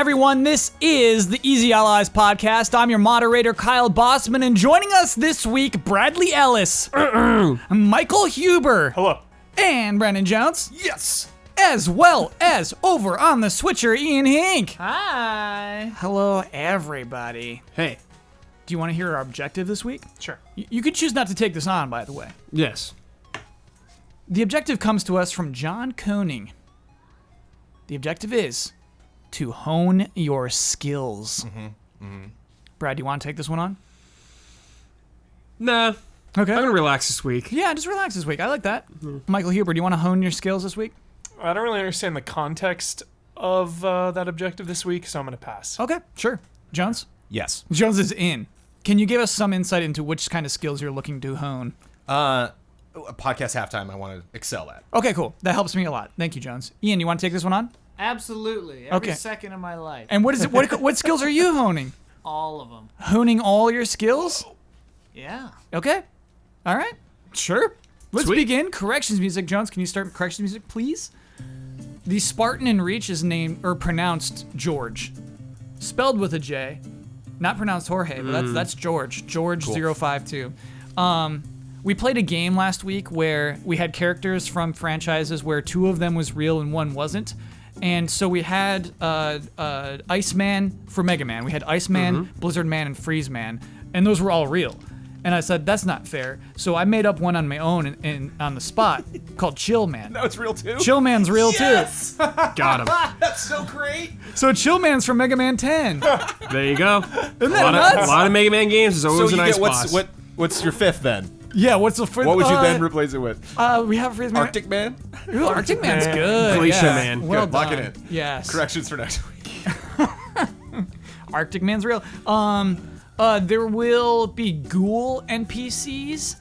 everyone. This is the Easy Allies podcast. I'm your moderator, Kyle Bossman, and joining us this week, Bradley Ellis, Michael Huber, Hello, and Brandon Jones. Yes. As well as over on the switcher, Ian Hink. Hi. Hello, everybody. Hey. Do you want to hear our objective this week? Sure. You could choose not to take this on, by the way. Yes. The objective comes to us from John Koenig. The objective is to hone your skills. Brad, do you want to take this one on? Nah. Okay. I'm gonna relax this week. Yeah, just relax this week. I like that. Michael Huber, do you want to hone your skills this week? I don't really understand the context of that objective this week, so I'm going to pass. Okay, sure. Jones? Yes. Jones is in. Can you give us some insight into which kind of skills you're looking to hone? A podcast halftime I want to excel at. Okay, cool. That helps me a lot. Thank you, Jones. Ian, you want to take this one on? Absolutely. Every Okay. second of my life. And what is it? What skills are you honing? All of them. Honing all your skills? Yeah. Okay. All right. Sure. Let's Sweet. begin. Corrections music. Jones, can you start corrections music, please? The Spartan in Reach is named or pronounced George, spelled with a J, not pronounced Jorge, but that's George. George 052. We played a game last week where we had characters from franchises where two of them was real and one wasn't. And so we had Iceman for Mega Man. We had Iceman, Blizzard Man, and Freeze Man, and those were all real. And I said, that's not fair. So I made up one on my own on the spot called Chill Man. That was real too? Chill Man's real Yes! Got him. That's so great. too. So Chill Man's from Mega Man 10. There you go. Isn't that nuts? A lot of Mega Man games is always So a you nice get boss. what's your fifth then? Yeah, what's the first? What would you then replace it with? We have Freeze Man. Arctic Man? Ooh, Arctic Man's good. Glacier yeah. Man. Well Good, lock done. it in. Yes. Corrections for next week. Arctic Man's real. There will be ghoul NPCs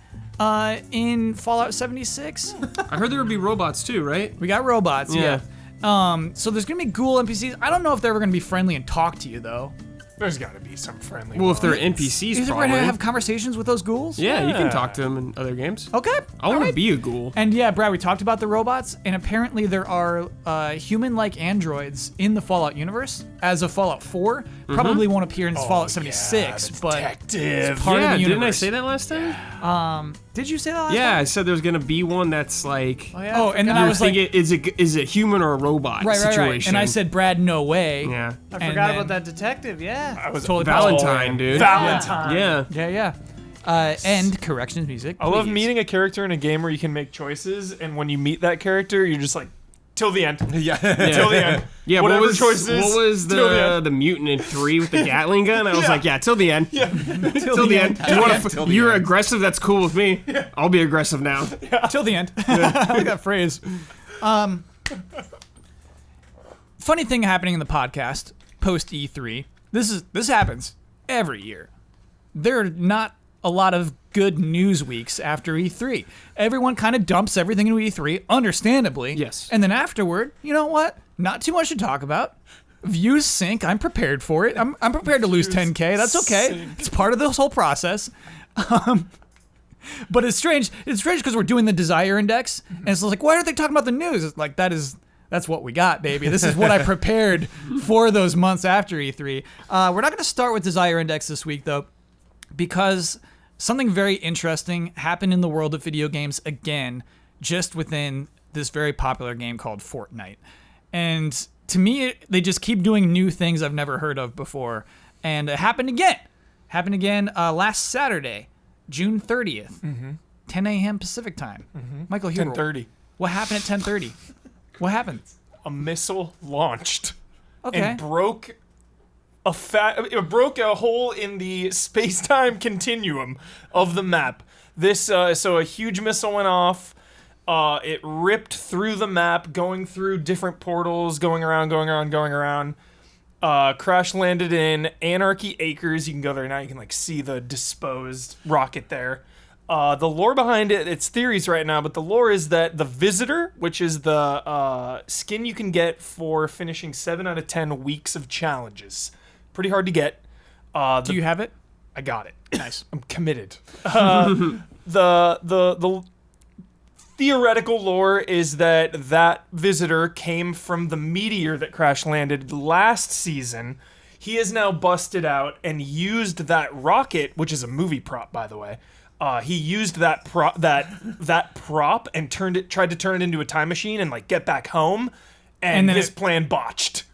in Fallout 76. I heard there would be robots too, right? We got robots, yeah. Yeah. So there's gonna be ghoul NPCs. I don't know if they're ever gonna be friendly and talk to you though. There's got to be some friendly Well, if they're ones. NPCs, You think we're probably. gonna have conversations with those ghouls? Yeah, you Yeah. can talk to them in other games. Okay. I want to be a ghoul. And yeah, Brad, we talked about the robots, and apparently there are human-like androids in the Fallout universe. As of Fallout 4, probably won't appear in Fallout 76, the but detective. it's part of Yeah, the universe. didn't I say that last time? Did you say that last Yeah, time? I said there's gonna be one that's like. Oh, and then I You're was like, thinking, is it human or a robot right. situation? And I said, Brad, no way. Yeah. I And forgot then- about that detective, yeah. I was Totally Valentine, dude. Valentine. Yeah. Yeah. End corrections music. I love please. meeting a character in a game where you can make choices, and when you meet that character, you're just like, till the end. Yeah. Till the end. Yeah, Whatever what was, choices. What was till the end. the mutant in 3 with the Gatling gun? I was like, yeah, till the end. Yeah. Till the end. You wanna Till the you're end. aggressive, that's cool with me. I'll be aggressive now. Till the end. I like that phrase. Funny thing happening in the podcast post E3. This happens every year. There are not a lot of good news weeks after E3. Everyone kind of dumps everything into E3, understandably. Yes. And then afterward, you know what? Not too much to talk about. Views sink. I'm prepared for it. I'm prepared to lose 10K. That's okay. Sink. It's part of this whole process. But it's strange. It's strange because we're doing the desire index, and it's like, why aren't they talking about the news? It's like that's what we got, baby. This is what I prepared for those months after E3. We're not going to start with desire index this week though, because something very interesting happened in the world of video games again, just within this very popular game called Fortnite. And to me, they just keep doing new things I've never heard of before. And it happened again last Saturday, June 30th, 10 a.m. Pacific time. Michael Huber, 10:30. what happened at 10:30? What happened? A missile launched Okay. and broke a hole in the space-time continuum of the map. So a huge missile went off. It ripped through the map, going through different portals, going around. Crash landed in Anarchy Acres. You can go there now. You can see the disposed rocket there. The lore behind it's theories right now, but the lore is that the Visitor, which is the skin you can get for finishing 7 out of 10 weeks of challenges, pretty hard to get. Do you have it? I got it. Nice. I'm committed. The theoretical lore is that visitor came from the meteor that crash landed last season. He is now busted out and used that rocket, which is a movie prop, by the way. He used that prop and tried to turn it into a time machine and like get back home, and then his plan botched.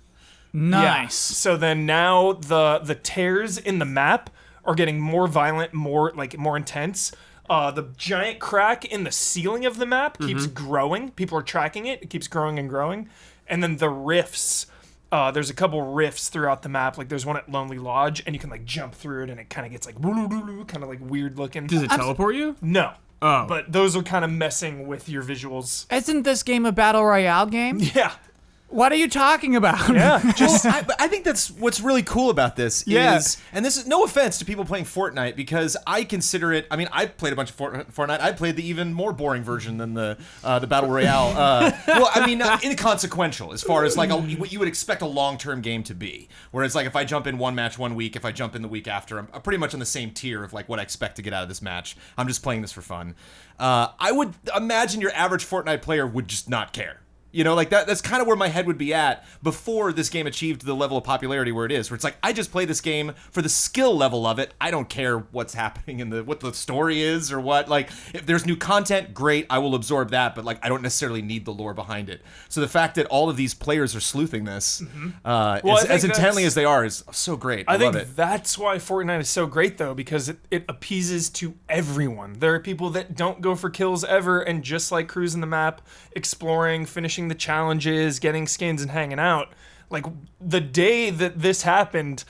Nice. Yeah. So then now the tears in the map are getting more violent, more intense. The giant crack in the ceiling of the map keeps growing. People are tracking it. It keeps growing and growing. And then the rifts. There's a couple rifts throughout the map. Like there's one at Lonely Lodge, and you can like jump through it, and it kind of gets like kind of like weird looking. Does it teleport you? No. Oh. But those are kind of messing with your visuals. Isn't this game a battle royale game? Yeah. What are you talking about? Yeah. But I think that's what's really cool about this Yeah. is, and this is no offense to people playing Fortnite, because I consider it. I mean, I played a bunch of Fortnite. I played the even more boring version than the battle royale. Well, I mean, inconsequential as far as like what you would expect a long-term game to be. Whereas, like, if I jump in one match one week, if I jump in the week after, I'm pretty much on the same tier of like what I expect to get out of this match. I'm just playing this for fun. I would imagine your average Fortnite player would just not care. You know, like that's kind of where my head would be at before this game achieved the level of popularity where it is, where it's like, I just play this game for the skill level of it. I don't care what's happening in what the story is or what. Like, if there's new content, great, I will absorb that, but like, I don't necessarily need the lore behind it. So the fact that all of these players are sleuthing this as intently as they are is so great. I love it. That's why Fortnite is so great, though, because it appeases to everyone. There are people that don't go for kills ever and just like cruising the map, exploring, finishing the challenges, getting skins, and hanging out. Like, the day that this happened,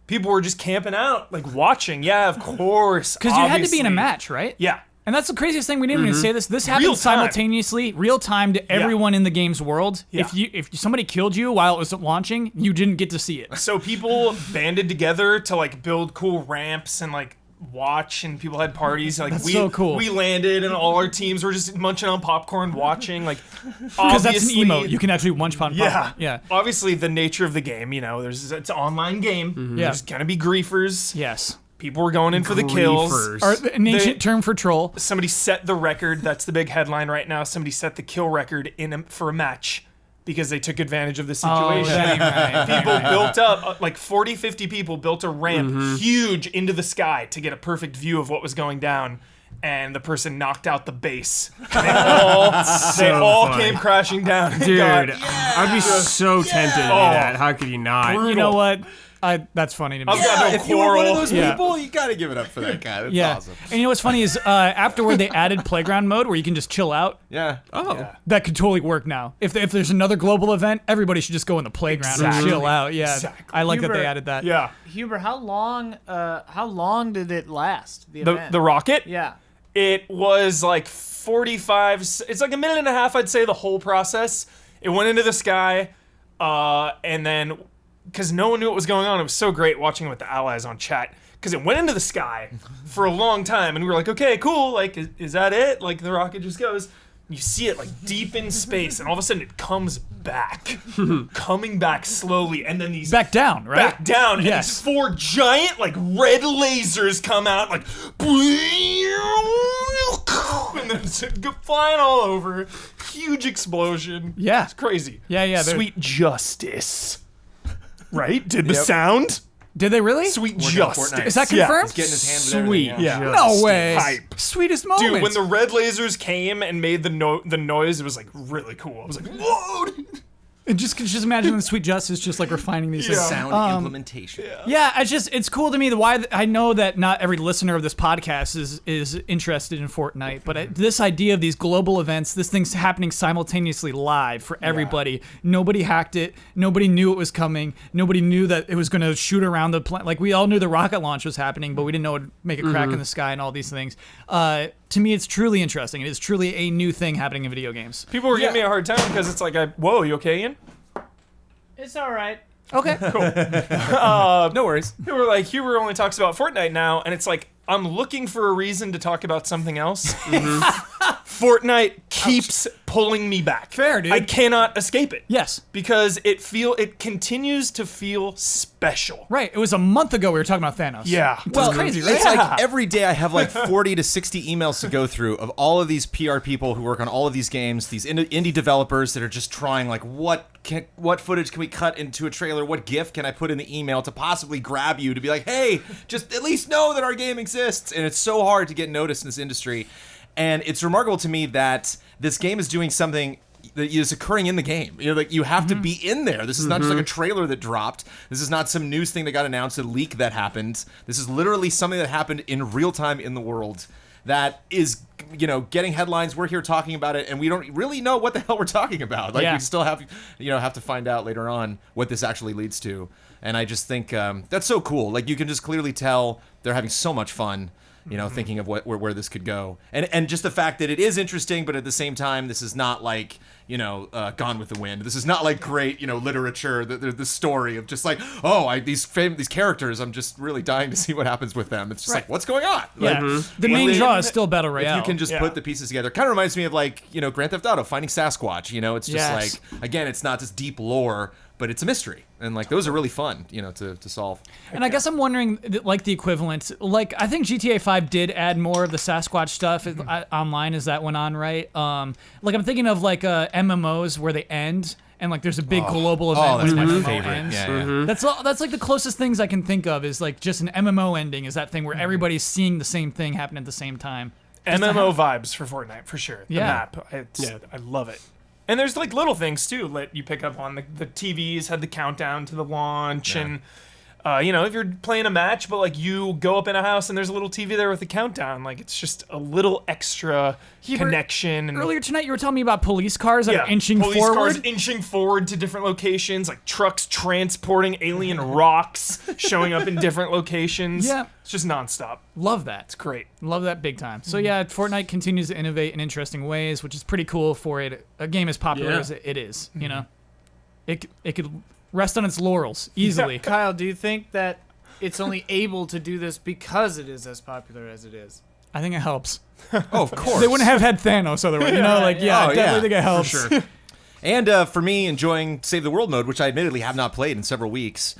people were just camping out, like, watching. Yeah, of course. Because you had to be in a match, right? Yeah. And that's the craziest thing. We didn't even say this. This happened Real time. simultaneously, real time to everyone in the game's world. Yeah. If somebody killed you while it was launching, you didn't get to see it. So people banded together to, like, build cool ramps and, like, watch, and people had parties. Like, That's so cool. We landed, and all our teams were just munching on popcorn, watching. Like, Because that's an emote. You can actually munch upon popcorn. Yeah. Obviously, the nature of the game, you know, it's an online game. Yeah. There's gonna be griefers. Yes. People were going in for the kills. Griefers. Or an ancient term for troll. Somebody set the record. That's the big headline right now. Somebody set the kill record for a match because they took advantage of the situation. People built up, like 40, 50 people built a ramp huge into the sky to get a perfect view of what was going down. And the person knocked out the base. They all funny. came crashing down. Dude, God, I'd be so tempted to do that. How could you not? You know what? That's funny to me. I've got no If you were one of those Yeah. people, you gotta give it up for that guy. That's Yeah. awesome. And you know what's funny is afterward they added playground mode where you can just chill out. Yeah. Oh. That could totally work now. If there's another global event, everybody should just go in the playground and chill out. Yeah. Exactly. I like that they Hubert, added that. Yeah. Huber, how long did it last? The event? The rocket? Yeah. It was like 45, it's like a minute and a half, I'd say, the whole process. It went into the sky, and then, because no one knew what was going on, it was so great watching it with the allies on chat, because it went into the sky for a long time, and we were like, okay, cool, like, is that it? Like, the rocket just goes. You see it, like, deep in space, and all of a sudden it comes back, coming back slowly, and then these... Back down, right? Back down, and Yes. these 4 giant, like, red lasers come out, like, and then it's flying all over. Huge explosion. Yeah. It's crazy. Yeah, yeah, they're- Sweet justice. Right? Did the sound? Did they really? Sweet Working on justice. Fortnite. Is that Yeah. confirmed? He's getting his hand with Sweet. everything. Yeah. No way. Hype. Sweetest moment. Dude, when the red lasers came and made the noise, it was like really cool. I was like, whoa! Dude. And just imagine the Sweet Justice just like refining these things. Sound implementation. Yeah, it's cool to me why I know that not every listener of this podcast is interested in Fortnite, but this idea of these global events, this thing's happening simultaneously live for everybody. Nobody hacked it. Nobody knew it was coming. Nobody knew that it was going to shoot around the planet. Like, we all knew the rocket launch was happening, but we didn't know it would make a crack in the sky and all these things. To me, it's truly interesting. It is truly a new thing happening in video games. People were giving me a hard time because it's like, whoa, you okay, Ian? It's all right. Okay. No worries. People were like, Huber only talks about Fortnite now, and it's like, I'm looking for a reason to talk about something else. Fortnite keeps pulling me back. Fair, dude. I cannot escape it. Yes. Because it continues to feel special. Right. It was a month ago we were talking about Thanos. Yeah. Well, crazy, right? It's like every day I have like 40 to 60 emails to go through of all of these PR people who work on all of these games, these indie developers that are just trying like what footage can we cut into a trailer? What GIF can I put in the email to possibly grab you to be like, hey, just at least know that our game exists. And it's so hard to get noticed in this industry. And it's remarkable to me that this game is doing something that is occurring in the game. You know, like you have to be in there. This is not just like a trailer that dropped. This is not some news thing that got announced, a leak that happened. This is literally something that happened in real time in the world that is, you know, getting headlines. We're here talking about it, and we don't really know what the hell we're talking about. Like we still have, you know, have to find out later on what this actually leads to. And I just think that's so cool. Like you can just clearly tell they're having so much fun. You know, thinking of where this could go, and just the fact that it is interesting, but at the same time, this is not like, you know, Gone with the Wind. This is not like great, you know, literature. The story of just like, oh, these characters, I'm just really dying to see what happens with them. It's just like, what's going on? Yeah. Like, The main draw is still Battle Royale. if you can just put the pieces together, kind of reminds me of like, you know, Grand Theft Auto, finding Sasquatch. You know, it's just like, again, it's not just deep lore, but it's a mystery, and like those are really fun, you know, to solve. And I guess I'm wondering, like the equivalent, like I think GTA 5 did add more of the Sasquatch stuff online as that went on, right? Like I'm thinking of like MMOs where they end and like there's a big global event that's when my an MMO favorite. ends. Yeah. That's like the closest things I can think of is like just an MMO ending is that thing where everybody's seeing the same thing happen at the same time. MMO vibes for Fortnite, for sure. The Yeah. map. I love it. And there's like little things too that you pick up on. The TVs had the countdown to the launch, and you know, if you're playing a match, but like you go up in a house and there's a little TV there with a countdown, like it's just a little extra connection. And Earlier tonight, you were telling me about police cars that are inching police forward. cars inching forward to different locations, like trucks transporting alien rocks, showing up in different locations. Yeah. It's just nonstop. Love that. It's great. Love that big time. So yeah, Fortnite continues to innovate in interesting ways, which is pretty cool for a game as popular as it is. You know, it could rest on its laurels easily. Kyle, do you think that it's only able to do this because it is as popular as it is? I think it helps. Oh, of course. They wouldn't have had Thanos otherwise. You know, like I definitely think it helps. For sure. And for me, enjoying Save the World mode, which I admittedly have not played in several weeks,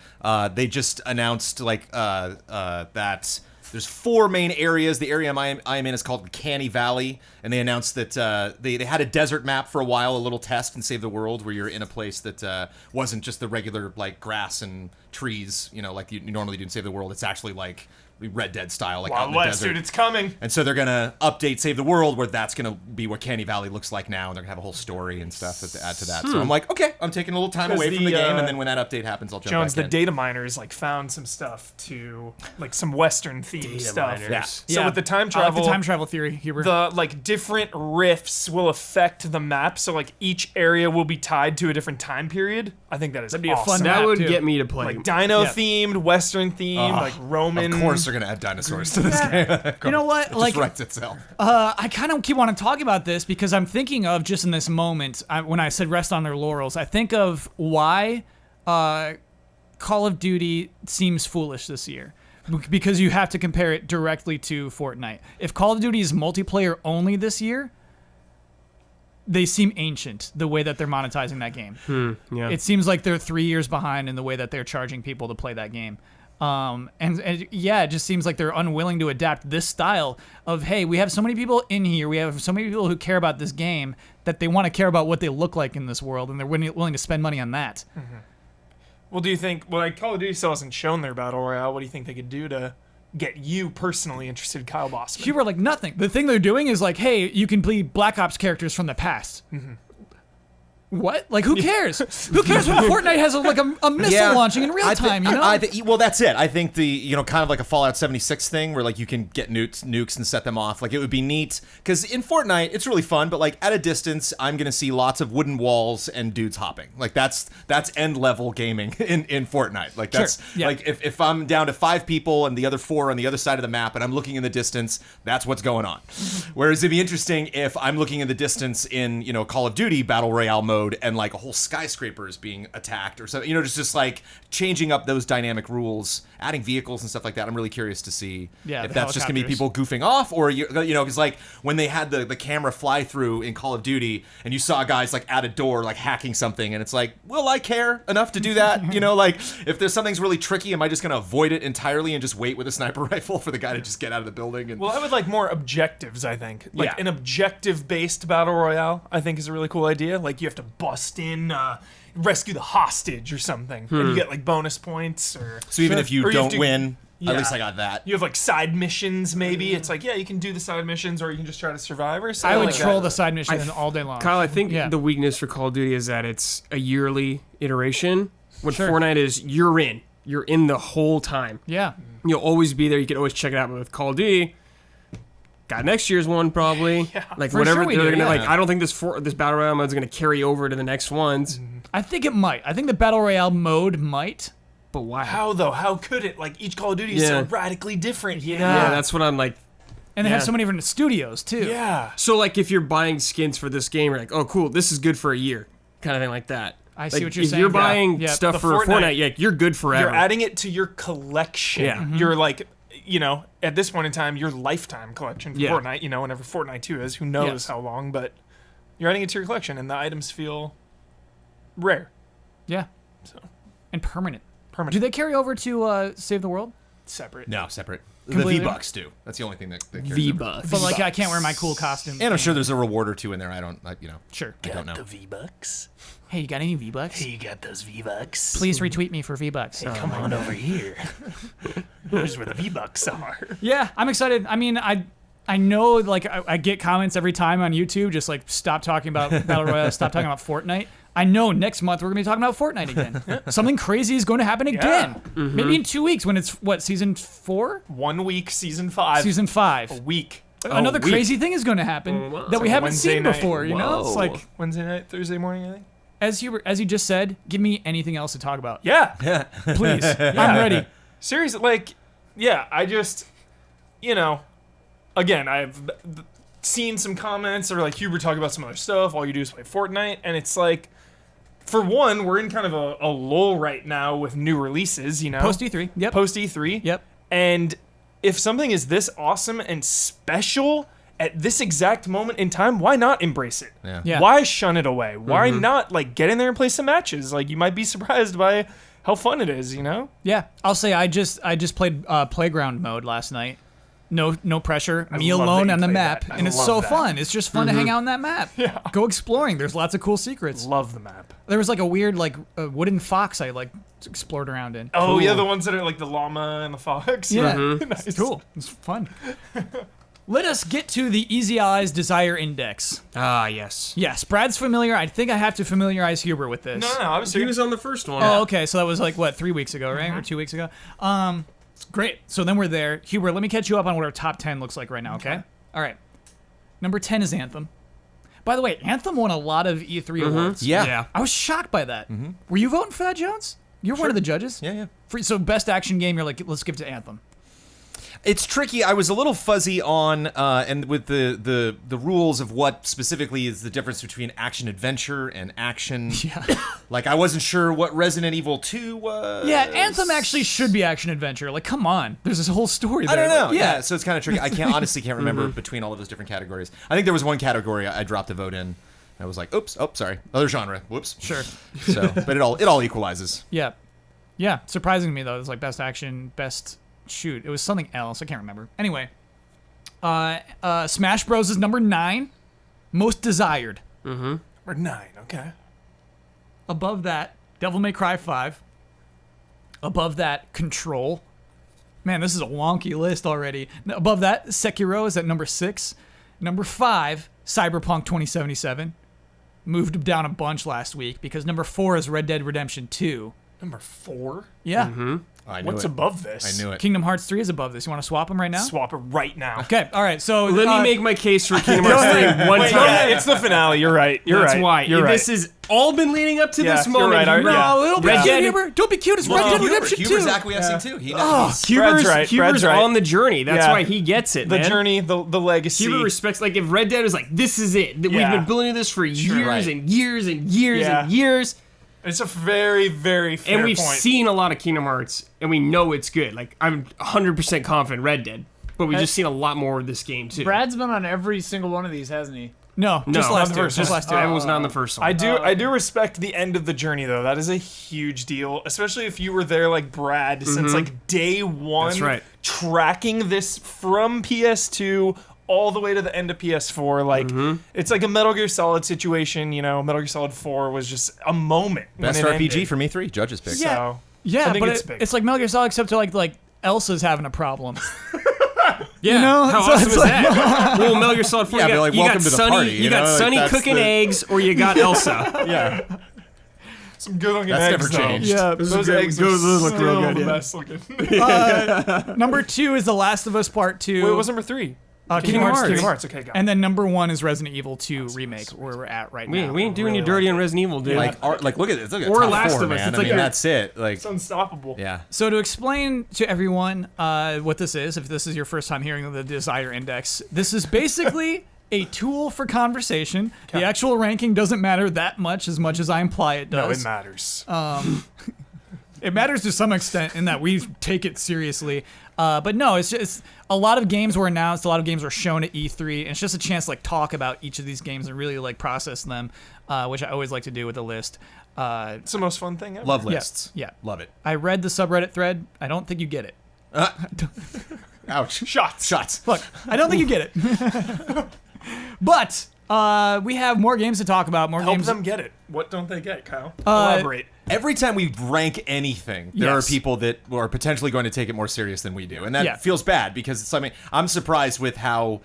they just announced like that there's 4 main areas. The area I'm in is called Canny Valley, and they announced that they had a desert map for a while, a little test in Save the World, where you're in a place that wasn't just the regular like grass and trees, you know, like you normally do in Save the World. It's actually like Red Dead style, like out in Wild the West, desert. dude, it's coming. And so they're gonna update Save the World, where that's gonna be what Canny Valley looks like now, and they're gonna have a whole story and stuff to add to that. So I'm like, okay, I'm taking a little time away from the game, and then when that update happens, I'll jump Jones, back the in. data miners, like found some stuff to like some Western themed stuff. miners. Yeah. So with the time I like travel, the time travel theory, Huber. the like different rifts will affect the map. So like each area will be tied to a different time period. I think that is That'd be a awesome. fun That map, would too. get me to play. Like dino themed, Western themed, like Roman. Of course, they're gonna add dinosaurs to this game. You know what? It Like, just writes itself. I kind of keep wanting to talk about this because I'm thinking of just in this moment when I said rest on their laurels. I think of why Call of Duty seems foolish this year. Because you have to compare it directly to Fortnite. If Call of Duty is multiplayer only this year, they seem ancient the way that they're monetizing that game. Yeah. It seems like they're 3 years behind in the way that they're charging people to play that game. And yeah, it just seems like they're unwilling to adapt this style of, hey, we have so many people in here, we have so many people who care about this game that they want to care about what they look like in this world, and they're willing to spend money on that. Well, do you think? Well, like Call of Duty still hasn't shown their battle royale. What do you think they could do to get you personally interested, Kyle Bossman? You were like, nothing. The thing they're doing is like, hey, you can be Black Ops characters from the past. What? Like, who cares? Who cares when Fortnite has a missile launching in real time, you know? Well, that's it. I think kind of like a Fallout 76 thing where like you can get nukes and set them off. Like it would be neat because in Fortnite it's really fun, but like at a distance I'm gonna see lots of wooden walls and dudes hopping. Like that's end level gaming in Fortnite. Like that's like if I'm down to 5 people and the other 4 on the other side of the map and I'm looking in the distance, that's what's going on. Whereas it'd be interesting if I'm looking in the distance in Call of Duty Battle Royale mode. mode and like a whole skyscraper is being attacked or something. You know, just like changing up those dynamic rules, adding vehicles and stuff like that. I'm really curious to see if the that's just gonna be people goofing off, or you know, because like when they had the camera fly through in Call of Duty, and you saw guys like at a door like hacking something, and it's like, will I care enough to do that? You know, like if there's something's really tricky, am I just gonna avoid it entirely and just wait with a sniper rifle for the guy to just get out of the building? And Well, I would like more objectives, I think. Like Yeah. an objective-based battle royale, I think is a really cool idea. Like you have to bust in, rescue the hostage or something, and you get like bonus points. Or so even if you or you have don't to- win, Yeah. at least I got that. You have like side missions, maybe. It's like, yeah, you can do the side missions, or you can just try to survive or something. I would like troll that. the side mission all day long. Kyle, I think Yeah. the weakness for Call of Duty is that it's a yearly iteration. When Sure. Fortnite is, you're in the whole time. Yeah. You'll always be there. You can always check it out. But with Call of Duty, got next year's one probably. Like For whatever sure we they're do, gonna yeah. like. I don't think this battle royale mode is gonna carry over to the next ones. I think it might. I think the Battle Royale mode might. But why? How though? How could it? Like each Call of Duty is so Yeah. radically different. You know? Yeah, that's what I'm like. And they have Yeah. so many different studios, too. Yeah. So like if you're buying skins for this game, you're like, oh cool, this is good for a year, kind of thing like that. I see Like, what you're if saying. you're Yeah. buying Yeah. stuff The for Fortnite- Fortnite, you're good forever. You're adding it to your collection. Yeah. Mhm. You're like, you know, at this point in time, your lifetime collection for Yeah. Fortnite, you know, whenever Fortnite 2 is, who knows Yes. how long, but you're adding it to your collection, and the items feel rare. Yeah. So. And permanent. Permanent. Do they carry over to Save the World? Separate. No, separate. Completely. The V-Bucks do. That's the only thing that carries over. V-Bucks. But, like, I can't wear my cool costume. And I'm sure there's a reward or two in there. Sure. I don't know. V-Bucks? Hey, you got any V-Bucks? You got those V-Bucks? Please retweet me for V-Bucks. Come on over here. Here's where the V-Bucks are. Yeah, I'm excited. I mean, I know, like, I get comments every time on YouTube, just like, stop talking about Battle Royale, stop talking about Fortnite. I know next month we're going to be talking about Fortnite again. Something crazy is going to happen again. Maybe in 2 weeks when it's, what, season 4? 1 week, season 5. Season 5. A week. Another week. crazy thing is going to happen wow. that we Like haven't Wednesday seen night. before, you know? It's Whoa. like, Wednesday night, Thursday morning, I think. as you just said, give me anything else to talk about. Yeah. Please. I'm ready. Seriously, like, yeah, I just, you know, again, I've seen some comments or like Huber talk about some other stuff. All you do is play Fortnite, and it's like, for one, we're in kind of a lull right now with new releases, you know? Post E3. Yep. Post E3. Yep. And if something is this awesome and special at this exact moment in time, why not embrace it? Yeah. Yeah. Why shun it away? Why not, like, get in there and play some matches? Like, you might be surprised by how fun it is, you know? Yeah. I'll say I just played playground mode last night. No pressure. Me love that alone you on the played map. that. I And it's love so that. fun. It's just fun to hang out on that map. Yeah. Go exploring. There's lots of cool secrets. Love the map. There was like a weird like wooden fox I like explored around in. Oh, yeah, the ones that are like the llama and the fox. Yeah. Nice. It's cool. It's fun. Let us get to the Easy Eyes Desire Index. Ah, yes. Yes, Brad's familiar. I think I have to familiarize Huber with this. No, I was He here. was on the first one. Oh, okay. So that was like what, 3 weeks ago, right? Or 2 weeks ago. Great. So then we're there. Huber, let me catch you up on what our top 10 looks like right now, okay? All right. Number 10 is Anthem. By the way, Anthem won a lot of E3 awards. Yeah. I was shocked by that. Were you voting for that, Jones? You're one of the judges? Yeah. So best action game, you're like, let's give it to Anthem. It's tricky. I was a little fuzzy on and with the rules of what specifically is the difference between action adventure and action. Yeah. Like I wasn't sure what Resident Evil 2 was. Yeah, Anthem actually should be action adventure. Like, come on. There's this whole story there. I don't know. Like, Yeah, so it's kind of tricky. I honestly can't remember between all of those different categories. I think there was one category I dropped a vote in. I was like, oops, sorry, other genre. Whoops. Sure. So, but it all equalizes. Yeah. Yeah. Surprising to me, though. It's like best action, best shoot. It was something else. I can't remember. Anyway. Smash Bros. Is number 9. Most desired. We're 9, okay. Above that, Devil May Cry 5. Above that, Control. Man, this is a wonky list already. Above that, Sekiro is at number 6. Number 5, Cyberpunk 2077. Moved down a bunch last week because number 4 is Red Dead Redemption 2. Number 4? Yeah. I knew What's it. above this? I knew it. Kingdom Hearts 3 is above this. You want to swap them right now? Swap it right now. Okay. All right. So Let me make my case for Kingdom Hearts 3 one Wait, time. yeah, it's the finale. You're right. You're That's right. why. You're right. This has all been leading up to Yeah, this you're moment. right. You Yeah. No, it'll be Red cute, Dead- Huber. Don't be cute. It's Red Dead Redemption 2. Huber's acquiescing too. He knows. Huber's, Brad's right. Huber's Brad's right. on the journey. That's Yeah. why he gets it, The man. journey, the legacy. Huber respects, like, if Red Dead is like, this is it. That Yeah. We've been building this for years right. and years and years Yeah. and years. It's a very, very fair And we've point. seen a lot of Kingdom Hearts, and we know it's good. Like, I'm 100% confident Red Dead, but we've just seen a lot more of this game, too. Brad's been on every single one of these, hasn't he? No, No, just not last the two. first Just one. last two. I was not in the first one. I do respect the end of the journey though. That is a huge deal, especially if you were there like Brad since like day one. That's right. Tracking this from PS2 all the way to the end of PS4. Like it's like a Metal Gear Solid situation. You know, Metal Gear Solid 4 was just a moment. when Best it RPG ended. for me, 3. Judges pick. Yeah. So, Yeah, I think but it's big. it's like Metal Gear Solid, except to like Elsa's having a problem. Yeah, You know, how so awesome it's is like- that? Well, Metal Gear Solid 4, Yeah, you but got, like, you welcome got to the Sunny, party, you you got know? Like, Sunny that's cooking the- eggs, or you got Elsa. Yeah. some good looking That's eggs. never changed. Yeah, Those eggs those are look real still good, the yeah. best looking. Number 2 is The Last of Us Part 2. Wait, what was number 3? Kingdom Hearts 2. Kingdom Hearts. Okay, got it. And then number 1 is Resident Evil 2 Remake, where we're at right now. We ain't doing you dirty on Resident Evil, dude. Like, look at it. Look at Or top Last 4, of Us. man. It's I like mean, a- that's it. Like, It's unstoppable. yeah. So to explain to everyone what this is, if this is your first time hearing of the Desire Index, this is basically a tool for conversation. The actual ranking doesn't matter that much as I imply it No, does. it matters. It matters to some extent in that we take it seriously. But no, it's just a lot of games were announced, a lot of games were shown at E3, and it's just a chance to like talk about each of these games and really like process them, which I always like to do with the list. It's the most fun thing ever. Love lists. Yeah. Love it. I read the subreddit thread. I don't think you get it. Ouch. Shots. Shots. Look, I don't think you get it. But we have more games to talk about. More Help games. them get it. What don't they get, Kyle? Elaborate. Every time we rank anything, there Yes. are people that are potentially going to take it more serious than we do, and that Yeah. feels bad because it's, I mean, I'm surprised with how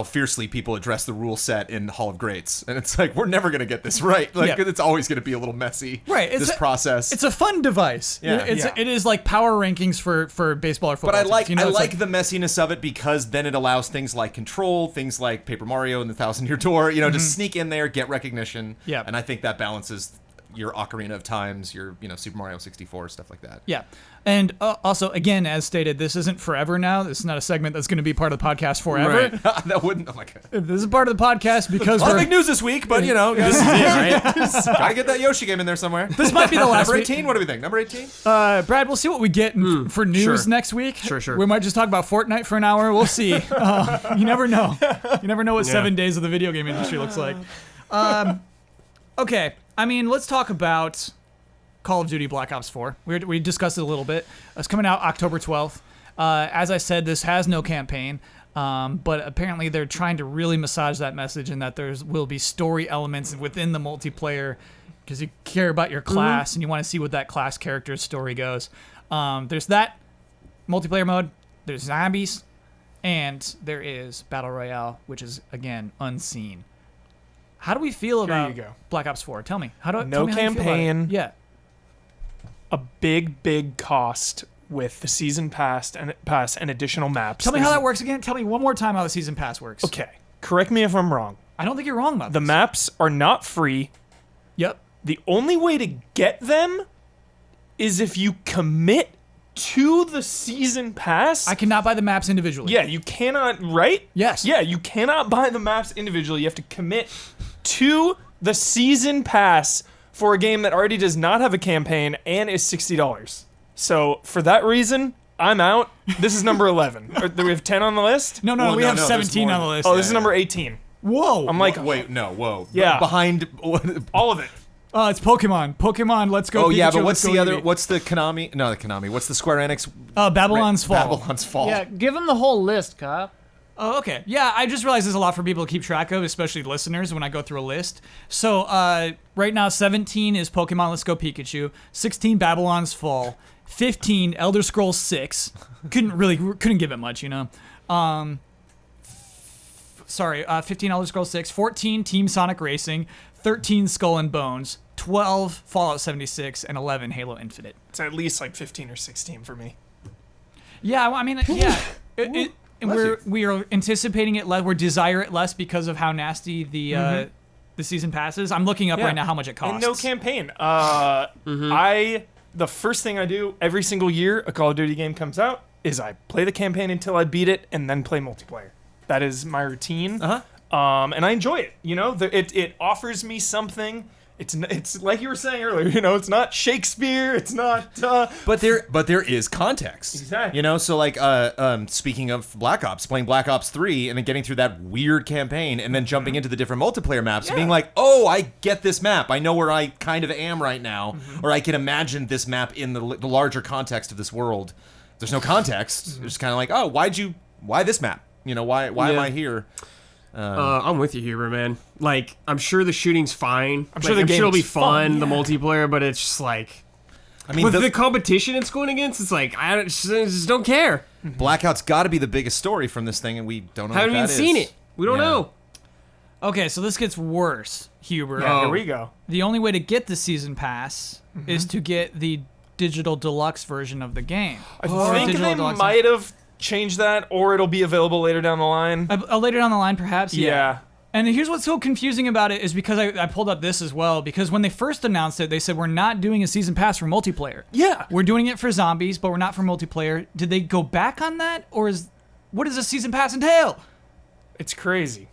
fiercely people address the rule set in Hall of Greats, and it's like we're never going to get this right. Like Yeah. it's always going to be a little messy. Right, it's This a- process. It's a fun device. Yeah. It is like power rankings for baseball or football. But I like teams. You know, I it's like the messiness of it because then it allows things like Control, things like Paper Mario and the Thousand Year Door, you know, to sneak in there, get recognition. Yeah. And I think that balances your Ocarina of Times, your Super Mario 64, stuff like that. Yeah. And also, again, as stated, this isn't forever now. This is not a segment that's going to be part of the podcast forever. Right. That wouldn't. Oh my god. This is part of the podcast because A lot of we're. big news this week, but you know, This is it, right? gotta get that Yoshi game in there somewhere. This might be the last Number week. 18. What do we think? Number 18. Brad, we'll see what we get for news sure. next week. Sure. We might just talk about Fortnite for an hour. We'll see. You never know. You never know what 7 days of the video game industry looks like. Okay. I mean, let's talk about Call of Duty Black Ops 4. We discussed it a little bit. It's coming out October 12th. As I said, this has no campaign, but apparently they're trying to really massage that message and that there will be story elements within the multiplayer because you care about your class and you want to see what that class character's story goes. There's that multiplayer mode, there's zombies, and there is Battle Royale, which is, again, unseen. How do we feel Here about you go. Black Ops 4? Tell me. No tell me how you feel about it. campaign. Yeah. A big cost with the season pass and additional maps. Tell me how that works again. Tell me one more time how the season pass works. Okay. Correct me if I'm wrong. I don't think you're wrong about The this. maps are not free. Yep. The only way to get them is if you commit to the season pass. I cannot buy the maps individually. Yeah, you cannot, right? Yes. Yeah, you cannot buy the maps individually. You have to commit to the season pass for a game that already does not have a campaign and is $60. So for that reason, I'm out. This is number 11. Do we have 10 on the list? No, Well, we no, have no, there's 17 more. on the list. Oh, this is number 18. Whoa. I'm like, Wait, no, whoa. Yeah. Behind. all of it. it's Pokemon. Pokemon, let's go. Oh yeah, Pikachu, but let's what's go the other? Eevee. What's the Konami? No, the Konami. What's the Square Enix? Babylon's Fall. Babylon's Fall. Yeah, give him the whole list, Kyle. Oh, okay. Yeah, I just realized there's a lot for people to keep track of, especially listeners, when I go through a list. So right now, 17 is Pokemon Let's Go Pikachu. 16, Babylon's Fall. 15, Elder Scrolls 6. Couldn't give it much, you know. 15 Elder Scrolls 6, 14 Team Sonic Racing, 13 Skull and Bones, 12 Fallout 76, and 11 Halo Infinite. It's at least like 15 or 16 for me. Yeah, well, I mean, yeah. We are anticipating it less. We desire it less because of how nasty the season pass is. I'm looking up right now how much it costs. And no campaign. The first thing I do every single year a Call of Duty game comes out is I play the campaign until I beat it and then play multiplayer. That is my routine. And I enjoy it. You know, it offers me something. It's like you were saying earlier. You know, it's not Shakespeare. It's not. But there is context. Exactly. You know, so like speaking of Black Ops, playing Black Ops 3 and then getting through that weird campaign and then jumping into the different multiplayer maps and being like, oh, I get this map. I know where I kind of am right now, or I can imagine this map in the larger context of this world. There's no context. It's just kind of like, oh, why this map? You know, why am I here? I'm with you, Huber, man. Like, I'm sure the shooting's fine. I'm sure it'll be is fun, the multiplayer, but it's just like, I mean, with the competition it's going against, it's like, I just don't care. Blackout's got to be the biggest story from this thing, and we don't know. Haven't what even that seen is. it. We don't know. Okay, so this gets worse, Huber. Yeah, here we go. The only way to get the season pass is to get the digital deluxe version of the game. I think Digital they Deluxe. might have changed that, or it'll be available later down the line. Later down the line, perhaps. Yeah. And here's what's so confusing about it is because I pulled up this as well, because when they first announced it, they said, we're not doing a season pass for multiplayer. Yeah. We're doing it for zombies, but we're not for multiplayer. Did they go back on that? Or what does a season pass entail? It's crazy.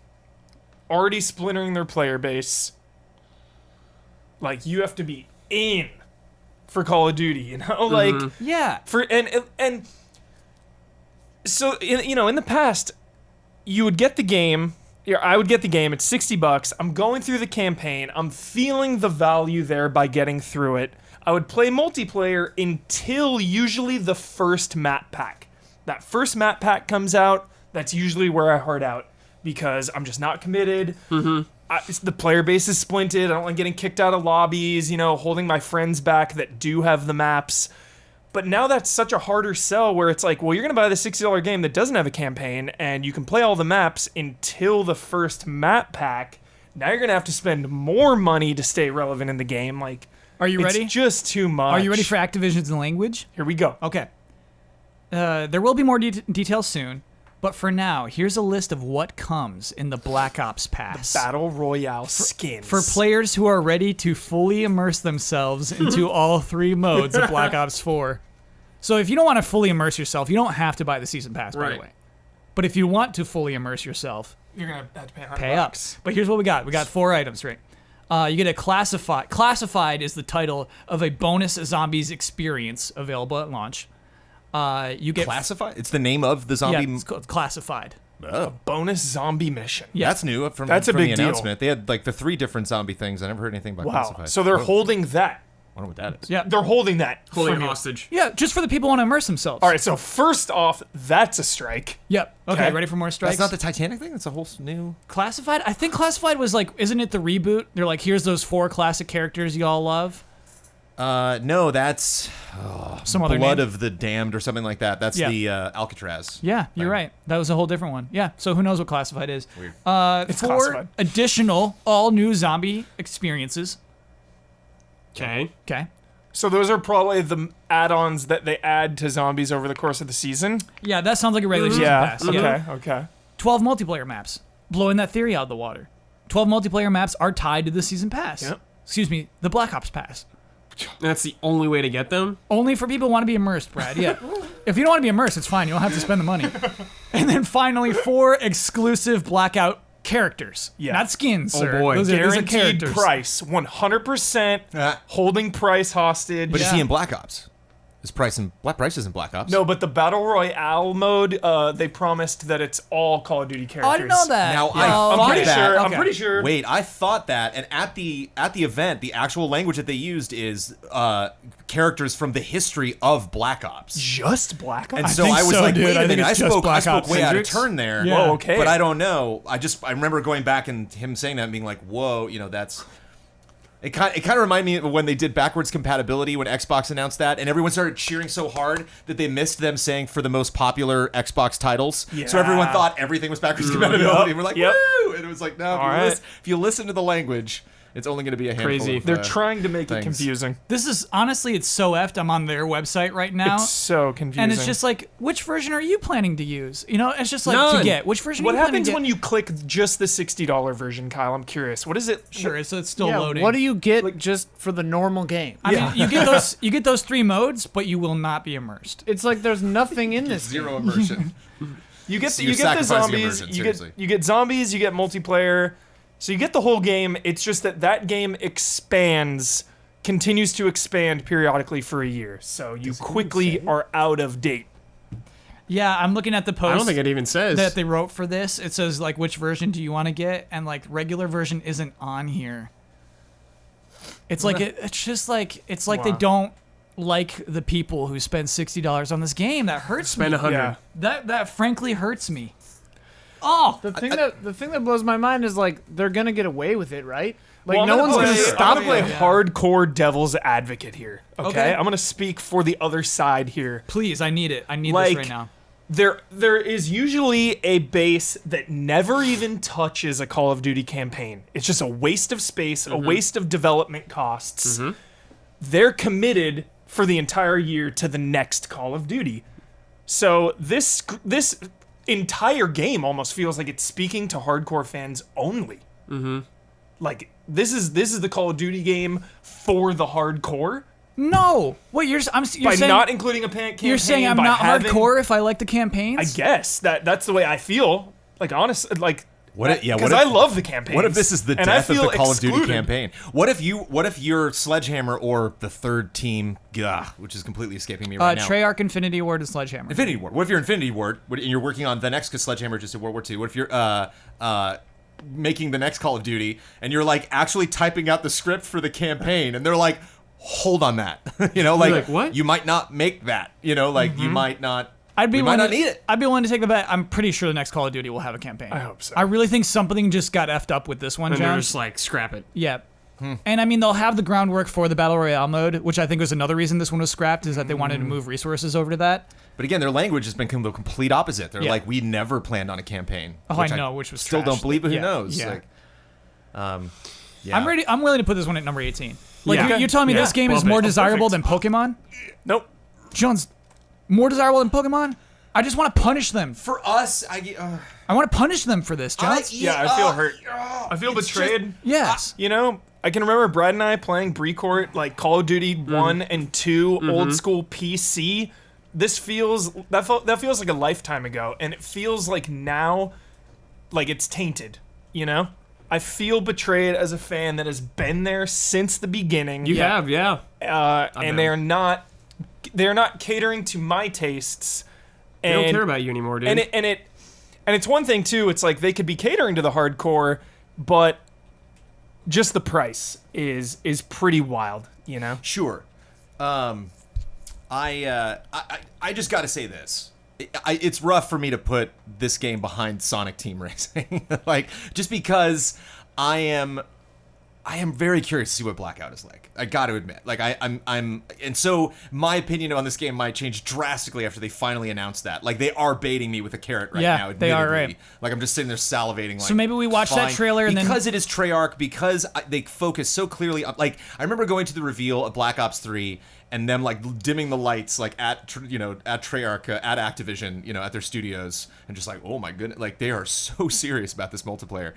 Already splintering their player base. Like, you have to be in for Call of Duty, you know? Like, Yeah. and so, in the past, you would get the game. I would get the game. It's $60. I'm going through the campaign. I'm feeling the value there by getting through it. I would play multiplayer until usually the first map pack. That first map pack comes out. That's usually where I heart out because I'm just not committed. The player base is splinted. I don't like getting kicked out of lobbies, holding my friends back that do have the maps. But now that's such a harder sell where it's like, well, you're going to buy the $60 game that doesn't have a campaign and you can play all the maps until the first map pack. Now you're going to have to spend more money to stay relevant in the game. Like, Are you ready? It's just too much. Are you ready for Activision's language? Here we go. Okay. There will be more details soon, but for now, here's a list of what comes in the Black Ops Pass. Battle Royale skins. For players who are ready to fully immerse themselves into all three modes of Black Ops 4. So if you don't want to fully immerse yourself, you don't have to buy the Season Pass, by the Right. way. But if you want to fully immerse yourself, You're going to have to pay $100. pay up. But here's what we got. We got 4 items, right? You get a Classified. Classified is the title of a bonus zombies experience available at launch. You get Classified? It's the name of the zombie. Yeah, it's called Classified. Oh, Bonus zombie mission. Yeah. that's new from That's a from big the deal. announcement. They had like the 3 different zombie things. I never heard anything about Wow. Classified. So they're Oh, holding that. I wonder what that is. Yeah. They're holding that. Holding from you. hostage. Yeah, just for the people who want to immerse themselves. All right, so first off, that's a strike. Yep. Okay, Okay. ready for more strikes? That's not the Titanic thing. That's a whole new. Classified? I think Classified was like, isn't it the reboot? They're like, here's those 4 classic characters you all love. No, that's Some other Blood name. of the Damned or something like that. That's Yeah. the Alcatraz. Yeah, you're thing. right. That was a whole different one. Yeah, so who knows what Classified is. Weird. It's 4 Classified. additional all-new zombie experiences. Okay. Okay. So those are probably the add-ons that they add to zombies over the course of the season. Yeah, that sounds like a regular season Yeah. pass. Okay. 12 multiplayer maps. Blowing that theory out of the water. 12 multiplayer maps are tied to the season pass. Yep. Excuse me, the Black Ops pass. That's the only way to get them. Only for people who want to be immersed, Brad. Yeah. If you don't want to be immersed, it's fine. You don't have to spend the money. And then finally, 4 exclusive Blackout characters. Yeah. Not skins, Oh, sir. boy. Those are Guaranteed characters. price, 100%. Ah. Holding price hostage. But is Yeah. he in Black Ops? Is Price in Price is in Black Ops? No, but the Battle Royale mode, they promised that it's all Call of Duty characters. Oh, I didn't know that. Now, I Yeah. thought I'm pretty that- sure. Okay. I'm pretty sure. Wait, I thought that, and at the event, the actual language that they used is characters from the history of Black Ops. Just Black Ops. And so think I was so, like, dude. wait I a think minute, I it's just spoke Black Ops way out of Hendrix. turn there. Yeah. Whoa, okay. But I don't know. I remember going back and him saying that and being like, whoa, that's. It kind of reminded me of when they did backwards compatibility when Xbox announced that, and everyone started cheering so hard that they missed them saying for the most popular Xbox titles. Yeah. So everyone thought everything was backwards compatibility. And we're like, Yep. woo! And it was like, no, if you listen to the language, it's only going to be a handful. Crazy. Of, They're trying to make it things. confusing. This is honestly, it's so effed. I'm on their website right now. It's so confusing. And it's just like, which version are you planning to use? You know, it's just like to None. get. Which version what are you planning happens to get? when you click just the $60 version, Kyle? I'm curious. What is it? Sure, so it's still Yeah, loading. what do you get just for the normal game? I mean, you get those 3 modes, but you will not be immersed. It's like there's nothing in this Zero game. immersion. You get You're the sacrificing zombies. immersion, You seriously. get zombies. You get multiplayer. So you get the whole game. It's just that game continues to expand periodically for a year. So you quickly are out of date. Yeah, I'm looking at the post I don't think it even says. that they wrote for this. It says like, which version do you want to get? And like, regular version isn't on here. It's like it's just like it's like they Wow. don't like the people who spend $60 on this game. That hurts Spend me. 100. Yeah. That frankly hurts me. Oh, The thing that blows my mind is like they're gonna get away with it, right? Like Well, no I'm one's gonna gonna play- stop I'm gonna them. play hardcore devil's advocate here. Okay? Okay. I'm gonna speak for the other side here. please, I need it. I need Like, this right now. There is usually a base that never even touches a Call of Duty campaign. It's just a waste of space, a waste of development costs. They're committed for the entire year to the next Call of Duty. So this entire game almost feels like it's speaking to hardcore fans only. Like this is the Call of Duty game for the hardcore. No, wait, you're By saying not including a campaign. you're saying I'm by not having- hardcore if I like the campaigns? I guess that's the way I feel. Like honestly, like because What I if- love the campaign. What if this is the and I death of feel the Call of Duty excluded. campaign? What if you're Sledgehammer or the third team, which is completely escaping me right now? Treyarch, Infinity Ward, and Sledgehammer. Infinity Ward. What if you're Infinity Ward and you're working on the next, because Sledgehammer just did World War II? What if you're making the next Call of Duty and you're like actually typing out the script for the campaign and they're like, hold on that. You know, like, like, what? you might not make that. You know, like you might not. I'd be we might willing not to, need it. I'd be willing to take the bet. I'm pretty sure the next Call of Duty will have a campaign. I hope so. I really think something just got effed up with this one, and they're Jones. just like, scrap it. Yeah. And I mean, they'll have the groundwork for the Battle Royale mode, which I think was another reason this one was scrapped, is that they wanted to move resources over to that. But again, their language has been the complete opposite. They're Yeah. like, we never planned on a campaign. Oh, I know, which was still trash. don't believe, but who Yeah, knows? yeah. Like, yeah. I'm willing to put this one at number 18. Like, Yeah. you're telling me Yeah. this game is Love more it. desirable than Pokemon? Nope. Jones, more desirable than Pokemon? I just want to punish them. For us, I want to punish them for this, Jones. Yeah, I feel hurt. I feel betrayed. Yes. You know, I can remember Brad and I playing Brecourt, like Call of Duty 1 and 2, old school PC. This feels that feels like a lifetime ago, and it feels like now, like it's tainted. You know, I feel betrayed as a fan that has been there since the beginning. You have, yeah. And they're not catering to my tastes. They don't care about you anymore, dude. And it's one thing too. It's like they could be catering to the hardcore, but just the price is pretty wild, you know. Sure. I just got to say this. It's rough for me to put this game behind Sonic Team Racing, like just because I am very curious to see what Blackout is like. I got to admit, like I'm, and so my opinion on this game might change drastically after they finally announce that. Like they are baiting me with a carrot right Yeah, now. they are, admittedly. right. Like I'm just sitting there salivating. Like, So maybe we watch that fine. trailer and then- because it is Treyarch, because they focus so clearly on, like I remember going to the reveal of Black Ops 3 and them like dimming the lights like at Treyarch at Activision, at their studios, and just like, oh my goodness, like they are so serious about this multiplayer,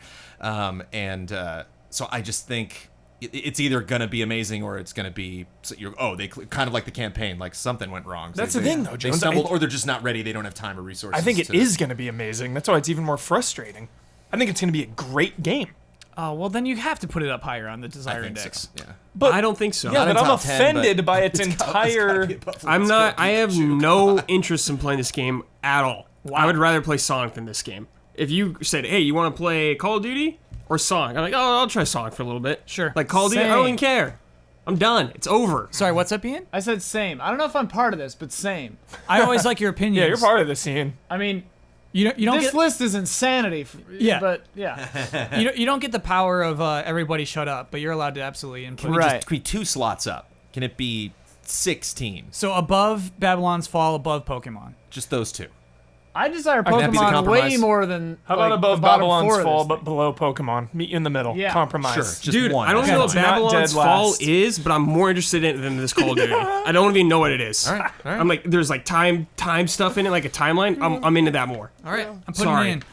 so I just think it's either gonna be amazing or it's gonna be they kind of like the campaign, like something went wrong. So That's the thing, though, They Jones. stumbled, or they're just not ready. They don't have time or resources. I think it is going to be amazing. That's why it's even more frustrating. I think it's going to be a great game. Oh, well, then you have to put it up higher on the I Desire think Index. so. Yeah. But I don't think so. yeah, Not in but I'm top 10, offended but by its it's entire. I'm not. I have no interest in playing this game at all. I would rather play Sonic than this game. If you said, "Hey, you want to play Call of Duty or Sonic?" I'm like, "Oh, I'll try Sonic for a little bit." Sure. Like Call of Duty, I don't even care. I'm done. It's over. Sorry, what's up, Ian? I said same. I don't know if I'm part of this, but same. I always like your opinions. Yeah, you're part of the scene. I mean, You don't This get list is insanity. Yeah. But yeah. you don't get the power of everybody shut up, but you're allowed to absolutely input. Right. Can we 2 slots up? Can it be 16? So above Babylon's Fall, above Pokemon. Just those 2. I desire that be the Pokemon way compromise? more than. How about like, above the bottom Babylon's 4 of Fall, this but thing. below Pokemon? Meet you in the middle. Yeah. Compromise. Sure. Just Dude, one. I don't Okay. know what Not Babylon's dead Fall last. is, but I'm more interested in it than this Call of Duty. I don't even know what it is. All right. I'm like, there's like time stuff in it, like a timeline. I'm into that more. All right, I'm putting Sorry. it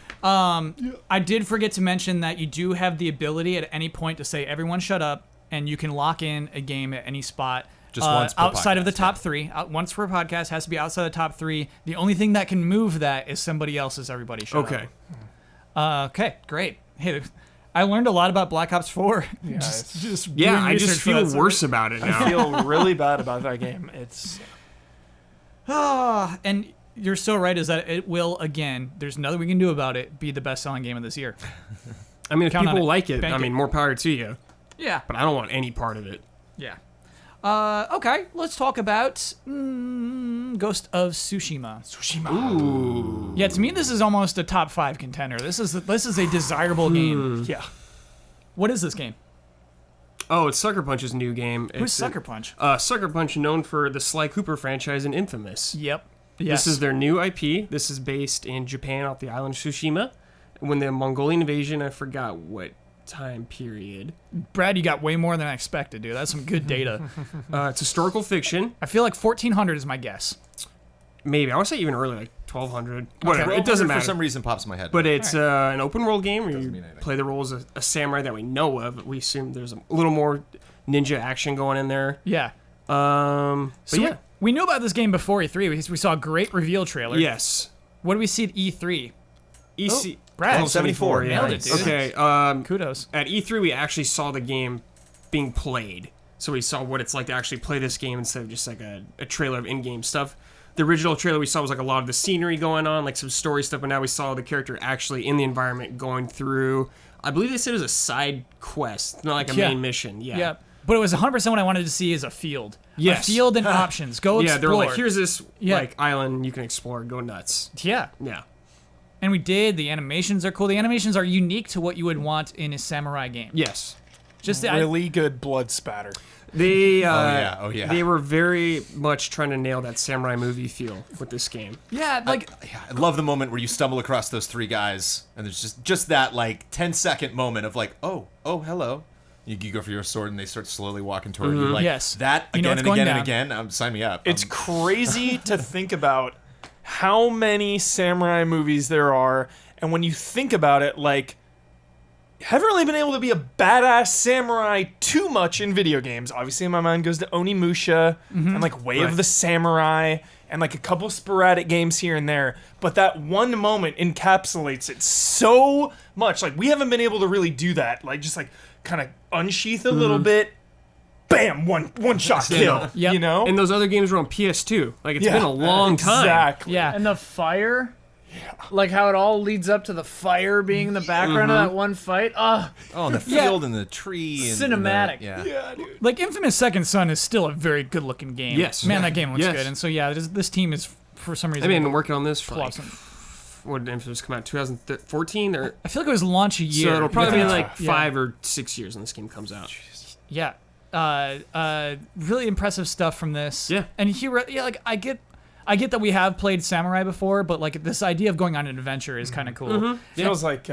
in. I did forget to mention that you do have the ability at any point to say everyone shut up, and you can lock in a game at any spot. Just once per outside of the podcast, top 3. Once per podcast has to be outside the top 3. The only thing that can move that is somebody else's everybody shut Okay. up. Okay, great. Hey, I learned a lot about Black Ops 4. just Yeah, doing I just research for feel that. worse about it I now. feel really bad about that game. It's And you're so right, is that it will, again, there's nothing we can do about it, be the best-selling game of this year. I mean, if Count on people it. like it, Bank I mean, it. more power to you. Yeah. But I don't want any part of it. Yeah. Okay, let's talk about Ghost of Tsushima. Ooh. Yeah, to me, this is almost a top 5 contender. This is a desirable game. yeah. What is this game? Oh, it's Sucker Punch's new game. Who's It's Sucker Punch? Sucker Punch, known for the Sly Cooper franchise and Infamous. Yep. Yes. This is their new IP. This is based in Japan off the island of Tsushima. When the Mongolian invasion, I forgot what time period. Brad, you got way more than I expected, dude. That's some good data. It's historical fiction. I feel like 1400 is my guess. Maybe. I want to say even earlier, like 1200. Whatever. It doesn't matter. For some reason, pops in my head. But it's an open world game where you mean anything. play the role as a samurai that we know of. We assume there's a little more ninja action going in there. Yeah. But So yeah. we knew about this game before E3. We saw a great reveal trailer. Yes. What do we see at E3? EC. Brad, 74, yeah. nailed it, dude. Okay. Kudos. At E3, we actually saw the game being played. So we saw what it's like to actually play this game instead of just like a trailer of in-game stuff. The original trailer we saw was like a lot of the scenery going on, like some story stuff, but now we saw the character actually in the environment going through. I believe they said it was a side quest, not like a Yeah. main mission. Yeah. Yeah. But it was 100% what I wanted to see is a field. Yes. A field and options. Go Yeah, explore. they're like, here's this Yeah. like island you can explore, go nuts. Yeah. Yeah. And we did. The animations are cool. The animations are unique to what you would want in a samurai game. Yes. Just the, Really good blood spatter. They Oh, yeah. They were very much trying to nail that samurai movie feel with this game. yeah, like Yeah, I love the moment where you stumble across those 3 guys, and there's just that like 10-second moment of like, oh, hello. You go for your sword, and they start slowly walking toward you. Like Yes. that You know again what's and going again and down. again. Sign me up. It's crazy to think about how many samurai movies there are, and when you think about it, like, haven't really been able to be a badass samurai too much in video games. Obviously, my mind goes to Onimusha and like Way of the Samurai and like a couple sporadic games here and there. But that one moment encapsulates it so much. Like, we haven't been able to really do that. Like, just like kind of unsheath a little bit. Bam! One shot kill. Yep. You know? And those other games were on PS2. Like it's been a long time. Exactly. yeah. And the fire, like how it all leads up to the fire being in the background of that one fight. oh, and the field and the tree. And Cinematic. yeah. Yeah, dude. Like Infamous Second Son is still a very good looking game. Yes. Man, Yeah. that game looks Yes. good. And so yeah, this team is for some reason. I've been working on this for pull like, off some- what did Infamous come out? 2014 or I feel like it was launch a year. so it'll probably be Yeah. like Yeah. 5 or 6 years when this game comes out. Yeah. Really impressive stuff from this. Yeah. And like I get that we have played samurai before, but like this idea of going on an adventure is kind of cool. Feels like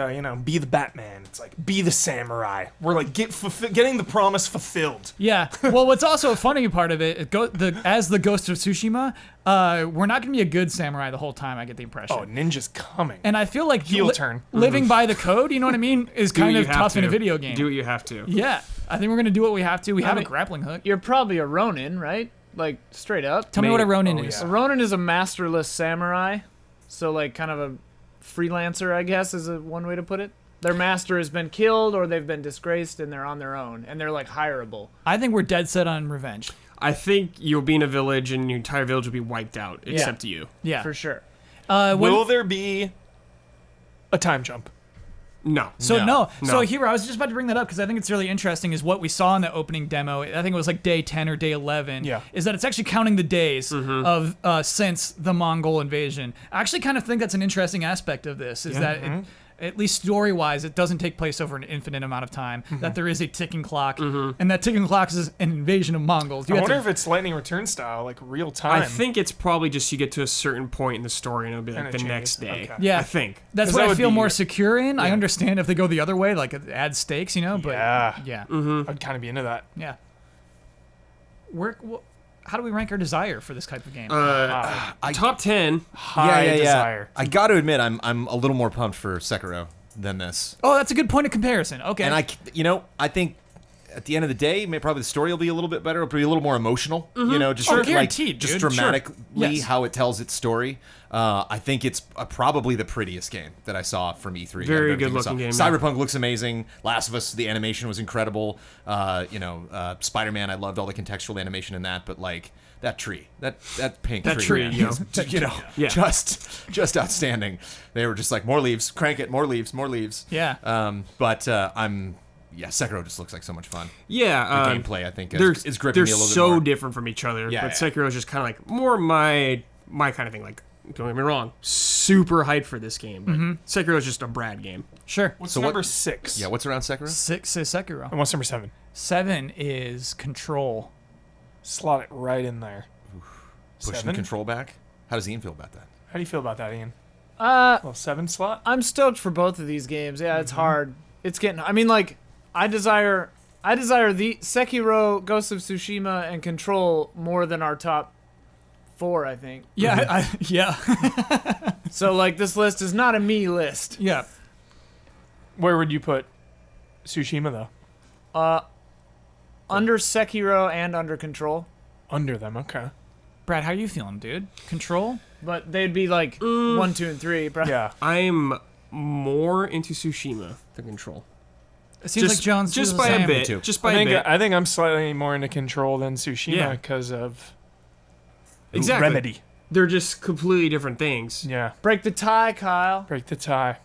be the Batman. It's like be the samurai. We're like getting the promise fulfilled. Yeah. Well, what's also a funny part of it, as the Ghost of Tsushima, we're not going to be a good samurai the whole time. I get the impression. Oh, ninja's coming. And I feel like Heel turn. living by the code, you know what I mean, is Do what kind you of have tough in a to. video game. Do what you have to. Yeah. I think we're going to do what we have to. We have a mean- grappling hook. You're probably a Ronin, right? Like straight up. Tell me what a Ronin Oh, is. yeah. A Ronin is a masterless samurai, so like kind of a freelancer, I guess, is one way to put it. Their master has been killed or they've been disgraced and they're on their own and they're like hireable. I think we're dead set on revenge. I think you'll be in a village and your entire village will be wiped out except you. Yeah. For sure. When- Will there be a time jump? No. So No. So Hero, I was just about to bring that up because I think it's really interesting is what we saw in the opening demo. I think it was like day 10 or day 11. Yeah. Is that it's actually counting the days of since the Mongol invasion. I actually kind of think that's an interesting aspect of this is that at least story-wise, it doesn't take place over an infinite amount of time. That there is a ticking clock, and that ticking clock is an invasion of Mongols. I wonder if it's Lightning Return style, like real time. I think it's probably just you get to a certain point in the story and it'll be like And the it next changes. day. Okay. Yeah. I think. That's 'Cause what that I would feel be- more secure in. I understand if they go the other way, like it adds stakes, but Yeah. yeah. I'd kind of be into that. Yeah. How do we rank our desire for this type of game? Top 10. High desire. I got to admit, I'm a little more pumped for Sekiro than this. Oh, that's a good point of comparison. Okay. And I think at the end of the day, probably the story will be a little bit better. It'll be a little more emotional. Just like guaranteed, just dude. Sure. dramatically Yes. how it tells its story. I think it's probably the prettiest game that I saw from E3. Very out of everything good I saw. looking game, Cyberpunk looks amazing. Last of Us, the animation was incredible. Spider-Man, I loved all the contextual animation in that. But like that tree, that pink That tree, yo. is, Yeah. just outstanding. They were just like more leaves, crank it, more leaves, more leaves. Yeah. Sekiro just looks like so much fun. Yeah. The gameplay, I think, They're is gripping me a little bit so more. different from each other. Yeah, but yeah. Sekiro is just kind of like more my kind of thing. Like, don't get me wrong, super hyped for this game. But Sekiro is just a Brad game. Sure. What's So number what- 6? Yeah, what's around Sekiro? 6 is Sekiro. And what's number 7? 7 is Control. Slot it right in there. Pushing 7? control back. How does Ian feel about that? How do you feel about that, Ian? Uh, Well, 7 slot? I'm stoked for both of these games. Yeah, it's hard. It's getting. I mean, like, I desire the Sekiro, Ghost of Tsushima, and Control more than our top 4. I think. Yeah. Yeah. So like, this list is not a me list. Yeah. Where would you put Tsushima, though? Under Sekiro and under Control, Under them, okay. Brad, how you feeling, dude? Control? but they'd be like 1, 2, and 3. Bro. Yeah. I'm more into Tsushima than Control. It seems like John's just feels by the a same. bit. too. Just I by a think bit. I think I'm slightly more into Control than Tsushima Yeah. because of Exactly. Remedy. They're just completely different things. Yeah. Break the tie, Kyle. Break the tie.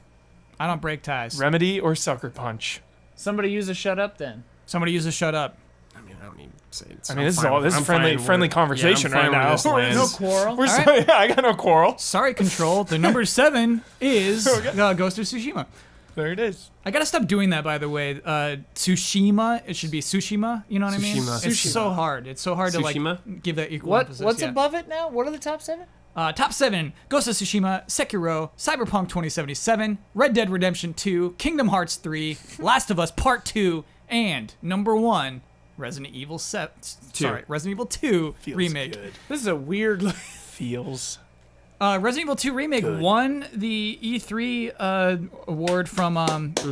I don't break ties. Remedy or Sucker Punch? Somebody use a shut up then. Somebody use a shut up. I mean, I don't need to say it. I mean, this is friendly conversation yeah, I'm fine right with now. this list. No quarrel. We're All so, yeah, I got no quarrel. Sorry, Control. The number 7 is Ghost of Tsushima. There it is. I gotta stop doing that, by the way. Tsushima, it should be Tsushima. You know what I mean? Tsushima. It's so hard. It's so hard to Tsushima? like give that equal What? emphasis. What's yeah. above it now? What are the top 7? Top 7: Ghost of Tsushima, Sekiro, Cyberpunk 2077, Red Dead Redemption 2, Kingdom Hearts 3, Last of Us Part 2, and number 1, Resident Evil 2 Feels remake. good. This is a weird. Feels. Resident Evil 2 remake Good. won the E3 award from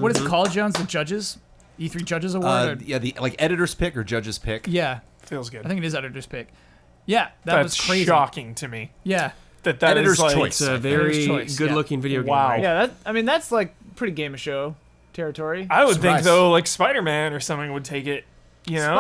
what is it called, Jones? The judges, E3 Judges Award. Or- Yeah, the editor's pick or judge's pick. yeah, Feels good. I think it is editor's pick. Yeah, that That's was crazy. shocking to me. Yeah, That Editor's is like, choice. It's a Editor's very choice, good-looking video game. Wow. Right? Yeah, that's like pretty game of show territory. I would think Surprise. though, like Spider-Man or something would take it. You know,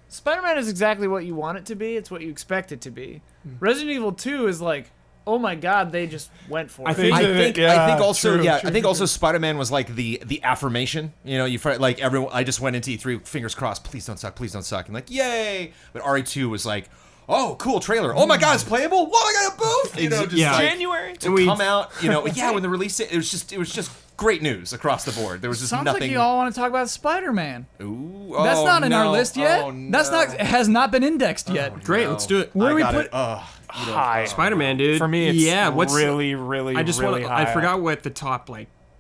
Spider-Man is exactly what you want it to be. It's what you expect it to be. Hmm. Resident Evil 2 is like, oh my god, they just went for I it. think- I think also true, yeah, true, I think true, also Spider-Man was like the affirmation. You like everyone. I just went into E3, fingers crossed. Please don't suck, and like yay. But RE2 was like, oh cool trailer. Oh my god, it's playable. Whoa, I got a booth. Just Yeah. like, January. to come out. Yeah, when the release it was just great news across the board. There was just sounds nothing. like you all want to talk about Spider-Man. Ooh, That's oh, not in our no. list yet. Oh, no. That's not. It has not been indexed yet. Great, let's do it. Where do we got put? it. High. Spider-Man, dude. For me, it's what's really I just really want. high. I forgot what the top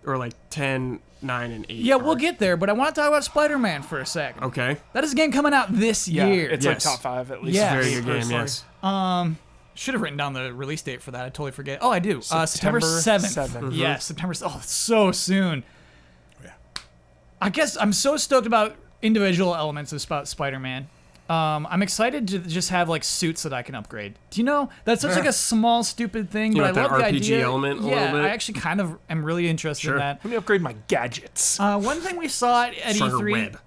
10, 9, and 8. Yeah, we'll are. get there, but I want to talk about Spider-Man for a second. Okay. That is a game coming out this Yeah, year. it's Yes. like top 5 at least. Yeah. Very Me good game. personally. Yes. Should have written down the release date for that. I totally forget. Oh, I do. September 7th. 7th. Yeah, September. Oh, it's so soon. Yeah. I guess I'm so stoked about individual elements of Spider-Man. I'm excited to just have like suits that I can upgrade. Do you know that's such like a small, stupid thing, You but I want love that the RPG idea. element a yeah, little bit? I actually kind of am really interested in Sure. that. Let me upgrade my gadgets. One thing we saw at Stronger E3 web.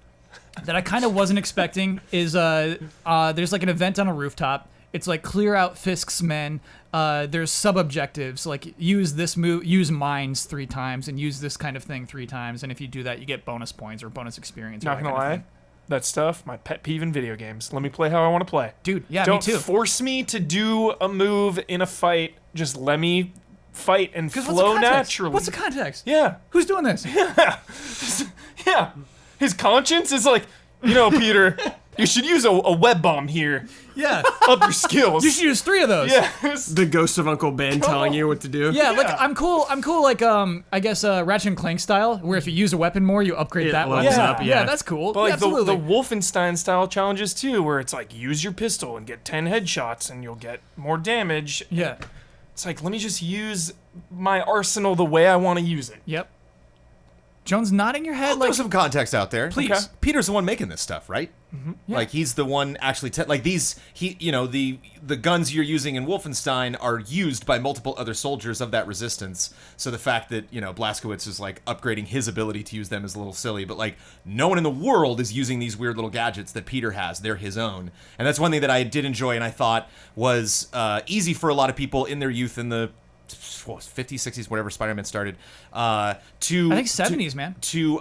that I kind of wasn't expecting is there's like an event on a rooftop, It's like clear out Fisk's men. There's sub-objectives, like use this move, use mines 3 times, and use this kind of thing 3 times. And if you do that, you get bonus points or bonus experience. or Not that gonna kind of lie, thing. that stuff, my pet peeve in video games. Let me play how I want to play. Dude. Yeah, Don't me too. force me to do a move in a fight. Just let me fight and 'Cause flow what's the context? naturally. What's the context? Yeah. Who's doing this? Yeah. His conscience is like, Peter, you should use a web bomb here. Yeah. Up your skills. You should use 3 of those. Yes. The ghost of Uncle Ben telling you what to do. Yeah, like I'm cool. Like I guess Ratchet and Clank style, where if you use a weapon more, you upgrade It that levels weapon. up, yeah. That's cool. But like Absolutely. the Wolfenstein style challenges too, where it's like use your pistol and get 10 headshots and you'll get more damage. yeah. It's like let me just use my arsenal the way I want to use it. Yep. Jones nodding your head I'll like throw some context out there. Please. Okay. Peter's the one making this stuff, right? Yeah. Like he's the one actually like these the guns you're using in Wolfenstein are used by multiple other soldiers of that resistance. So the fact that, Blazkowicz is like upgrading his ability to use them is a little silly, but like no one in the world is using these weird little gadgets that Peter has. They're his own. And that's one thing that I did enjoy and I thought was easy for a lot of people in their youth in the 50s, 60s, whatever Spider-Man started, to I think 70s, man. To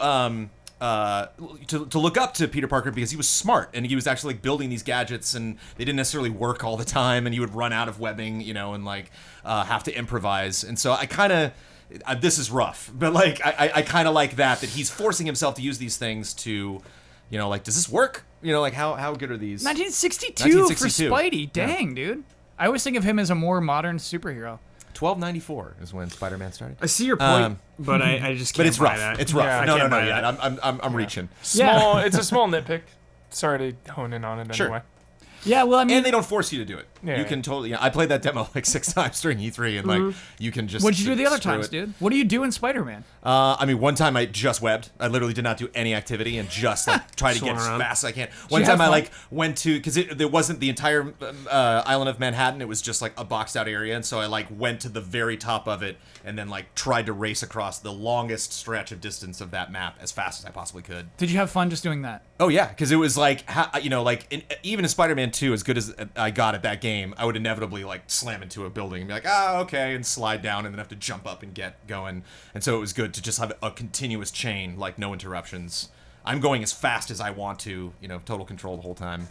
look up to Peter Parker because he was smart and he was actually like building these gadgets and they didn't necessarily work all the time and he would run out of webbing, and like have to improvise. And so I kind of this is rough, but like I kind of like that he's forcing himself to use these things to, like does this work? Like how good are these? 1962 for 1962. Spidey. Dang, dude. I always think of him as a more modern superhero. 1294 is when Spider-Man started. I see your point, but I just can't But it's buy rough. that. It's rough. Yeah, I no, can't buy yeah. that. I'm reaching. Small. It's a small nitpick. Sorry to hone in on it Sure. anyway. Yeah, well, I mean, And they don't force you to do it. Yeah, you yeah. can totally. I played that demo like 6 times during E3, and like you can just. what'd you do the other screw times, it. dude? What do you do in Spider-Man? I mean, one time I just webbed. I literally did not do any activity and just like try to get Swung as around. fast as I can. One you time have I fun? like went to because there wasn't the entire island of Manhattan. It was just like a boxed out area, and so I like went to the very top of it and then like tried to race across the longest stretch of distance of that map as fast as I possibly could. Did you have fun just doing that? Oh yeah, because it was like even in Spider-Man 2, as good as I got at that game, I would inevitably like slam into a building and be like, okay, and slide down and then have to jump up and get going. And so it was good to just have a continuous chain, like no interruptions. I'm going as fast as I want to, total control the whole time.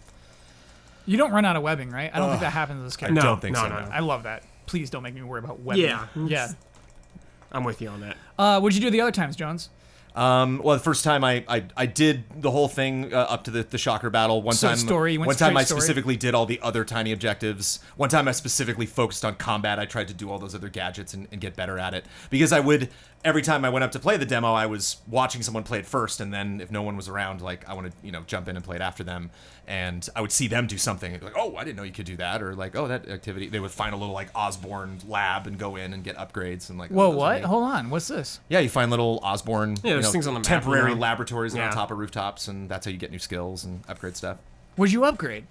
You don't run out of webbing, right? I don't think that happens in this I character. don't think no, so. no. I love that. Please don't make me worry about webbing. Yeah. Yeah. I'm with you on that. What'd you do the other times, Jones? Well, the first time I did the whole thing up to the Shocker battle. One So time, story, you went one time I straight story? specifically did all the other tiny objectives. One time I specifically focused on combat. I tried to do all those other gadgets and get better at it because I would. Every time I went up to play the demo, I was watching someone play it first, and then if no one was around, like I want to, jump in and play it after them, and I would see them do something like, oh, I didn't know you could do that, or like, oh, that activity. They would find a little like Osborne lab and go in and get upgrades and like. Whoa, oh, those are what? neat. Hold on. What's this? Yeah, you find little Osborne, there's things on the map, temporary laboratories Yeah. on top of rooftops, and that's how you get new skills and upgrade stuff. What'd you upgrade?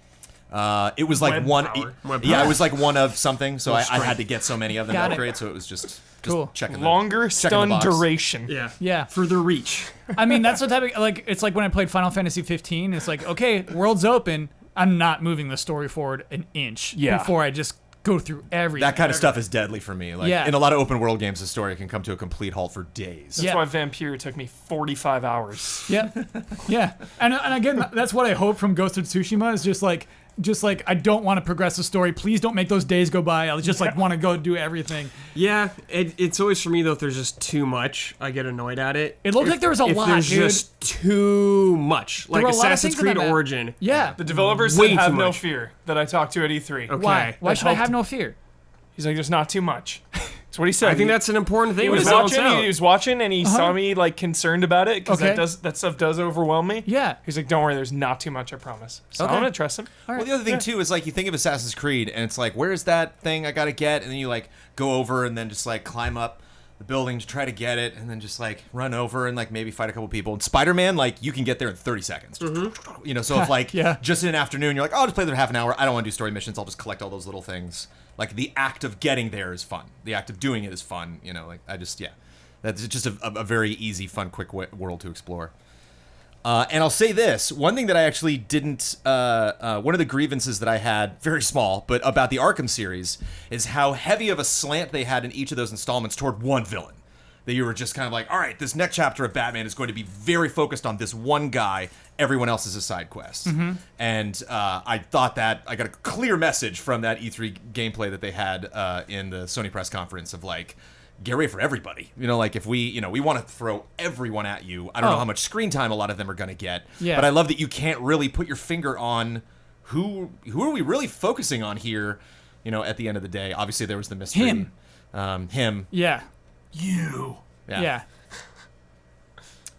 It was like Web one, power. Web yeah, power. it was like one of something, so I strength. had to get so many of them Got to it. upgrade. So it was just Cool. checking Longer checking the stun box. duration. Yeah. Yeah. Further reach. I mean, that's the type of, like, it's like when I played Final Fantasy 15. It's like, okay, world's open. I'm not moving the story forward an inch Yeah. before I just go through everything. That kind of stuff is deadly for me. Like Yeah. in a lot of open world games, the story can come to a complete halt for days. That's Yeah. why Vampire took me 45 hours. Yeah, yeah, and again, that's what I hope from Ghost of Tsushima is just like I don't want to progress the story. Please don't make those days go by. I just like want to go do everything. Yeah, it's always for me though. If there's just too much, I get annoyed at it. It looked If- like there was a if lot, there's dude. just too much, like were a lot of Assassin's things in that Creed map. Origin. Yeah. The developers Way said have too no much. fear that I talked to at E3. Okay. Why? Why That should I have helped. no fear? He's like, there's not too much. That's what he said. I think that's an important thing. He was to balance watching. out. He was watching, and he saw me like concerned about it because Okay. that stuff does overwhelm me. Yeah. He's like, don't worry, there's not too much. I promise. So Okay. I'm gonna trust him. All Well, right. the other thing too is like you think of Assassin's Creed, and it's like, where's that thing I gotta get? And then you like go over and then just like climb up the building to try to get it, and then just like run over and like maybe fight a couple people. And Spider-Man, like you can get there in 30 seconds. So if like Yeah. just in an afternoon, you're like, oh, I'll just play there half an hour. I don't want to do story missions. I'll just collect all those little things. Like the act of getting there is fun. The act of doing it is fun. Like I just that's just a very easy, fun, quick world to explore. And I'll say this, one thing that I actually didn't, one of the grievances that I had, very small, but about the Arkham series, is how heavy of a slant they had in each of those installments toward one villain. That you were just kind of like, all right, this next chapter of Batman is going to be very focused on this one guy. Everyone else is a side quest. And I thought that I got a clear message from that E3 gameplay that they had in the Sony press conference of like, get ready for everybody. You know, like if we want to throw everyone at you. I don't know how much screen time a lot of them are going to get. Yeah. But I love that you can't really put your finger on who are we really focusing on here. You know, at the end of the day, obviously there was the mystery. Him. Yeah. You. Yeah.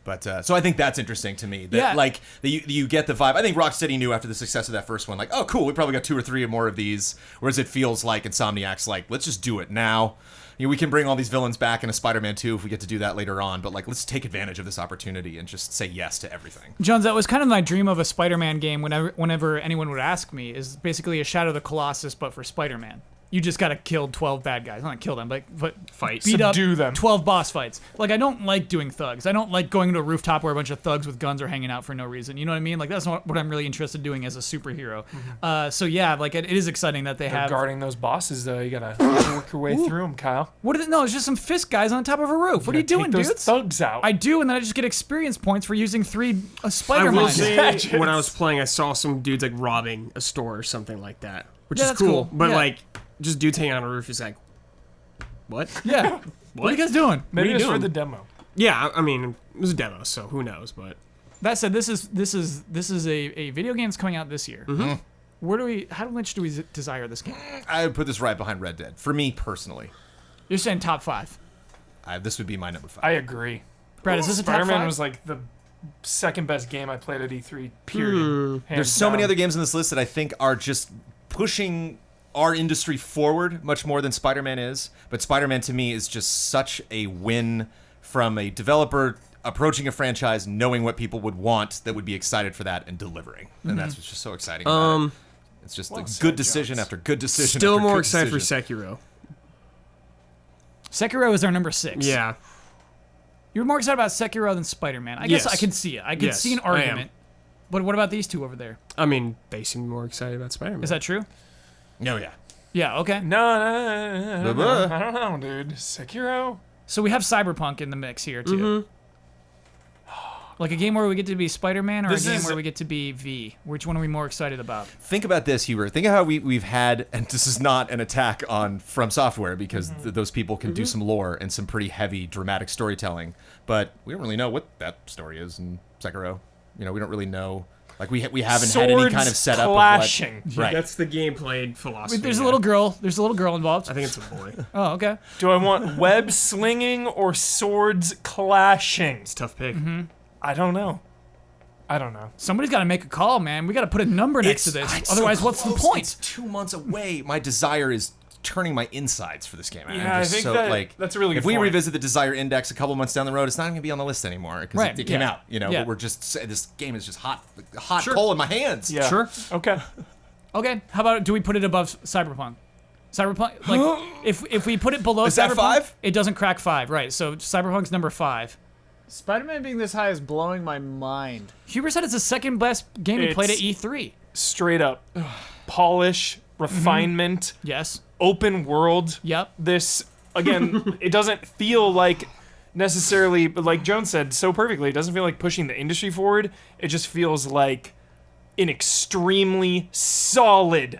But so I think that's interesting to me. That like that you get the vibe. I think Rocksteady knew after the success of that first one, like, oh cool, we probably got 2 or 3 more of these. Whereas it feels like Insomniac's like, let's just do it now. You know, we can bring all these villains back in a Spider-Man 2 if we get to do that later on. But like, let's take advantage of this opportunity and just say yes to everything. Jones, that was kind of my dream of a Spider-Man game. Whenever anyone would ask me, is basically a Shadow of the Colossus, but for Spider-Man. You just gotta kill 12 bad guys. Not kill them, but Fight. beat up Subdue them. 12 boss fights. Like, I don't like doing thugs. I don't like going to a rooftop where a bunch of thugs with guns are hanging out for no reason. You know what I mean? Like, that's not what I'm really interested in doing as a superhero. So yeah, like it is exciting that they have. Guarding those bosses, though, you gotta work your way through them, Kyle. What is it? No, it's just some fist guys on top of a roof. What are you doing, Take those dudes? thugs out. I do, and then I just get experience points for using 3 I Spider-Man. will say, Gadgets. when I was playing, I saw some dudes like robbing a store or something like that, which Yeah, is that's cool. cool. But Yeah. like, just dudes hanging on a roof is like, what? Yeah. What are you guys doing? Maybe you it's for doing? the demo. Yeah, I mean, it was a demo, so who knows? But That said, this is a video game that's coming out this year. How much do we desire this game? I would put this right behind Red Dead. For me personally, You're saying top 5. this would be my number 5. I agree. Brad, is this a top Spider-Man 5? was like the second best game I played at E3. Period. There's so many other games on this list that I think are just pushing our industry forward much more than Spider-Man is. But Spider-Man to me is just such a win from a developer approaching a franchise, knowing what people would want, that would be excited for that and delivering. And that's what's just so exciting about it. It's just a said, good decision Jones. after good decision. still after more good excited decision. for Sekiro. Sekiro is our number 6. Yeah, You're more excited about Sekiro than Spider-Man. I guess Yes. I can see it. I can Yes, see an I am. argument. But what about these two over there? I mean, they seem more excited about Spider-Man. Is that true? Oh, yeah. Yeah, okay. No, Blah-blah. I don't know, dude. Sekiro? So we have Cyberpunk in the mix here, too. Like a game where we get to be Spider-Man or This a game is- where we get to be V? Which one are we more excited about? Think about this, Hubert. Think of how we've had, and this is not an attack on From Software, because those people can do some lore and some pretty heavy dramatic storytelling, but we don't really know what that story is in Sekiro. You know, we don't really know. Like we haven't had any kind of setup clashing. of what. Right. That's the gameplay philosophy. There's a yeah. little girl. There's a little girl involved. I think it's a boy. Oh, okay. Do I want web slinging or swords clashing? It's a tough pick. I don't know. Somebody's got to make a call, man. We got to put a number next to this. It's so Otherwise, what's the close. point? It's 2 months away. My desire is turning my insides for this game. I'm Yeah, I just think so, that- like, that's a really if good we point. revisit the Desire Index a couple months down the road, it's not going to be on the list anymore because Right, it came yeah. out. You know, Yeah. but we're just this game is just hot Sure. coal in my hands. Yeah. Sure. Okay. Okay. How about do we put it above Cyberpunk? Cyberpunk, like, if we put it below Is that Cyberpunk, 5? it doesn't crack 5, right? So Cyberpunk's number 5. Spider-Man being this high is blowing my mind. Huber said it's the second best game he played at It's- E3. Straight up. Polish, refinement, Yes. open world. Yep. This, again, it doesn't feel like necessarily, but like Jones said so perfectly, it doesn't feel like pushing the industry forward. It just feels like an extremely solid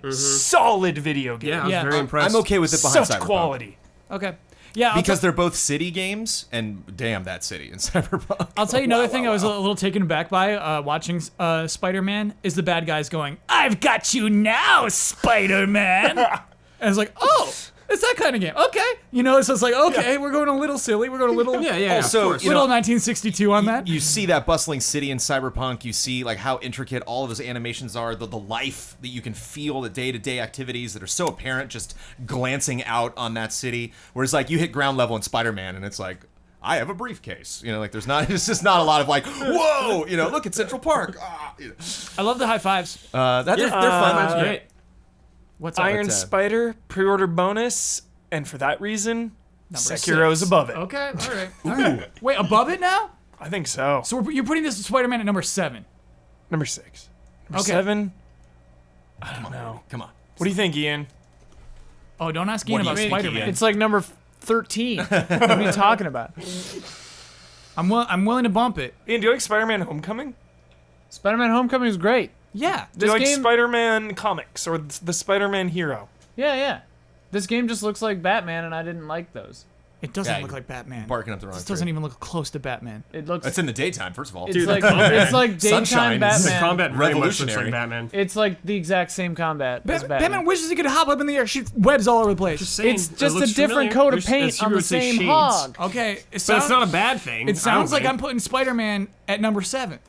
video game. Yeah, I was Yeah. very impressed. I'm okay with it behind Such Cyberpunk. quality. Okay. Yeah. Because they're both city games, and damn that city in Cyberpunk. I'll tell you another thing I was a little taken aback by watching Spider-Man is the bad guys going, "I've got you now, Spider-Man." And I was like, "Oh, it's that kind of game." Okay, you know, so it's like, okay, we're going a little silly. We're going a little, Yeah. Also, of course. you little know, 1962 on that. You see that bustling city in Cyberpunk. You see like how intricate all of those animations are. The life that you can feel, the day-to-day activities that are so apparent just glancing out on that city. Whereas like you hit ground level in Spider-Man, and it's like, I have a briefcase. You know, like there's not. It's just not a lot of like, whoa. You know, look at Central Park. You know. I love the high fives. They're fun. That's great. What's up? Iron But, Spider pre-order bonus, and for that reason, Number Sekiro's 6. above it. Okay, all right. Wait, above it now? I think so. So you're putting this Spider-Man at number 7. Number 6. Number Okay. 7. I don't know. Come on. What do you think, Ian? Oh, don't ask Ian What do about you think, Spider-Man. Ian? It's like number 13. What are you talking about? I'm willing to bump it. Ian, do you like Spider-Man Homecoming? Spider-Man Homecoming is great. Yeah. Do you This like game- Spider-Man comics or the Spider-Man hero? Yeah. This game just looks like Batman, and I didn't like those. It doesn't Yeah, look like Batman. Barking up the wrong This tree. doesn't even look close to Batman. It looks. It's in the daytime, first of all. It's Dude, like the combat. it's like daytime Sunshine is- Batman. The combat very much looks Revolutionary. like Batman. It's like the exact same combat as Batman. Batman wishes he could hop up in the air, shoot webs all over the place. Just saying, It's it just a looks different familiar. coat of As paint Hugo on the would say, same shades. hog. Okay, But it's not a bad thing. It sounds I like don't I'm putting Spider-Man at number 7.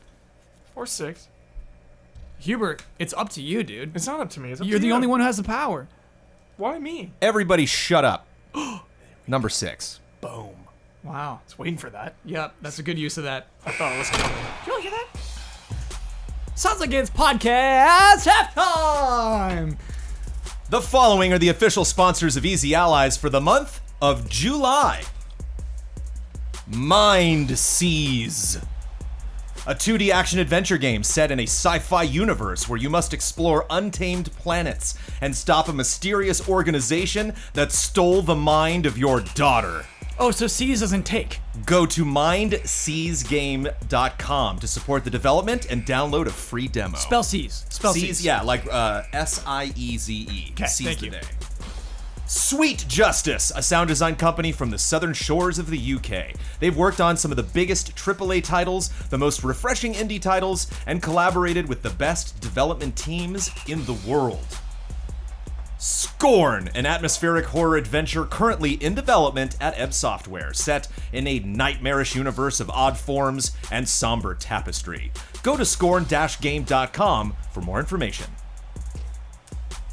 Or 6. Hubert, it's up to you, dude. It's not up to me. It's up You're to the you. only one who has the power. Why me? Everybody shut up. Number 6. Boom. Wow. I was waiting for that. Yep, that's a good use of that. I thought it was coming. Did you hear that? Sounds like it's podcast halftime. The following are the official sponsors of Easy Allies for the month of July. Mind Seize. A 2D action-adventure game set in a sci-fi universe where you must explore untamed planets and stop a mysterious organization that stole the mind of your daughter. Oh, so C's doesn't take. Go to mindseizegame.com to support the development and download a free demo. Spell C's. Spell Seize, C's. yeah, like Sieze. Okay, Seize thank the you. day. Sweet Justice, a sound design company from the southern shores of the UK. They've worked on some of the biggest AAA titles, the most refreshing indie titles, and collaborated with the best development teams in the world. Scorn, an atmospheric horror adventure currently in development at Ebb Software, set in a nightmarish universe of odd forms and somber tapestry. Go to scorn-game.com for more information.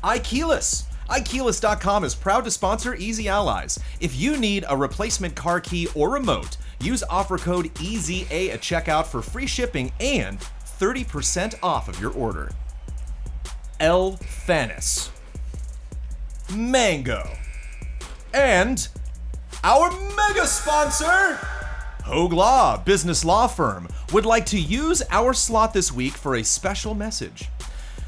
iKeyless. iKeyless.com is proud to sponsor Easy Allies. If you need a replacement car key or remote, use offer code EZA at checkout for free shipping and 30% off of your order. El Thanis. Mango. And our mega sponsor, Hogue Law, business law firm, would like to use our slot this week for a special message.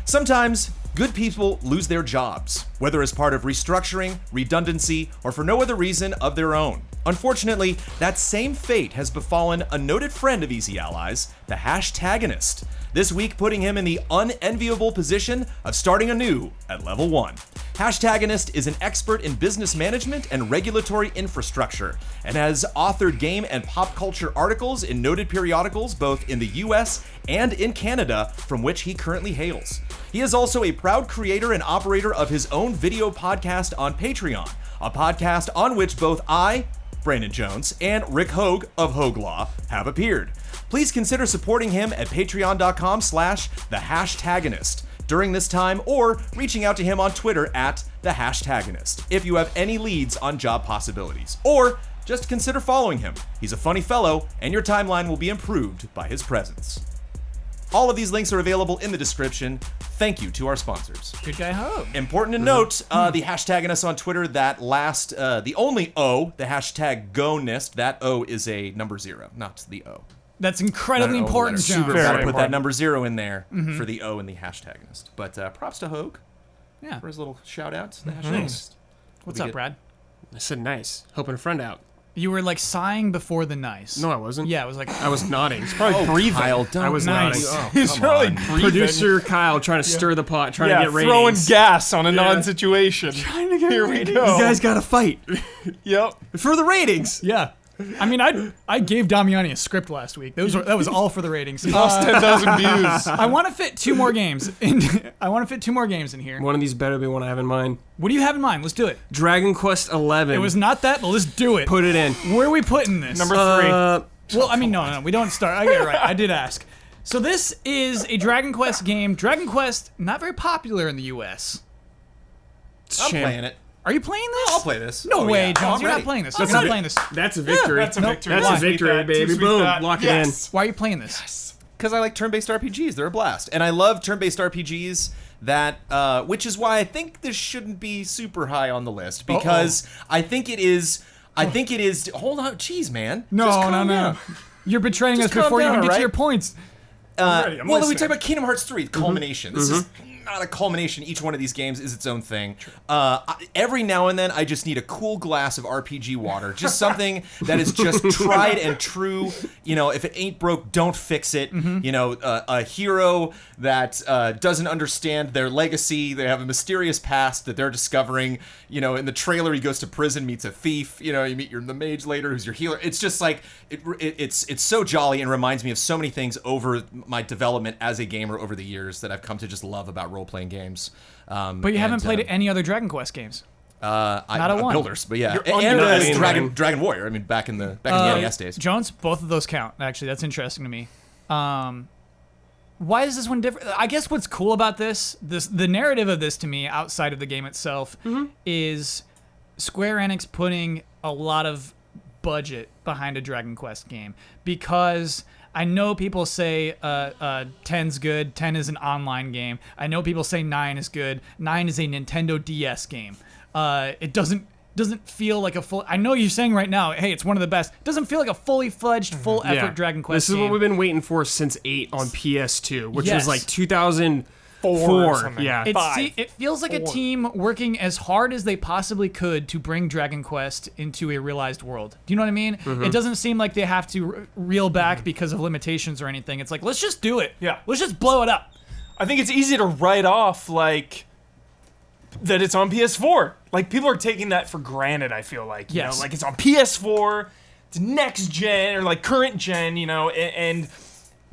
Sometimes, good people lose their jobs, whether as part of restructuring, redundancy, or for no other reason of their own. Unfortunately, that same fate has befallen a noted friend of Easy Allies, the Hashtagonist, this week putting him in the unenviable position of starting anew at level 1. Hashtagonist is an expert in business management and regulatory infrastructure, and has authored game and pop culture articles in noted periodicals both in the US and in Canada, from which he currently hails. He is also a proud creator and operator of his own video podcast on Patreon, a podcast on which both I, Brandon Jones, and Rick Hogue of Hogue Law have appeared. Please consider supporting him at patreon.com/thehashtagonist during this time, or reaching out to him on Twitter at thehashtagonist if you have any leads on job possibilities. Or just consider following him. He's a funny fellow, and your timeline will be improved by his presence. All of these links are available in the description. Thank you to our sponsors. Good guy, Hope. Important to note, the hashtagonist on Twitter, that last, the only O, the hashtag GoNist, that O is a number 0, not the O. That's incredibly Not an O important, letter. Jones. Gotta Very put that important. number 0 in there for the O in the hashtagonist. But props to Hogue Yeah. for his little shout out to the hashtagonist. What's be up, good. Brad? I said nice. Helping a friend out. You were like sighing before the nice. No, I wasn't. Yeah, it was like. I was nodding. Probably breathing. Kyle, don't I was Nice. nodding. Oh, He's come probably on. breathing. Producer Kyle trying to stir the pot, trying to get ratings. throwing gas on a non-situation. Here we go. You guys got to fight Yep. for the ratings. Yeah. I mean, I gave Damiani a script last week. That was all for the ratings. Lost 10,000 views. I want to fit 2 more games in. I want to fit 2 more games in here. One of these better be one I have in mind. What do you have in mind? Let's do it. Dragon Quest 11. It was not that, but let's do it. Put it in. Where are we putting this? Number 3. Well, I mean, no, we don't start. I get it right. I did ask. So this is a Dragon Quest game. Dragon Quest, not very popular in the U.S. I'm playing it. Are you playing this? I'll play this. No Oh, way, yeah. Jones. Oh, I'm You're ready. not playing this. That's You're not a- playing this. That's a victory. That's a victory. That's a Too sweet victory, that. baby. Too sweet Boom. that. Lock it Yes. Why are you playing this? Because I like turn-based RPGs. They're a blast. And I love turn-based RPGs that, which is why I think this shouldn't be super high on the list. Because I think it is, hold on, jeez, man. No, Just calm no, no. down. You're betraying us Just calm before you down, even get to alright? your points. ready, I'm Well, then we listening. talk about Kingdom Hearts 3, culmination. This is not a culmination. Each one of these games is its own thing. Every now and then, I just need a cool glass of RPG water. Just something that is just tried and true. You know, if it ain't broke, don't fix it. You know, a hero that doesn't understand their legacy. They have a mysterious past that they're discovering. You know, in the trailer, he goes to prison, meets a thief. You know, you meet the mage later, who's your healer. It's just like, it's so jolly and reminds me of so many things over my development as a gamer over the years that I've come to just love about role-playing games. But you haven't played any other Dragon Quest games. Not a one. Builders, but yeah, You're and undeniable. Dragon Warrior. I mean, back in the NES days. Jones, both of those count. Actually, that's interesting to me. Why is this one different? I guess what's cool about the narrative of this to me, outside of the game itself, is Square Enix putting a lot of budget behind a Dragon Quest game, because I know people say 10's good. 10 is an online game. I know people say 9 is good. 9 is a Nintendo DS game. It doesn't feel like a full. I know you're saying right now, hey, it's one of the best. It doesn't feel like a fully fledged, full effort Dragon Quest. This is game. what we've been waiting for since 8 on PS2, which Yes. was like 2004. or something. Yeah. It feels like a team working as hard as they possibly could to bring Dragon Quest into a realized world. Do you know what I mean? It doesn't seem like they have to reel back because of limitations or anything. It's like, let's just do it. Yeah. Let's just blow it up. I think it's easy to write off, like, that it's on PS4. Like, people are taking that for granted, I feel like. You Yes. know, like, it's on PS4, it's next gen, or, like, current gen, you know, and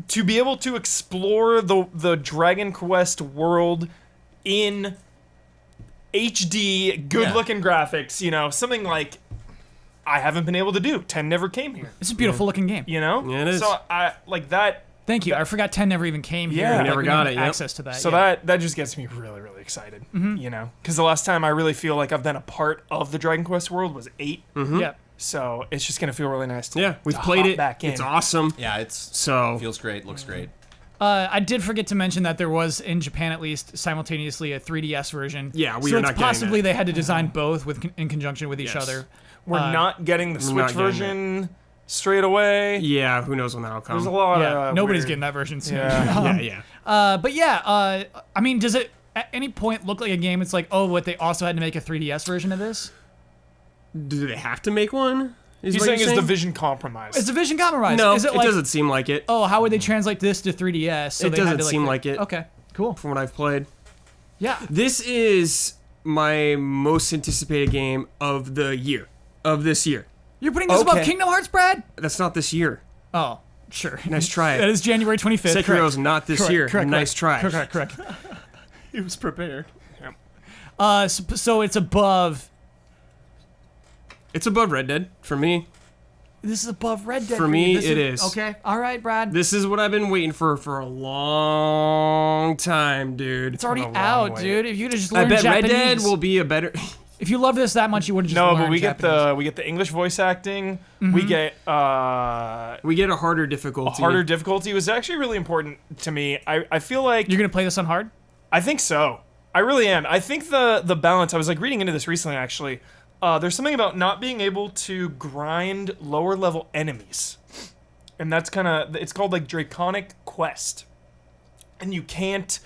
to be able to explore the Dragon Quest world in HD, good-looking graphics, you know, something like I haven't been able to do. 10 never came here, It's a beautiful looking game. you know? Yeah, it is. So, I like that. Thank you. I forgot 10 never even came here. Yeah. Like, We never we got didn't it, have yep. access to that. So yeah. that just gets me really, really excited, you know? Because the last time I really feel like I've been a part of the Dragon Quest world was 8. Yeah. So it's just gonna feel really nice to Yeah, we've to played hop it. back in. It's awesome. Yeah, it's So feels great, looks great. I did forget to mention that there was, in Japan at least, simultaneously a 3DS version. Yeah, we so are it's not getting possibly that. they had to design both in conjunction with each Yes. other. We're not getting the we're not Switch getting version straight away. yeah, who knows when that'll come? There's a lot Yeah, of nobody's weird- getting that version soon. Yeah. But yeah, I mean, does it at any point look like a game? It's like, oh, what, they also had to make a 3DS version of this? Do they have to make one? Is He's what saying you're is the vision compromised. It's a vision compromise. No, is it like, doesn't seem like it. oh, how would they translate this to 3DS? So It they had doesn't to, seem like it. Okay, cool. From what I've played. Yeah. This is my most anticipated game of the year. Of this year. You're putting this above Okay. Kingdom Hearts, Brad? That's not this year. Oh, sure. Nice try. That is January 25th. Sekiro's correct. not this Correct, year. correct, Nice try. Correct. He was prepared. So it's above. It's above Red Dead for me. This is above Red Dead. For me, you. This it is. Okay. All right, Brad. This is what I've been waiting for a long time, dude. It's already a long out, way. dude. If you just I learned bet Japanese. Red Dead will be a better. If you love this that much, you would have just no, learned but we Japanese. get the English voice acting. We get We get a harder difficulty. harder difficulty. It was actually really important to me. I feel like You're gonna play this on hard? I think so. I really am. I think the balance. I was like reading into this recently, actually. There's something about not being able to grind lower level enemies, and that's kind of it's called like Draconic Quest, and you can't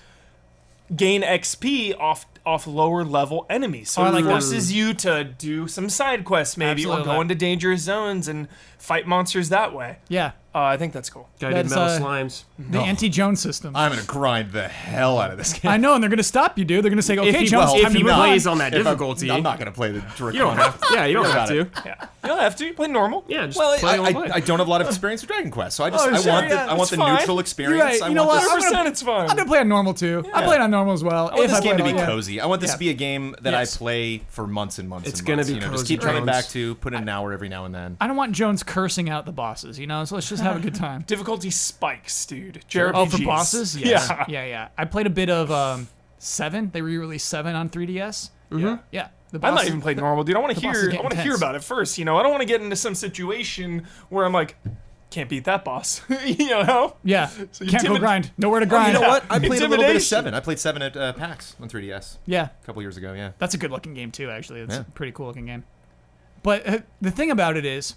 gain XP off lower level enemies. So Oh, I it like that. forces you to do some side quests maybe, or Absolutely. go into dangerous zones and fight monsters that way. Yeah. I think that's cool. Guided That's, metal slimes. The anti-Jones system. I'm gonna grind the hell out of this game. I know, and they're gonna stop you, dude. They're gonna say, "Okay, he- Jones, well, time if to he move on." plays on that If difficulty, I'm not gonna play the Draconic. you don't have. Yeah, you don't Forget have to. about Yeah, you don't have to. You play normal. Yeah, just Well, play on I play. don't have a lot of experience with Dragon Quest, so I just Oh, sure, I want yeah, the that's the fine. neutral experience. You're right. I You know want what? this, 100% it's fun. I'm gonna play on normal too. I played on normal as well. I want this If game to be played on- cozy. I want this Yeah. to be a game that Yes. I play for months and months. It's and gonna months, be you know, just cozy, keep coming Jones. back to put in an hour every now and then. I don't want Jones cursing out the bosses, you know. So let's just have a good time. Difficulty spikes, dude. Oh, for JRPGs. bosses? Yes. Yeah. Yeah. I played a bit of 7. They re-released 7 on 3DS. Yeah. Yeah. The I bosses, might even play normal, dude. I want to bosses hear. get I want to hear intense. about it first. You know, I don't want to get into some situation where I'm like, can't beat that boss. You know? Yeah. So Can't go intimid- grind. Nowhere to You grind. know what? I played a little bit of Intimidation. 7. I played 7 at PAX on 3DS Yeah. a couple years ago. Yeah. That's a good looking game too, actually. It's Yeah. a pretty cool looking game. But the thing about it is,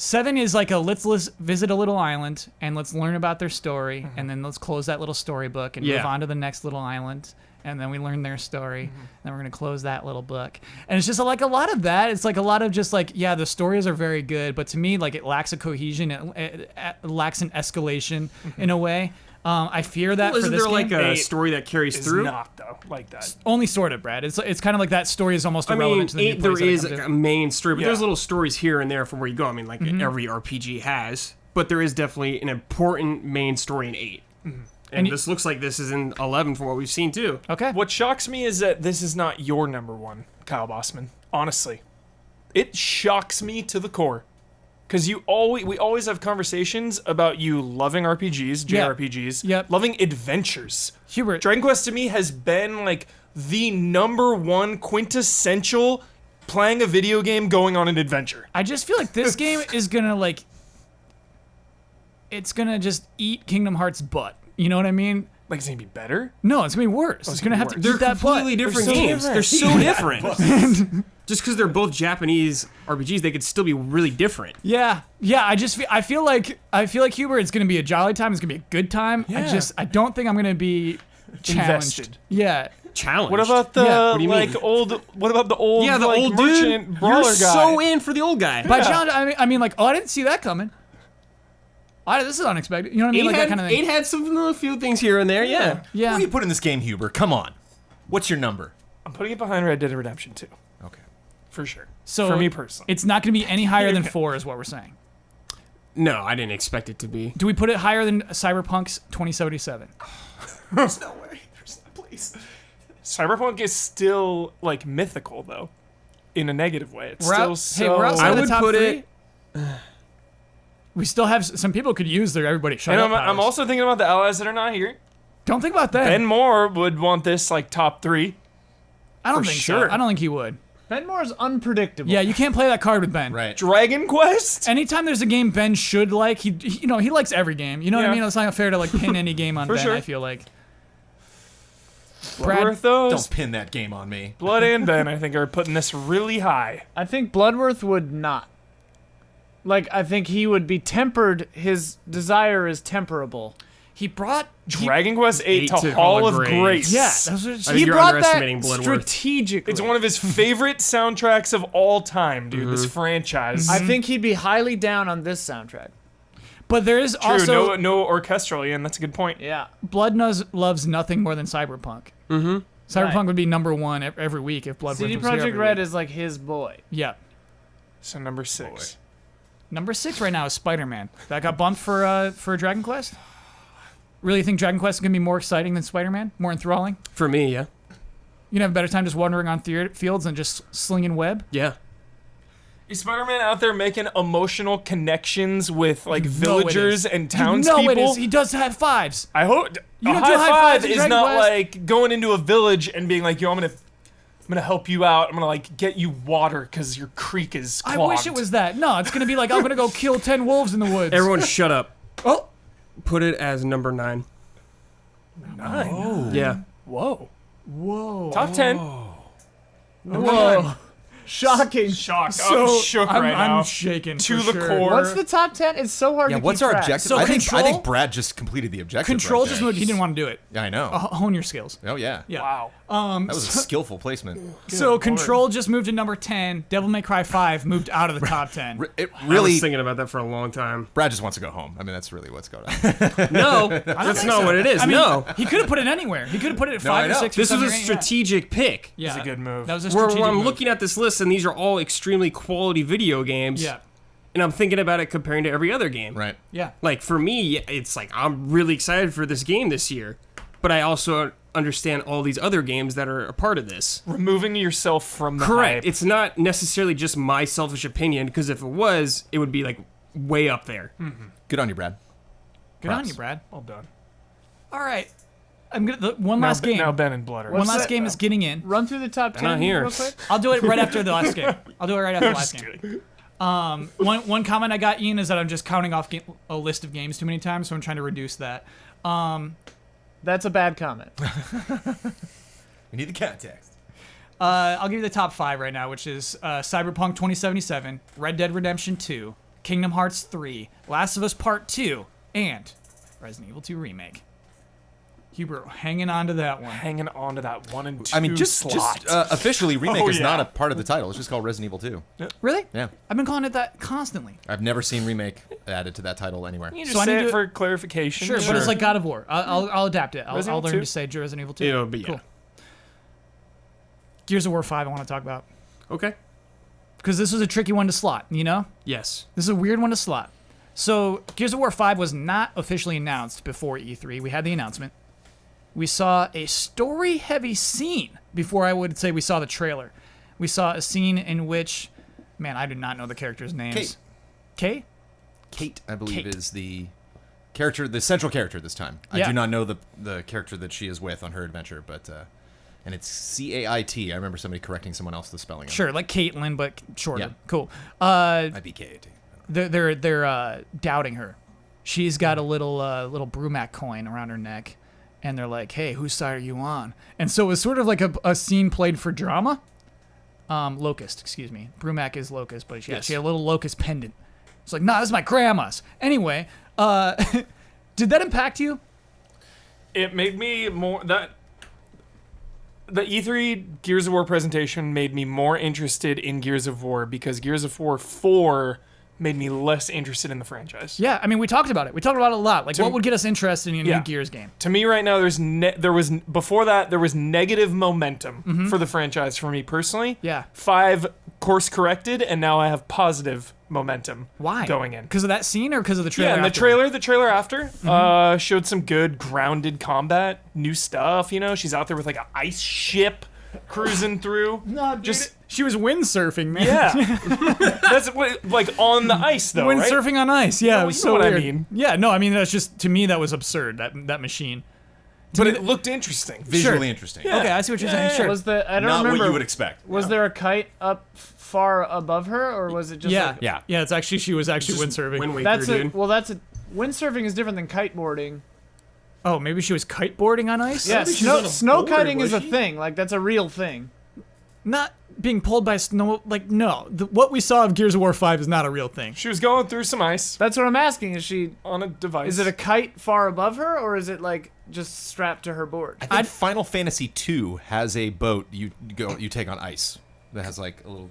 7 is like let's visit a little island and let's learn about their story, and then let's close that little storybook and move on to the next little island. And then we learn their story, and then we're gonna close that little book. And it's just like a lot of that. It's like a lot of just like, yeah, the stories are very good, but to me, like it lacks a cohesion. It lacks an escalation in a way. I fear that for Isn't this there like game. a story that carries It's through? not though like that. Only sort of, Brad. It's kind of like that story is almost I irrelevant mean, to the new 8 there place that it is comes like in. a main story, but Yeah. there's little stories here and there from where you go. I mean, like every RPG has, but there is definitely an important main story in 8. And this looks like this is in 11 from what we've seen too. Okay. What shocks me is that this is not your number one, Kyle Bossman. Honestly, it shocks me to the core. Because we always have conversations about you loving RPGs, JRPGs, Yep. loving adventures. Hubert, Dragon Quest to me has been like the number one quintessential playing a video game going on an adventure. I just feel like this game is gonna like, it's gonna just eat Kingdom Hearts' butt. You know what I mean? Like, it's gonna be better? No, it's gonna be worse. It's gonna have to worse. eat They're that butt. completely different They're so games. different. They're so different. Just because they're both Japanese RPGs, they could still be really different. Yeah. I feel like Hubert, it's gonna be a jolly time. It's gonna be a good time. Yeah. I don't think I'm gonna be challenged. Invested. Yeah. Challenge. What about the Yeah, what do you mean? what about the old the like, old merchant dude? brawler You're guy? so in for the old guy. By challenge, I mean like, oh, I didn't see that coming. This is unexpected. You know what I mean? Like that kind of thing. 8 had some little few things here and there. Yeah. Yeah. What do you put in this game, Huber? Come on. What's your number? I'm putting it behind Red Dead Redemption 2, Okay. for sure. So for me personally. it's not gonna be any higher than 4, is what we're saying. No, I didn't expect it to be. Do we put it higher than Cyberpunk's 2077? There's no way. There's no place. Cyberpunk is still like mythical though, in a negative way. It's We're still out- so. hey, we're outside I of the would top put 3. it. We still have some people could use their everybody shut And up. I'm powers. also thinking about the allies that are not here. Don't think about that. Ben Moore would want this like top 3. I don't for think sure. so. I don't think he would. Ben Moore's unpredictable. Yeah, you can't play that card with Ben. Right. Dragon Quest. Anytime there's a game Ben should like, he likes every game. You know what I Yeah. mean? It's not fair to like pin any game on For Ben. sure. I feel like. Brad, Bloodworth, Don't pin that game on me. Blood and Ben, I think, are putting this really high. I think Bloodworth would not. Like, I think he would be tempered. His desire is temperable. he brought Dragon Quest 8 8 to to Hall of Grace. Yeah, that's what I think He you're brought that underestimating Bloodworth. strategically. It's one of his favorite soundtracks of all time, dude. This franchise. I think he'd be highly down on this soundtrack. But there is True, also no orchestral, Ian. That's a good point. Yeah. Blood loves nothing more than Cyberpunk. Mm-hmm. Cyberpunk Right. would be number 1 every week if Bloodworth CD was here every Projekt Red week. is like his boy. Yeah. So number 6. Number 6 right now is Spider-Man. That got bumped for Dragon Quest. Really think Dragon Quest is gonna be more exciting than Spider-Man? More enthralling? For me, yeah. You can have a better time just wandering on fields and just slinging web. Yeah. Is Spider-Man out there making emotional connections with like know it villagers is. and You townspeople? know it is. He does have fives. I hope You a don't do high high five fives in is Dragon not Quest. like going into a village and being like, "Yo, I'm gonna help you out. I'm gonna like get you water because your creek is I clogged." wish it was that. No, it's gonna be like I'm gonna go kill 10 wolves in the woods. Everyone shut up. Oh, Put it as number 9. 9. Yeah. Whoa. whoa. Top 10. Whoa. Shocking. Shocked. So I'm shook right now. I'm shaking To for the sure. core. What's the top 10? It's so hard Yeah, to what's keep our track. objective? So I think Control- Brad just completed the objective. Control right just there. moved. He didn't want to do it. Yeah, I know. Hone your skills. Oh yeah. Yeah. Wow. That was a skillful placement. So Lord. Control just moved to number 10. Devil May Cry 5 moved out of the top 10. It I really. was thinking about that for a long time. Brad just wants to go home. I mean, that's really what's going on. No, that's think not so. what it is. I mean, no. he could have put it anywhere. He could have put it at No, I 5 or know. 6 or This was 7 a or 8, yeah. strategic pick. Yeah. It's a good move. That was a Where strategic I'm move. looking at this list, and these are all extremely quality video games. Yeah. And I'm thinking about it comparing to every other game. Right. Yeah. Like, for me, it's like, I'm really excited for this game this year. But I also understand all these other games that are a part of this. Removing yourself from the Correct. hype. It's not necessarily just my selfish opinion, because if it was, it would be, like, way up there. Good on you, Brad. Good on Props. you, Brad. Well done. All right. I'm gonna one last game. Now Ben and Blood are. One What's last that? game is getting in. Run through the top 10 not here. real quick. I'll do it right after the last game. I'll do it right after the last game. One comment I got, Ian, is that I'm just counting off a list of games too many times, so I'm trying to reduce that. That's a bad comment. We need the context. I'll give you the top 5 right now, which is Cyberpunk 2077, Red Dead Redemption 2, Kingdom Hearts 3, Last of Us Part 2, and Resident Evil 2 Remake. Huber, hanging on to that one. Hanging on to that 1 and 2 I mean, just slot. officially, remake Oh, is yeah. not a part of the title. It's just called Resident Evil 2. Really? Yeah. I've been calling it that constantly. I've never seen remake added to that title anywhere. You just So I say need it to- for clarification. Sure, but it's like God of War. I'll adapt it. I'll Resident learn Evil to 2? say Resident Evil 2. It'll be, Cool. yeah. Gears of War 5 I want to talk about. Okay. Because this was a tricky one to slot, you know? Yes. This is a weird one to slot. So, Gears of War 5 was not officially announced before E3. We had the announcement. We saw a story-heavy scene before I would say we saw the trailer. We saw a scene in which, man, I do not know the characters' names. Kate. Kate? Kate, I believe, Kate. is the character, the central character this time. I Yeah. do not know the character that she is with on her adventure, but and it's Cait. I remember somebody correcting someone else the spelling. Sure, like Caitlyn, but shorter. Yeah. Cool. I'd be Kate. They're doubting her. She's got a little Brumac coin around her neck, and they're like, "Hey, whose side are you on?" And so it was sort of like a scene played for drama. Locust, excuse me. Brumac is Locust, but she had a little Locust pendant. It's like, nah, this is my grandma's. Anyway, did that impact you? It made me more that the E3 Gears of War presentation made me more interested in Gears of War because Gears of War 4 made me less interested in the franchise. Yeah, I mean, we talked about it. We talked about it a lot. Like, what would get us interested in a Yeah. new Gears game? To me right now there was before that there was negative momentum for the franchise for me personally. Yeah. 5 course corrected and now I have positive momentum Why? going in. Because of that scene or because of the trailer? Yeah, and afterward? the trailer after showed some good grounded combat, new stuff. You know, she's out there with like an ice ship cruising through. No, dude, Just she was windsurfing, man. yeah, that's what, like on the ice though, right? Windsurfing on ice. Yeah, No, it was you so know what I weird. mean. Yeah, no, I mean that's just to me that was absurd. That machine. But it looked interesting. Visually interesting. Yeah. Okay, I see what you're saying. Yeah. Sure. Was the I don't Not remember. what you would expect. Was there a kite up far above her, or was it just Yeah, like, Yeah. yeah. It's actually she was actually windsurfing. Wind Waker, that's a dude. well that's a windsurfing is different than kiteboarding. Oh, maybe she was kiteboarding on ice. Yeah, she was on a snow board, kiting was is a she? thing. Like that's a real thing. Not being pulled by snow. Like no, what we saw of Gears of War 5 is not a real thing. She was going through some ice That's what I'm asking. Is she? on a device. Is it a kite far above her, or is it like just strapped to her board? I think Final Fantasy II has a boat you take on ice that has like a little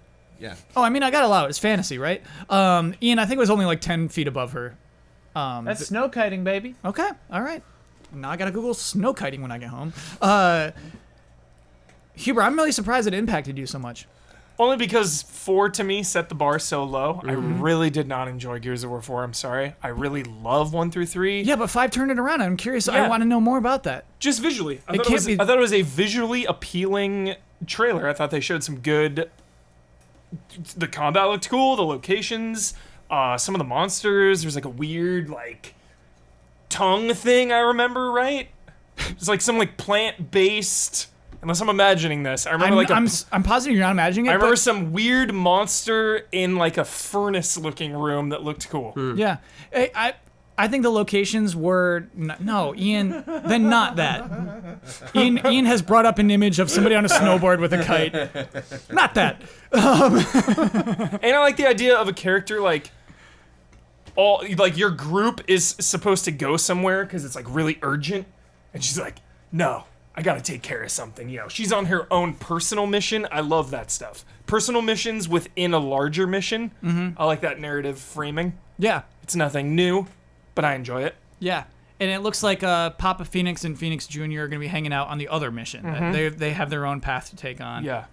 Oh, I mean, I gotta allow it. It's fantasy, right? Ian, I think it was only like 10 feet above her. That's snow kiting, baby. Okay, all right. Now I gotta Google snow kiting when I get home. Huber, I'm really surprised it impacted you so much. Only because 4 to me set the bar so low. I really did not enjoy Gears of War 4. I'm sorry. I really love 1 through 3. Yeah, but 5 turned it around. I'm curious. I Yeah. want to know more about that. Just visually. I It thought can't be- I thought it was a visually appealing trailer. I thought they showed some good. The combat looked cool. The locations, some of the monsters. There's like a weird like tongue thing. I remember right. It's like some like plant-based. Unless I'm imagining this, I remember I'm positive you're not imagining it. I remember but some weird monster in like a furnace-looking room that looked cool. yeah, I think the locations were no, Ian. Then not that. Ian has brought up an image of somebody on a snowboard with a kite. Not that. And I like the idea of a character like all like your group is supposed to go somewhere because it's like really urgent, and she's like, "No, I gotta take care of something." You know, she's on her own personal mission. I love that stuff. Personal missions within a larger mission. I like that narrative framing. Yeah, It's nothing new, but I enjoy it. yeah. And it looks like Papa Phoenix and Phoenix Jr. are going to be hanging out on the other mission. They have their own path to take on. Yeah,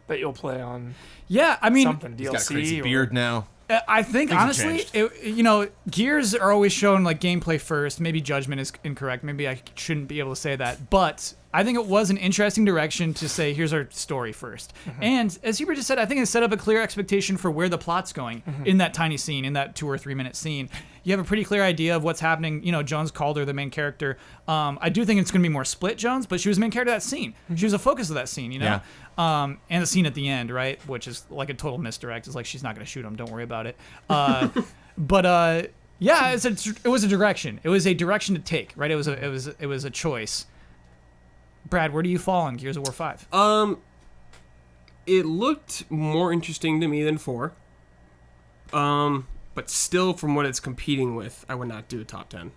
that you'll play on Yeah, I mean, something He's DLC. got a crazy or- beard now. I think Things have honestly, changed. Gears are always shown like gameplay first. Maybe judgment is incorrect. Maybe I shouldn't be able to say that. But I think it was an interesting direction to say, here's our story 1st. And as Hubert just said, I think it set up a clear expectation for where the plot's going in that tiny scene, in that 2 or 3 minute scene. You have a pretty clear idea of what's happening. You know, Jones called her the main character. I do think it's going to be more split Jones, but she was the main character of that scene. She was the focus of that scene, you know? And the scene at the end, right, which is like a total misdirect. It's like, she's not going to shoot him. Don't worry about it. Yeah, it was a direction. It was a direction to take, right? It was a choice. Brad, where do you fall on Gears of War 5? It looked more interesting to me than 4. but still from what it's competing with, I would not do a top 10.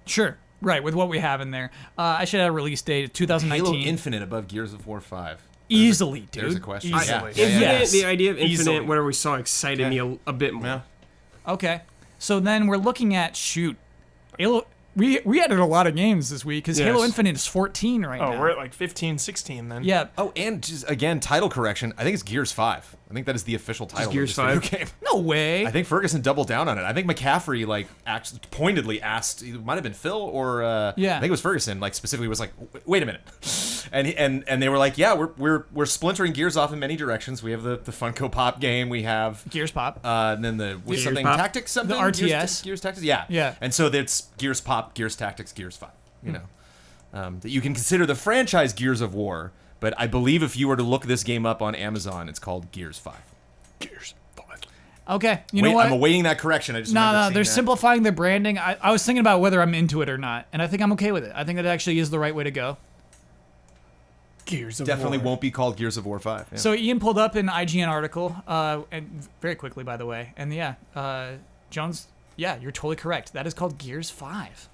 Sure. Right, with what we have in there. I should have a release date of 2019. Halo Infinite above Gears of War 5. Easily, dude. There's a question. Easily. Yeah. Yes. The idea of Infinite, Easily. whatever we saw, excited me a bit more. Yeah. Okay. So then we're looking at, Halo. We added a lot of games this week because Yes. Halo Infinite is 14 right now. Oh, we're at like 15, 16 then. Yeah. Oh, and just again, title correction. I think it's Gears 5. I think that is the official title Gears of this 5? video game. No way. I think Ferguson doubled down on it. I think McCaffrey actually pointedly asked. It might have been Phil or Yeah. I think it was Ferguson. Specifically was like, wait a minute, and they were like, yeah, we're splintering Gears off in many directions. We have the Funko Pop game. We have Gears Pop. and then the was Gears something Pop? Tactics something RTS? Gears Tactics yeah Yeah. And so it's Gears Pop, Gears Tactics, Gears 5. You know, that you can consider the franchise Gears of War, but I believe if you were to look this game up on Amazon, it's called Gears 5. Gears 5. Okay. You know what? I'm awaiting that correction. I just remember No, seeing they're that. simplifying their branding. I was thinking about whether I'm into it or not, and I think I'm okay with it. I think that actually is the right way to go. Gears of Definitely War. won't be called Gears of War 5. Yeah. So Ian pulled up an IGN article, and very quickly, by the way. And yeah, Jones, yeah, you're totally correct. That is called Gears 5.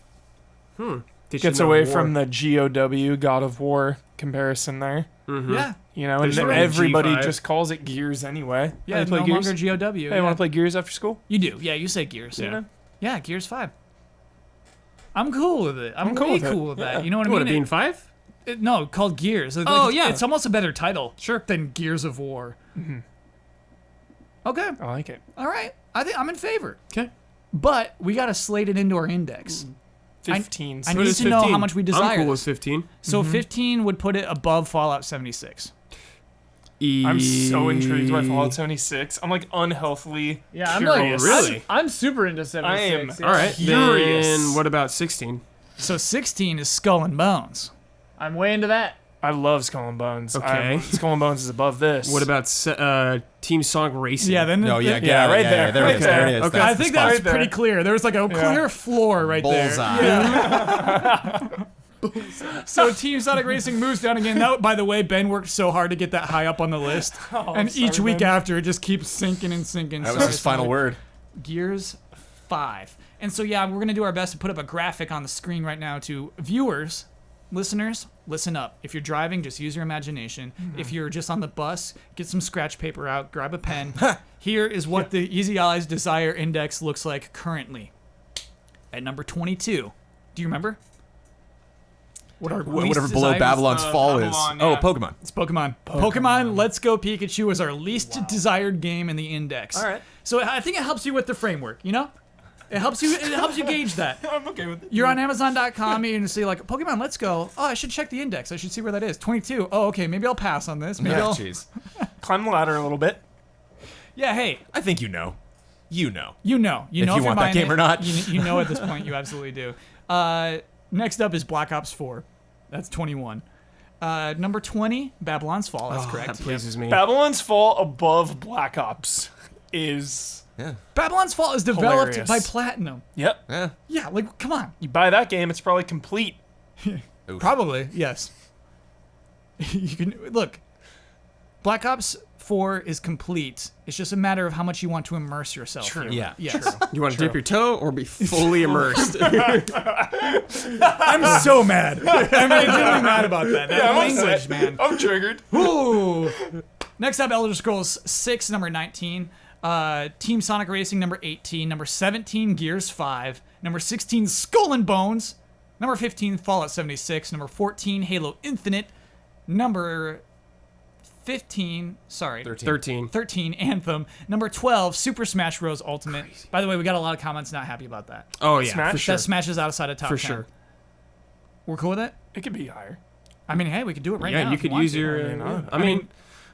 Gets away from the GOW God of War comparison there. Yeah. You know, and There's then already everybody G5. just calls it Gears anyway. Yeah, Hey, it's play no Gears? longer GOW. Hey, yeah. want to play Gears after school? You do. Yeah, you say Gears. Yeah. Yeah, Gears 5. I'm cool with it. I'm cool way with it. cool with that. Yeah. You know what I What, mean? it being 5? No, called Gears. Like, Oh, it's, yeah. It's almost a better title Sure. than Gears of War. Okay. I like it. All right. I think I'm in favor. Okay. But we got to slate it into our index. 15. I What need is to know 15? how much we desire. I'm cool with this. 15. So 15 would put it above Fallout 76. I'm so intrigued by Fallout 76. I'm like unhealthily Yeah, I'm curious. like, Really? I'm super into 76. I am. yeah. All right. Furious. Then what about 16? So 16 is Skull and Bones. I'm way into that. I love Skull and Bones. Okay. Skull and Bones is above this. What about Team Sonic Racing? Yeah, then No, yeah, Yeah, right there. There Right it is. There it there. is. Okay. That's I the think spot. that was Right there. pretty clear. There was like a clear floor right Bullseye. there. Yeah. So Team Sonic Racing moves down again. That, by the way, Ben worked so hard to get that high up on the list, and sorry, each week Ben. after it just keeps sinking and sinking. That was his final word. Gears 5. And so yeah, we're gonna do our best to put up a graphic on the screen right now to viewers, listeners. Listen up. If you're driving, just use your imagination. If you're just on the bus, get some scratch paper out, grab a pen. Here is what the Easy Allies Desire Index looks like currently. At number 22. Do you remember? What our least Whatever below desired- Babylon's Fall Babylon, is. Oh, yeah. Pokemon. It's Pokemon. Pokemon Let's Go Pikachu is our least desired game in the index. All right. So I think it helps you with the framework, you know? It helps you gauge that. I'm okay with it. You're on Amazon.com and you see like Pokemon Let's Go. Oh, I should check the index. I should see where that is. 22. Oh, okay. Maybe I'll pass on this. Maybe Yeah, I'll. jeez. Climb the ladder a little bit. Yeah. Hey, I think you know. You know. you know If you you're want that buying game it. or not. You know at this point. You absolutely do. Next up is Black Ops 4. That's 21. Number 20, Babylon's Fall. That's Oh, correct. that pleases me. Babylon's Fall above Black Ops is. Yeah. Babylon's Fall is developed Hilarious. by Platinum. Yep. Yeah. Yeah, like come on. You buy that game, it's probably complete. Oof. Probably, yes. You can look. Black Ops 4 is complete. It's just a matter of how much you want to immerse yourself. True. Here. Yeah. Yes. You want to dip your toe or be fully immersed? I'm so mad. I'm legitimately mad about that. That language, man. I'm triggered. Ooh. Next up, Elder Scrolls 6, number 19. Team Sonic Racing, number 18. Number 17, Gears 5. Number 16, Skull and Bones. Number 15, Fallout 76. Number 14, Halo Infinite. Number 15, sorry. 13. 13, Anthem. Number 12, Super Smash Bros. Ultimate. By the way, we got a lot of comments not happy about that. Oh, yeah, Smash? for sure. That smashes outside of top For 10. sure. We're cool with it? It could be higher. I mean, hey, we could do it right now. Yeah, you if could want use to. your. I mean, I mean,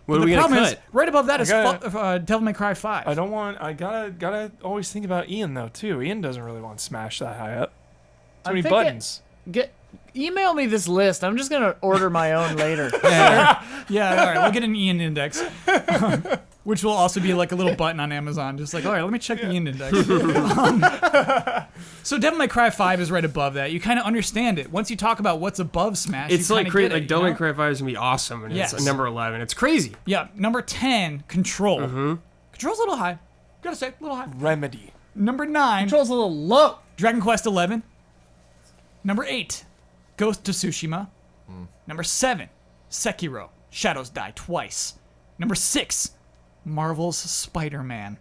what are The we going problem to is, cut? right above that is gotta- Devil May Cry 5. I don't want. I gotta always think about Ian though too. Ian doesn't really want to smash that high up. Too I'm many thinking- buttons. Email me this list. I'm just gonna order my own later. Yeah, all right, we'll get an Ian index, which will also be like a little button on Amazon. Just like, all right, let me check the Ian index. So Devil May Cry 5 is right above that. You kind of understand it. Once you talk about what's above Smash, It's you like kinda crazy. get it, Like you Devil May know? Cry 5 is gonna be awesome, and Yes. it's number 11. It's crazy. Yeah, number 10, Control. Control's a little high. Gotta say, a little high. Remedy. Number 9, Control's a little low. Dragon Quest 11. Number 8, Ghost of Tsushima. Number 7, Sekiro, Shadows Die Twice. Number 6, Marvel's Spider-Man.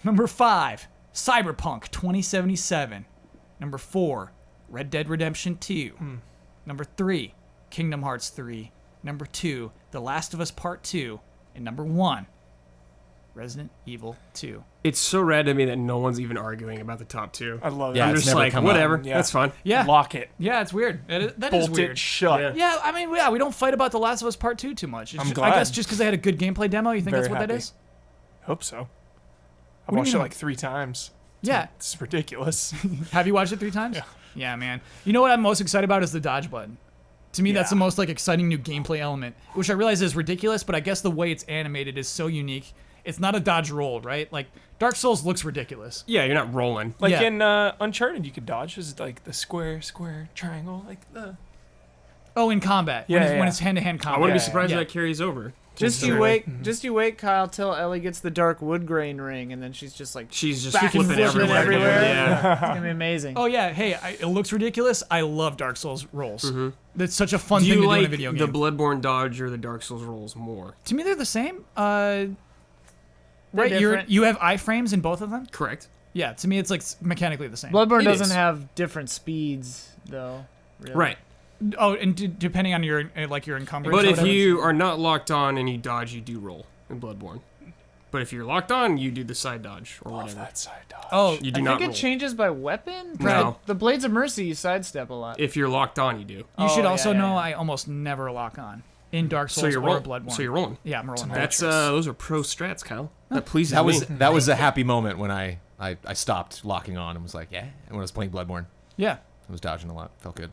Number 5, Cyberpunk 2077. Number 4, Red Dead Redemption 2. Number 3, Kingdom Hearts 3. Number 2, The Last of Us Part 2. And number 1, Resident Evil 2. It's so rad to me that no one's even arguing about the top 2. I love it. Yeah, I'm it's just never like, come up. whatever. Yeah. That's fine. Yeah. Lock it. Yeah, it's weird. That is Bolt weird. it shut. Yeah. Yeah, I mean, we don't fight about The Last of Us Part 2 too much. It's I'm I guess glad. just because they had a good gameplay demo, you think Very that's what that happy. is? Hope so. What I do you watched it mean? like 3 times. Yeah. It's ridiculous. Have you watched it 3 times? Yeah. Yeah, man. You know what I'm most excited about is the dodge button. To me, that's the Yeah. most like exciting new gameplay element, which I realize is ridiculous, but I guess the way it's animated is so unique. It's not a dodge roll, right? Like Dark Souls looks ridiculous. Yeah, you're not rolling. Like Yeah. in Uncharted, you could dodge. It's like the square, triangle, like the. Oh, in combat. Yeah, when yeah. it's hand-to-hand combat. I wouldn't be Yeah, surprised yeah. if that carries over. Just Sure. you wait, Kyle, till Ellie gets the dark wood grain ring, and then she's just like, She's just Back and flipping flipping everywhere. everywhere. Yeah. it's gonna be amazing. Oh yeah, hey, it looks ridiculous. I love Dark Souls rolls. That's such a fun Do thing to you do in a like video the game. Bloodborne dodge or the Dark Souls rolls more? To me, they're the same. Right, They're different. you have iframes in both of them. Correct. Yeah, to me, it's like mechanically the same. Bloodborne It doesn't is. have different speeds though. Really. Right. Oh, and depending on your your encumbrance. But or if whatever. you are not locked on and you dodge, you do roll in Bloodborne. But if you're locked on, you do the side dodge or Love whatever. that side dodge. oh, You do I not think roll. it changes by weapon. No. The Blades of Mercy you sidestep a lot. If you're locked on, you do. you should Oh, also yeah, know yeah. I almost never lock on in Dark Souls So you're or rolling. Bloodborne. So you're rolling. Yeah, I'm rolling. That's those are pro strats, Kyle. That pleases That me. was a happy moment when I stopped locking on and was like, yeah. And when I was playing Bloodborne, Yeah. I was dodging a lot. Felt good.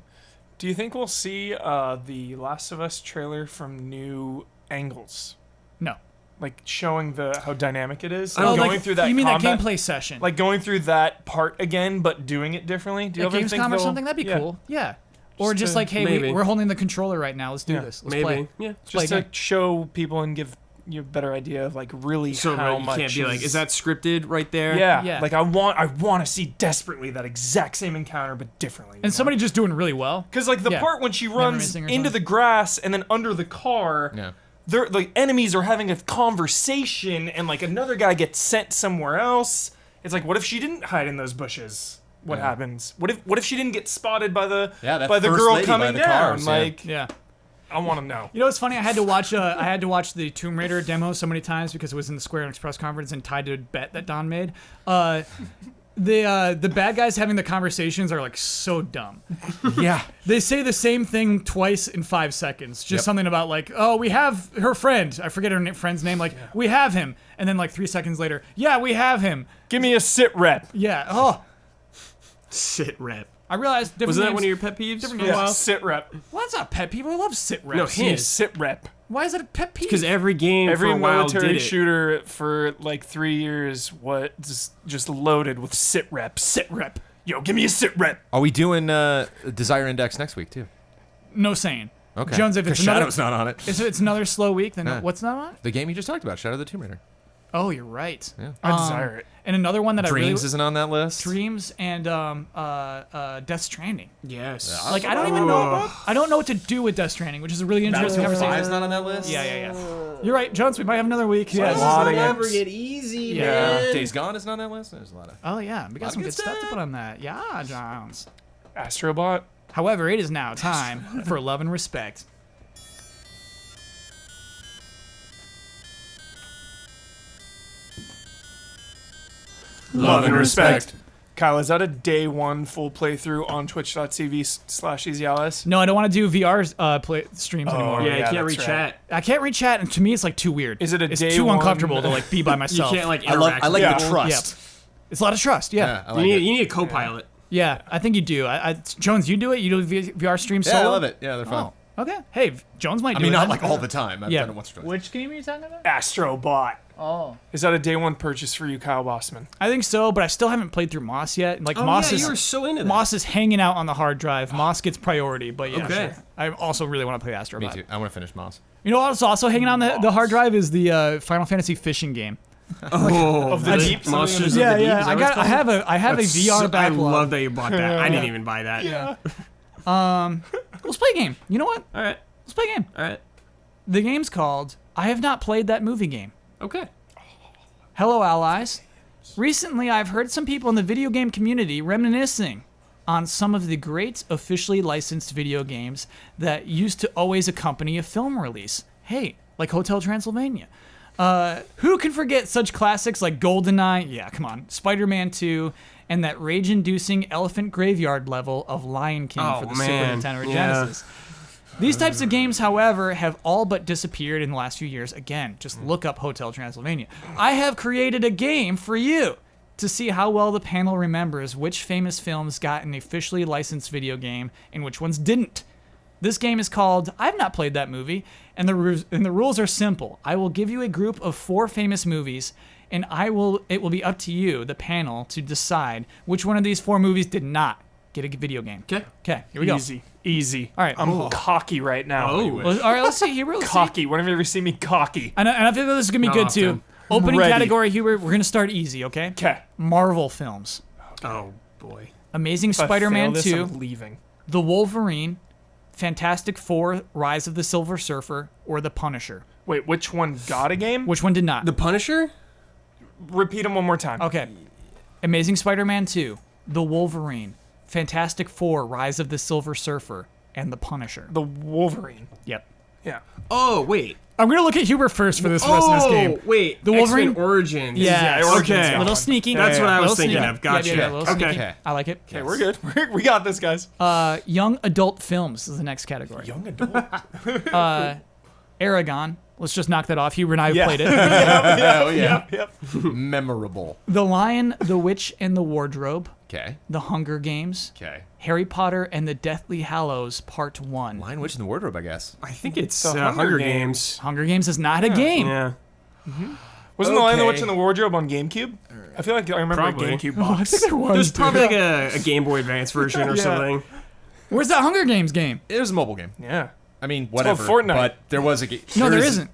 Do you think we'll see the Last of Us trailer from new angles, No. like showing how dynamic it is, I don't going like, through that? You mean combat, that gameplay session? like going through that part again, but doing it differently? Do you at ever think Gamescom or they'll- something? That'd be yeah. cool. Yeah. Or Just just to- like, hey, maybe. we're holding the controller right now. Let's do Yeah. this. Let's Maybe. play. Yeah. Just play to show people and give you a better idea of like really So how you much can't be like, is that scripted right there? Yeah, Yeah. like I want to see desperately that exact same encounter, but differently. And somebody just doing really well. because like the Yeah. part when she runs missing or into something. the grass and then under the car, Yeah. they're like enemies are having a conversation, and like another guy gets sent somewhere else. It's like, what if she didn't hide in those bushes? What Yeah. happens? What if she didn't get spotted by the that by the first girl lady by coming the down? cars, yeah. Like, Yeah. I want to know. You know what's funny? I had to watch the Tomb Raider demo so many times because it was in the Square Enix press conference and tied to a bet that Don made. The bad guys having the conversations are like so dumb. Yeah. They say the same thing twice in 5 seconds. Just Yep. something about like, oh, we have her friend. I forget her friend's name. Like, we have him. And then like 3 seconds later, yeah, we have him. Give me a sit rep. Yeah. Oh, Sit rep. I realized different Was that names- one of your pet peeves? For a Yeah, while? sit rep. Well, that's not a pet peeve. I love sit reps. No, his. Sit rep. Why is that a pet peeve? Because every game Every for a while military did it. shooter for like 3 years, just loaded with sit reps. sit rep. Yo, give me a sit rep. Are we doing Desire Index next week too? No saying. Okay. Jones, if it's 'Cause another, Shadow's not on it. if it's another slow week, then Yeah. what's not on? The game you just talked about, Shadow of the Tomb Raider. Oh, you're right. Yeah. I desire it. And another one that Dreams I really isn't on that list. Dreams and Death Stranding. Yes. Like I don't even know. I don't know what to do with Death Stranding, which is a really interesting Battlefield conversation. 5's not on that list. Yeah. You're right, Jones. We might have another week. Yeah, Yes. a lot of games. get easy, Yeah. Days Gone isn't on that list. There's a lot of. Oh yeah, we got Lot some of good good stuff to stuff. put on that. Yeah, Jones. Astrobot. However, it is now time for love and respect. Love and respect. Kyle, is that a day one full playthrough on twitch.tv/easyalice? No, I don't want to do VR streams anymore. Yeah, you Yeah, can't that's reach right. chat. I can't reach chat, and to me, it's like too weird. Is it a It's day too one- uncomfortable to like be by You myself. can't like I interact. like Yeah. the trust. It's a lot of trust. Yeah. Yeah, I You like need, it. you need a co-pilot. Yeah, I think you do. Jones, you do it. You do VR stream Yeah, solo. I love it. Yeah, they're fun. Oh, okay. Hey, Jones might I do mean, it. not then. like all the time. I've Yeah. done it once or twice. Which game are you talking about? Astrobot. Oh, Is that a day one purchase for you, Kyle Bossman? I think so, but I still haven't played through Moss yet. Like Oh Moss yeah, is you were so into that. Moss is hanging out on the hard drive. Moss gets priority, but yeah, Okay. sure. I also really want to play Astrobot. Me too. I want to finish Moss. You know what's also hanging on the hard drive is the Final Fantasy fishing game. Oh, Of the that's Deep? Monsters Something of the Deep. yeah. Is that what it's called? I have a That's VR so- backlog. I love that you bought that. I didn't even buy that. Yeah. Let's play a game. You know what? All right. Let's play a game. All right. The game's called I Have Not Played That Movie Game. Okay. Hello, allies. Recently, I've heard some people in the video game community reminiscing on some of the great officially licensed video games that used to always accompany a film release. Hey, like Hotel Transylvania. Who can forget such classics like GoldenEye? Yeah, come on. Spider-Man 2, and that rage-inducing elephant graveyard level of Lion King Oh, for the man. Super Nintendo or Yeah. Genesis. These types of games, however, have all but disappeared in the last few years. Again, just look up Hotel Transylvania. I have created a game for you to see how well the panel remembers which famous films got an officially licensed video game and which ones didn't. This game is called I've Not Played That Movie, and the rules are simple. I will give you a group of 4 famous movies, and it will be up to you, the panel, to decide which one of these 4 movies did not get a video game. Okay. Okay, here we go. Easy. All right. I'm cocky right now. Oh. Well, all right, let's see. Here, let's see. Cocky. When have you ever seen me cocky? And I feel this is gonna be good too. often. Opening Ready. category, Hubert. We're gonna start easy, okay? Okay. Marvel films: Oh boy. Amazing If I Spider-Man fail this, 2, I'm leaving. The Wolverine, Fantastic Four: Rise of the Silver Surfer, or The Punisher. Wait, which one got a game? Which one did not? The Punisher? Repeat them one more time. Okay. Amazing Spider-Man 2, The Wolverine, Fantastic Four: Rise of the Silver Surfer, and The Punisher. The Wolverine. Yep. Yeah. Oh wait. I'm gonna look at Hubert first for this rest of this game. Wait. The Wolverine- X-Men Origins. Yeah. Origins Okay. got A little one. sneaky. That's what I was Little thinking sneaky. of. Gotcha. Yeah, a little sneaky. Okay. I like it. Okay, we're good. We got this, guys. Young adult films is the next category. Young adult. Aragon. Let's just knock that off. Hubert and I have Yeah. played it. Oh yeah. Yep. Memorable. The Lion, the Witch, and the Wardrobe. Okay. The Hunger Games. Okay. Harry Potter and the Deathly Hallows Part 1. Lion, Witch, in the Wardrobe, I guess. I think it's The Hunger Hunger Games. Hunger Games is not a game. Yeah. Wasn't the Lion, the Okay. Witch, and the Wardrobe on GameCube? I feel like I remember Probably. a GameCube Oh, I box. think there was. There's probably like a Game Boy Advance version or Yeah. something. Where's that Hunger Games game? It was a mobile game. Yeah. I mean, called whatever. Fortnite. But there was a game. No, there isn't.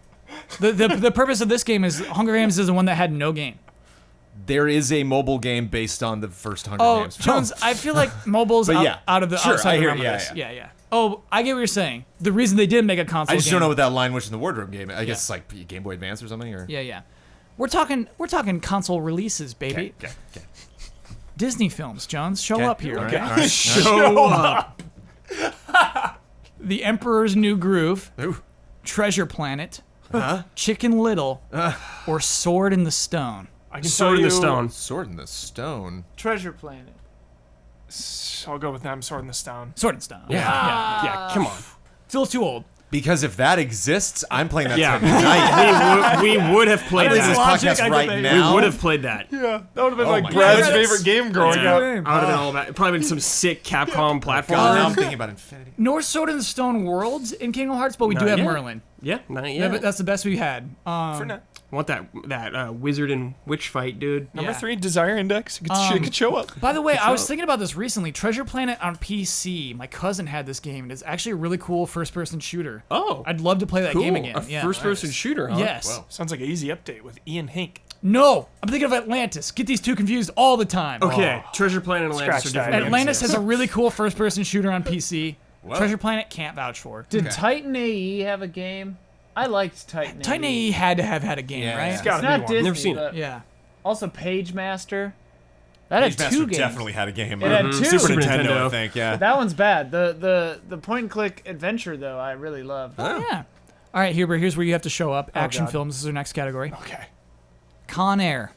The purpose of this game is Hunger Games is the one that had no game. There is a mobile game based on the first Hunger Oh, Games. Jones, I feel like mobile's But yeah. out of the Sure, outside I the hear realm it. of this. Yeah. Oh, I get what you're saying. The reason they did make a console I just game. don't know what that Lion, Witch, in the Wardrobe game. I guess it's like Game Boy Advance or something. Or Yeah. We're talking console releases, baby. Okay. Disney films, Jones. Show up here, All okay? right. All right. Show up. The Emperor's New Groove, Ooh. Treasure Planet, Chicken Little, or Sword in the Stone. I can Sword in tell the you- Stone. Sword in the Stone. Treasure Planet. I'll go with them. Sword in the Stone. Sword and Stone. Yeah, come on. Still too old. Because if that exists, I'm playing that Yeah. tonight. we would have played I'm playing this that. podcast right We now. would have played that. Yeah, that would have been Oh like my Brad's God. favorite game growing Yeah. up. I would have been all about. Probably been some sick Capcom platformer. God, now I'm thinking about Infinity. No Sword in the Stone worlds in Kingdom Hearts, but we do Not have yet. Merlin. Yeah, not Yeah, yet. but that's the best we had. For now. I want that wizard and witch fight, dude. Number Yeah. 3, Desire Index. It could show up. By the way, I was show. thinking about this recently. Treasure Planet on PC. My cousin had this game, and it's actually a really cool first-person shooter. Oh, I'd love to play that cool. game again. A Yeah. first-person shooter, huh? Yes. Wow. Sounds like an easy update with Ian Hink. No, I'm thinking of Atlantis. Get these two confused all the time. Okay, Treasure Planet and Atlantis Scratch are different that. games. Atlantis has a really cool first-person shooter on PC. Treasure Planet can't vouch for. Did Okay. Titan AE have a game? I liked Titan AE. Titan AE had to have had a game, Yeah, right? yeah. It's gotta It's be not one. Disney, Never seen it. but Yeah. also Page Master. That had Page two Master games. definitely had a game. It had two. Super Super Nintendo, Nintendo. I think. Yeah. That one's bad. The point and click adventure though, I really loved. Oh, yeah. All right, Hubert, here's where you have to show up. Action God. films is our next category. Okay. Con Air,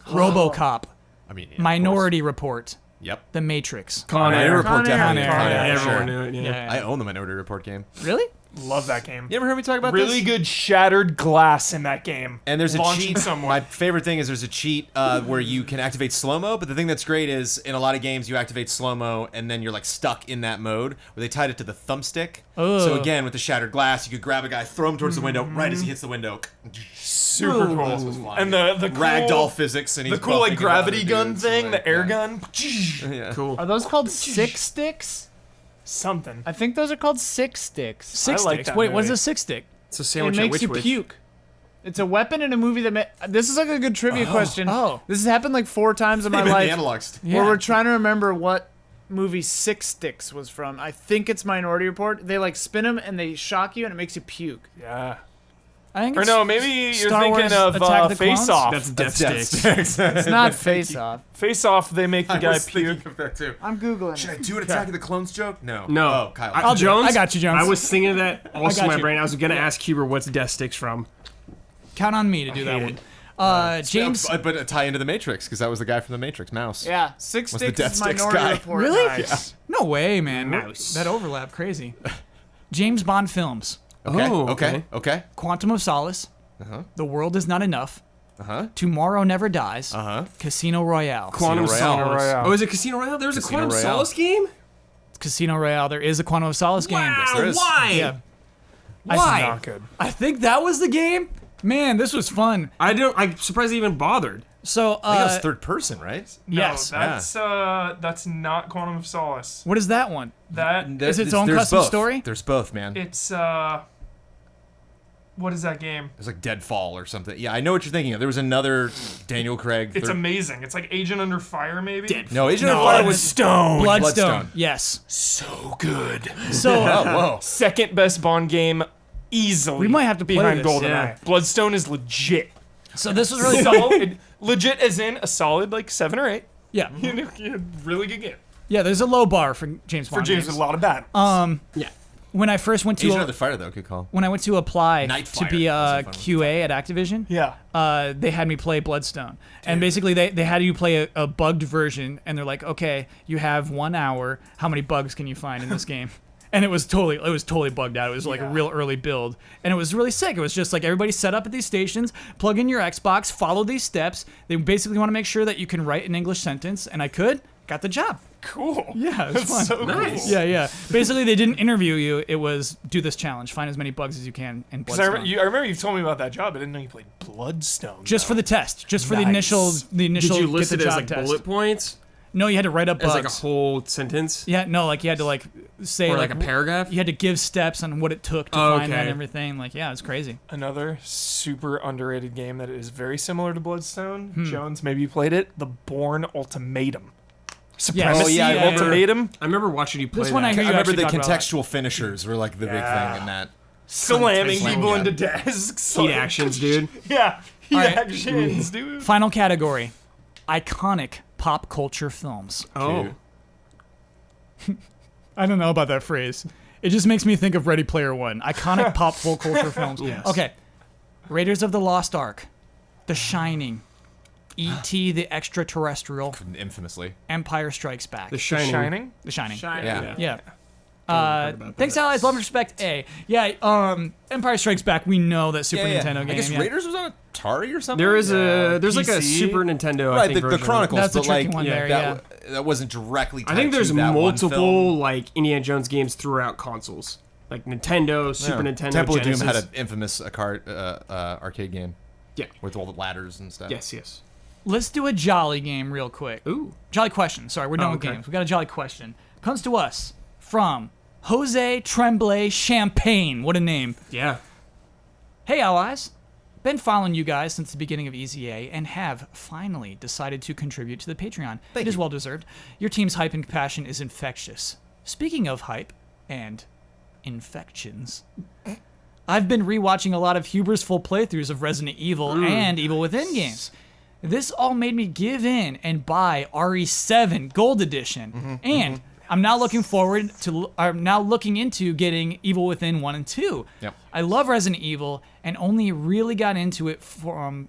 RoboCop, I mean, yeah, of Minority Report, course. Yep. The Matrix. Con Minority Air. Report Con Air. definitely. Con Con Air. Air, Everyone sure. knew it. Yeah. Yeah. I own the Minority Report game. Really? Love that game. You ever heard me talk about Really this? good shattered glass in that game. And there's a Launching cheat. someone. My favorite thing is there's a cheat where you can activate slow mo. But the thing that's great is in a lot of games you activate slow mo and then you're like stuck in that mode where they tied it to the thumbstick. Oh. So again, with the shattered glass, you could grab a guy, throw him towards the window. Right as he hits the window, Super This was cool. flying. And the cool, ragdoll physics and he's the cool like bumping into gravity other gun dudes, thing, like, the air yeah. gun. Yeah. Cool. Are those called six sticks? Something. I think those are called six sticks. Six I like sticks. that Wait, what is movie. a six stick? It's a It sandwich at makes Witch you Witch. puke. It's a weapon in a movie that. This is like a good trivia question. Oh. This has happened like 4 times in my The life. analog stick. Yeah. Where we're trying to remember what movie Six Sticks was from. I think it's Minority Report. They like spin them and they shock you and it makes you puke. Yeah. I think Or it's no, maybe you're Star thinking Wars of Attack of the Face Clones? Off. That's Death Death Sticks. Sticks. It's not Face Off. Face Off, they make the I guy was puke. thinking of that too. I'm googling Should I it. do an Attack of the Clones joke? No. No. Oh, Kyle. I'll do it. Jones. I got you, Jones. I was thinking of that also got in my you. brain. I was gonna ask Huber what's Death Sticks from. Count on me to do that hate one. it. James. But a tie into the Matrix because that was the guy from the Matrix, Mouse. Yeah, Six What's the Sticks Death is Sticks Minority guy? Report. Really? Nice. No way, man. Mouse. That overlap, crazy. James Bond films. Okay. Oh, okay. Okay. Quantum of Solace. Uh-huh. The World Is Not Enough. Uh-huh. Tomorrow Never Dies. Uh-huh. Casino Royale. Quantum Royale. Solace. Royale. Oh, is it Casino Royale? There's a Casino Quantum Royale. Solace game? Casino Royale. There is a Quantum of Solace game. Wow, there is. why? Yeah. Why? Not good. I think that was the game. Man, this was fun. I'm surprised they even bothered. So, I think that was third person, right? No, yes. that's not Quantum of Solace. What is that one? That Is it its own There's custom both. story? There's both, man. it's what is that game? It's like Deadfall or something. Yeah, I know what you're thinking of. There was another Daniel Craig. It's third- amazing. It's like Agent Under Fire, maybe. No, Agent of Fire was Stone. Bloodstone. Bloodstone. Yes. So good. So, Oh, whoa. Second best Bond game, easily. We might have to play behind this, GoldenEye. yeah. Bloodstone is legit. so this was really fun. Solid, legit as in a solid like 7 or 8. Yeah. Really good game Yeah, there's a low bar for James Bond. for James games. with a lot of battles. Yeah. When I first went Agent to of the Fire, though, good call. when I went to apply Nightfire. to be a That's a fun QA at Activision, yeah. they had me play Bloodstone. And basically they had you play a bugged version, and they're like, okay, you have 1 hour. How many bugs can you find in this game? And it was totally bugged out. It was like a real early build, and it was really sick. It was just like everybody set up at these stations, plug in your Xbox, follow these steps. They basically want to make sure that you can write an English sentence, and I got the job. Cool. Yeah, it was That's fun. so Nice. cool. Yeah. Basically, they didn't interview you. It was do this challenge, find as many bugs as you can in Because I Bloodstone. remember you told me about that job. I didn't know you played Bloodstone. Just for the test, just for Nice. the initial. Did you list get it the as job like test. bullet points? No, you had to write up As bugs. like a whole sentence? Yeah, no, like you had to like say Or like a paragraph? You had to give steps on what it took to Oh, find that and okay. everything. Like, yeah, it's crazy. Another super underrated game that is very similar to Bloodstone. Hmm. Jones, maybe you played it. The Bourne Ultimatum. Yes. Supremacy Oh, yeah, I remember. Ultimatum. I remember watching you play This one that. I hear I you remember actually the talk about that. contextual finishers were like the big Yeah. thing in that. Slamming Slam people gun. into desks. Heat actions, dude. Yeah. Heat All right. actions, dude. Final category: iconic pop culture films. Oh. I don't know about that phrase. It just makes me think of Ready Player One. Iconic pop full culture films. Yes. Okay. Raiders of the Lost Ark, The Shining, E.T. the Extraterrestrial, Infamously. Empire Strikes Back. The The Shining. Shining. The Shining. Yeah. Yeah. about Thanks, that. allies. Love and respect. A. Yeah. Empire Strikes Back. We know that Super Nintendo game. I guess yeah. Raiders was on Atari or something. There's Yeah, there's like a PC. Super Nintendo, I right, think, the version. Chronicles, That's a but tricky like one there, that wasn't directly. I think tied there's to that one multiple film. like Indiana Jones games throughout consoles, like Nintendo, Super Yeah. Nintendo, Temple Genesis. of Doom had an infamous arcade game. Yeah. With all the ladders and stuff. Yes. Let's do a jolly game real quick. Ooh. Jolly question. Sorry, we're done with okay. games. We got a jolly question. Comes to us from Jose Tremblay Champagne. What a name. Yeah. Hey, allies. Been following you guys since the beginning of EZA and have finally decided to contribute to the Patreon. It is well deserved. Your team's hype and passion is infectious. Speaking of hype and infections, I've been rewatching a lot of Huber's full playthroughs of Resident Evil and Evil Within games. This all made me give in and buy RE7 Gold Edition, and I'm now looking into getting Evil Within 1 and 2. Yep. I love Resident Evil and only really got into it from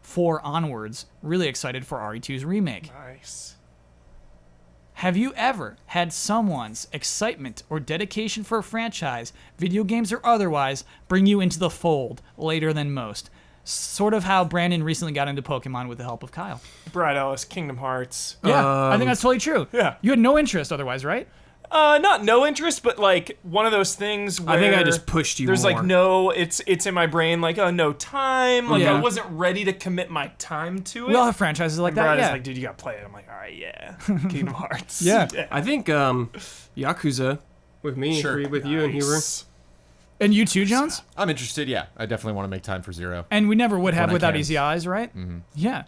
4 onwards. Really excited for RE2's remake. Nice. Have you ever had someone's excitement or dedication for a franchise, video games or otherwise, bring you into the fold later than most? Sort of how Brandon recently got into Pokemon with the help of Kyle. Brad Ellis, Kingdom Hearts. Yeah, I think that's totally true. Yeah. You had no interest otherwise, right? Not no interest, but like one of those things where I think I just pushed you There's more. like no, it's in my brain like no time. Like Yeah. I wasn't ready to commit my time to it. We all have franchises like And that, Brad yeah. is like, dude, you gotta play it. I'm like, all right, yeah, Kingdom Hearts. Yeah. I think Yakuza with me, Sure. with you and Huber. And you too, Jones? I'm interested. Yeah, I definitely want to make time for Zero. And we never would have When I without can. Easy Eyes, right? Mm-hmm. Yeah.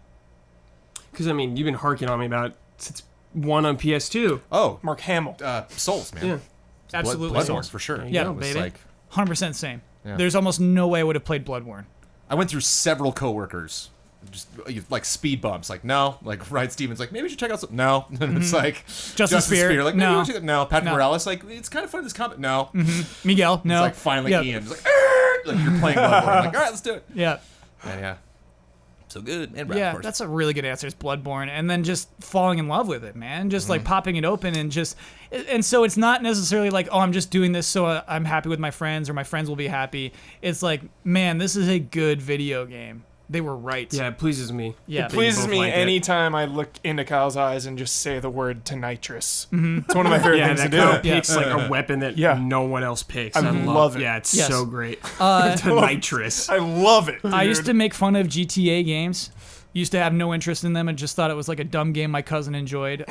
Because I mean, you've been harking on me about since one on PS2. Oh, Mark Hamill. Souls, man. Yeah. Absolutely. Bloodborne Souls. for sure. Yeah, go, It was baby. like 100% same. Yeah. There's almost no way I would have played Bloodborne. I went through several coworkers, just like speed bumps. Like no, like Ryan Stevens, like maybe we should check out some. No, and it's like Justice Spear, like maybe no. we should check out. No, Patrick No. Morales, like it's kind of fun this combat. No, Miguel, no. it's like finally Yeah. Ian, just like, "Arr!" like you're playing Bloodborne. Like all right, let's do it. Yeah. Yeah. So good. And Rat, of Yeah, course. that's a really good answer. It's Bloodborne, and then just falling in love with it, man. Just like popping it open, and so it's not necessarily like, oh, I'm just doing this so I'm happy with my friends or my friends will be happy. It's like, man, this is a good video game. They were right. Yeah, it pleases me. Yeah. It pleases both me like it. anytime I look into Kyle's eyes and just say the word "tonitrous." It's one of my favorite Yeah, things to that do. Kyle picks like a weapon that Yeah. no one else picks. I love it. Yeah, it's Yes. so great. Uh, Nitrous. I love it. I used to make fun of GTA games. Used to have no interest in them and just thought it was like a dumb game my cousin enjoyed.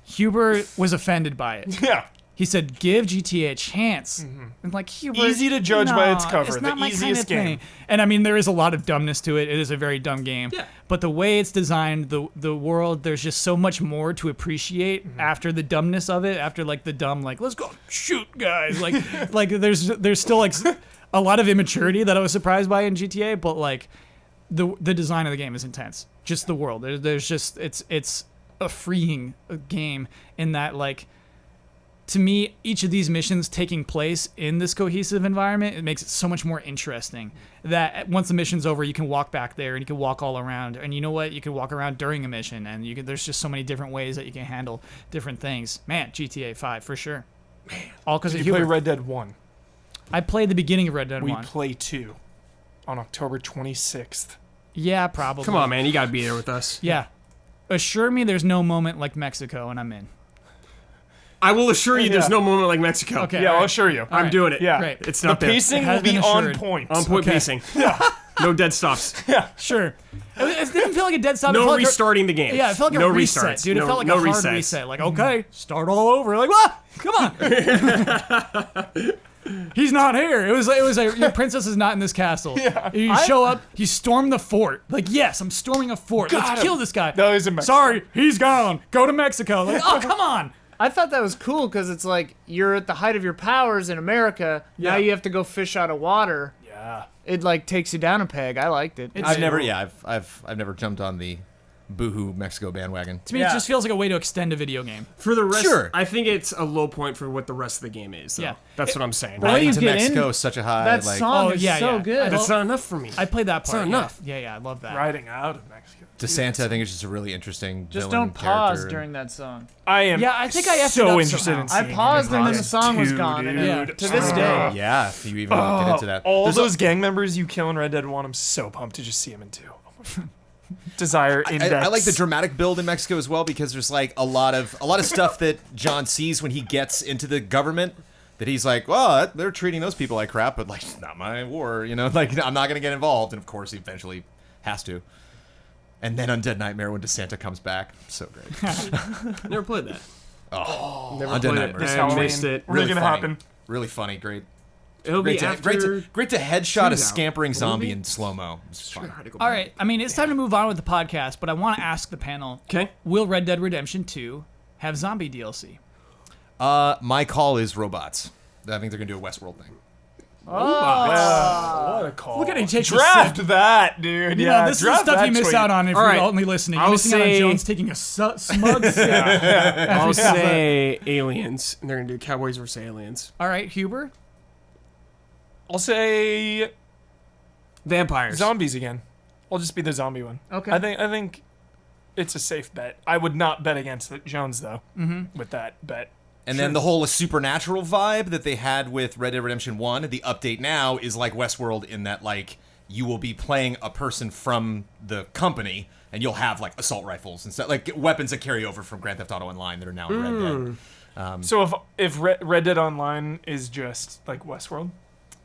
Huber was offended by it. Yeah. He said, "Give GTA a chance." And like, Huber, Easy to judge by its nah, cover, It's the not my kind easiest of thing. game. And I mean, there is a lot of dumbness to it. It is a very dumb game. Yeah. But the way it's designed, the world, there's just so much more to appreciate after the dumbness of it. After like the dumb, like let's go shoot guys. Like there's still like a lot of immaturity that I was surprised by in GTA. But like the design of the game is intense. Just the world. There's just it's a freeing game in that like. To me, each of these missions taking place in this cohesive environment, it makes it so much more interesting that once the mission's over, you can walk back there and you can walk all around. And you know what? You can walk around during a mission, and there's just so many different ways that you can handle different things. Man, GTA 5 for sure. Man, all because of You play Hubert. Red Dead 1. I played the beginning of Red Dead We 1. play 2 on October 26th. Yeah, probably. Come on, man. You got to be there with us. Yeah. Assure me there's no moment like Mexico, and I'm in. I will assure you there's Yeah. no moment like Mexico. Okay. Yeah, all I'll right. assure you. I'm doing it. Yeah. Great. It's The not there. pacing It has will be been on assured. point. On point Okay. pacing. No dead stops. Sure. It didn't feel like a dead stop. It No felt like restarting the game. Yeah, it felt like no a reset, restarts. dude. It No- felt like no a hard resets. reset. Like, okay, start all over. Like, what? Come on. He's not here. It was like your princess is not in this castle. Yeah. You show up, you storm the fort. Like, yes, I'm storming a fort. Got Let's him. kill this guy. No, he's in Mexico. Sorry, he's gone. Go to Mexico. Like, oh, come on. I thought that was cool because it's like you're at the height of your powers in America. Now you have to go fish out of water. Yeah. It like takes you down a peg. I liked it. It's- I've never jumped on the Boohoo Mexico bandwagon. To me, it just feels like a way to extend a video game. For the rest, Sure. I think it's a low point for what the rest of the game is. Though. Yeah. That's what I'm saying. Well, Riding you to get in- Mexico is such a high. that like song Oh, is yeah, so yeah. good. That's not enough for me. I played that part. not enough. Yeah, I love that. Riding out of Mexico. DeSanta, I think it's just a really interesting. Just villain don't pause character. during that song. I am Yeah, I think I effed it so up interested somehow. in I seeing paused him in and then the Rise song was 2, gone, and Yeah. to this day. Yeah, if you even get into that. All There's those gang members you kill in Red Dead 1, I'm so pumped to just see him in 2. Desire Index. I like the dramatic build in Mexico as well because there's like a lot of stuff that John sees when he gets into the government that he's like, well, they're treating those people like crap, but like it's not my war, you know, like I'm not gonna get involved, and of course he eventually has to. And then Undead Nightmare when DeSanta comes back, so great. Never played that. Never Undead played Nightmare. it. This I Halloween. missed it. Really gonna funny. happen. Really funny, great. It'll be Great to, after. great to headshot a Two's out. scampering zombie Movie? in slow mo. It's fun. All right. I mean, it's time to move on with the podcast, but I want to ask the panel: Okay. will Red Dead Redemption 2 have zombie DLC? My call is robots. I think they're gonna do a Westworld thing. What a call. Look at him take the Draft that, dude. You Yeah, know, this is the draft stuff that you miss tweet. out on if All you're right. only listening. You're I'll missing out on say- Jones taking a smug sip. I'll say aliens. And they're gonna do Cowboys versus aliens. All right, Huber. I'll say Vampires. zombies again. I'll just be the zombie one. Okay. I think it's a safe bet. I would not bet against Jones though. With that bet. And then the whole supernatural vibe that they had with Red Dead Redemption 1, the update now is like Westworld in that like you will be playing a person from the company and you'll have like assault rifles and stuff, like weapons that carry over from Grand Theft Auto Online that are now in Red Dead. So if Red Dead Online is just like Westworld,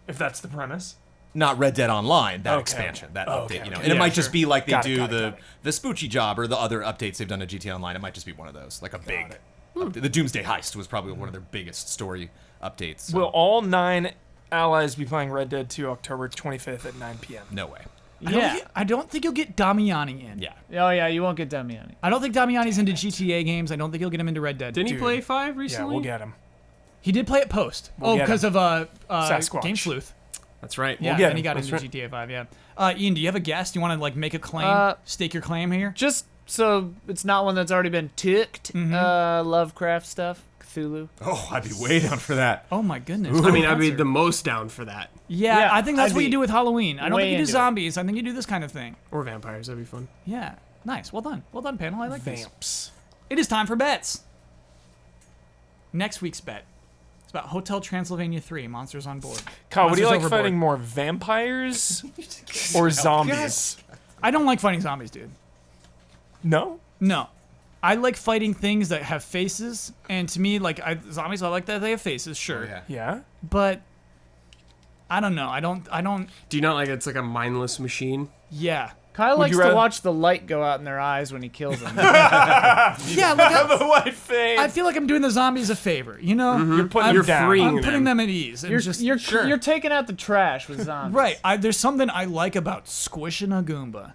if that's the premise. Not Red Dead Online, that Okay. expansion, that Oh, update, okay, you know. okay. And it Yeah, might just sure. be like they Got it, do got it. the Spoochie job or the other updates they've done to GTA Online. It might just be one of those, like a big update. The Doomsday Heist was probably one of their biggest story updates. So. Will all 9 allies be playing Red Dead 2 October 25th at 9 p.m. No way. Yeah. I don't think you'll get Damiani in. Yeah. Oh yeah, you won't get Damiani. I don't think Damiani's into GTA games. I don't think you'll get him into Red Dead. Didn't he Dude. play 5 Yeah, recently? we'll get him. He did play it post. We'll get because him. of Sasquatch. Game Sleuth. That's right. Yeah, get and he him. got That's into right. GTA 5. Yeah. Ian, do you have a guess? Do you want to like make a claim, stake your claim here? Just so it's not one that's already been ticked. Lovecraft stuff, Cthulhu. Oh, I'd be way down for that. Oh my goodness. I mean, I'd be Answer. the most down for that. Yeah, Yeah, I think that's I'd what you be do with Halloween. I don't way think you do into it. zombies. I think you do this kind of thing. Or vampires, that'd be fun. Yeah. Nice. Well done. Well done, panel. I like this. Vamps. It is time for bets. Next week's bet. It's about Hotel Transylvania 3, Monsters on Board. Kyle, what do you like Monsters Overboard. fighting more, vampires or zombies? I don't like fighting zombies, dude. No? No. I like fighting things that have faces, and to me, like zombies, I like that they have faces, sure. Oh, yeah. Yeah? But I don't know. I don't. Do you not like it's like a mindless machine? Yeah. Kyle Would likes you to rather- watch the light go out in their eyes when he kills them. Yeah. Like The white face. I feel like I'm doing the zombies a favor. You know, You're putting You're them down. freeing I'm putting them. them at ease. And you're just you're taking out the trash with zombies. right. There's something I like about squishing a Goomba.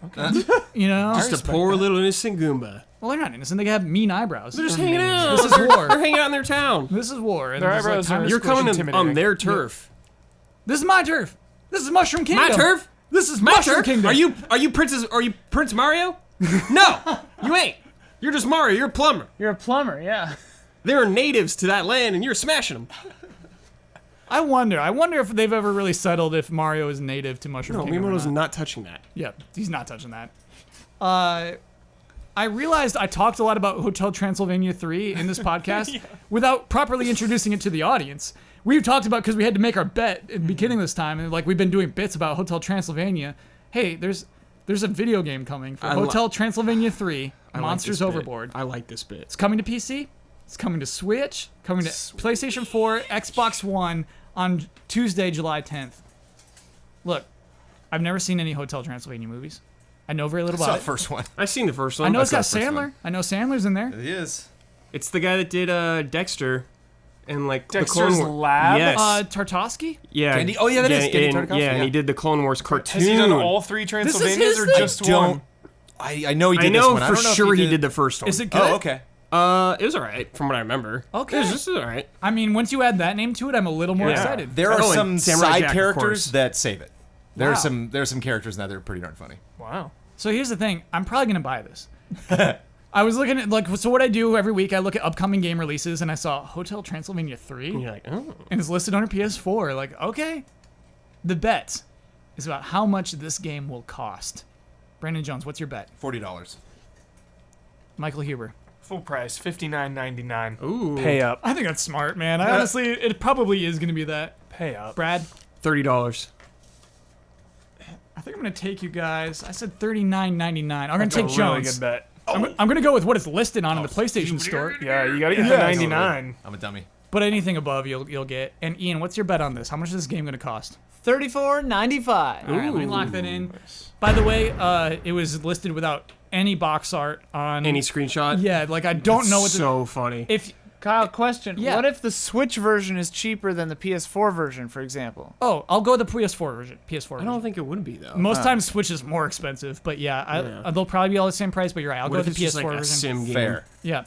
Okay. You know. Just a poor little innocent Goomba. Well, they're not innocent. They have mean eyebrows. They're just hanging out. This is war. They're hanging out in their town. This is war. And Their there's, like, eyebrows time are- to You're squish coming it. on intimidating. their turf. This is my turf. This is Mushroom Kingdom. My turf? This is My Mushroom turf? Kingdom. Are you Prince Mario? No, you ain't. You're just Mario. You're a plumber. You're a plumber, yeah. They're natives to that land, and you're smashing them. I wonder if they've ever really settled if Mario is native to Mushroom No, Kingdom. or Miyamoto's not. not touching that. Yeah, he's not touching that. I realized I talked a lot about Hotel Transylvania 3 in this podcast without properly introducing it to the audience. We've talked about, because we had to make our bet at the beginning of this time, and like we've been doing bits about Hotel Transylvania. Hey, there's a video game coming for Hotel Transylvania 3, I like Monsters this bit. Overboard. I like this bit. It's coming to PC. It's coming to Switch. Coming to PlayStation 4, Xbox One on Tuesday, July 10th. Look, I've never seen any Hotel Transylvania movies. I know very little Saw about the it. first one. I've seen the first one. I know it's got That's not the first Sandler. one. I know Sandler's in there. It is. It's the guy that did Dexter, and like Dexter's the Clone Wars. Lab? Yes. Tartovsky? Yeah. Gandy- oh, yeah, that is Gandy and, Tartakovsky, yeah, and yeah. he did the Clone Wars cartoon. Has he done all three Transylvanias his or thing? just Don't. one? I know he did I this know one. I for don't know if sure he did the first one. Is it good? Oh, okay. It was alright from what I remember. Okay. It was just alright. I mean, once you add that name to it, I'm a little more Yeah. excited. There are Oh, and some Samurai side Jack, of characters course. that save it. There Wow. are some characters in that that are pretty darn funny. Wow. So here's the thing. I'm probably going to buy this. I was looking at, so what I do every week, I look at upcoming game releases, and I saw Hotel Transylvania 3, And you're like, oh. and it's listed on PS4. Like, okay. The bet is about how much this game will cost. Brandon Jones, what's your bet? $40. Michael Huber. Full price, $59.99. Ooh. Pay up. I think that's smart, man. I honestly, it probably is going to be that. Pay up. Brad? $30. I think I'm gonna take you guys. I said $39.99. I'm gonna That's take a really Jones. good bet. I'm gonna go with what it's listed on in the PlayStation Store. Yeah, you gotta get the 99. I'm a dummy. But anything above, you'll get. And Ian, what's your bet on this? How much is this game gonna cost? $34.95. All right, let me lock that in. By the way, it was listed without any box art on. Any screenshot? Yeah, like I don't know what. So funny. If Kyle, question. Yeah. What if the Switch version is cheaper than the PS4 version, for example? I'll go with the PS4 version. I don't think it would be though. Most times Switch is more expensive, but yeah, Yeah. they'll probably be all the same price. But you're right. I'll What go if with it's the just PS4 like a version. sim game? Fair. Yeah.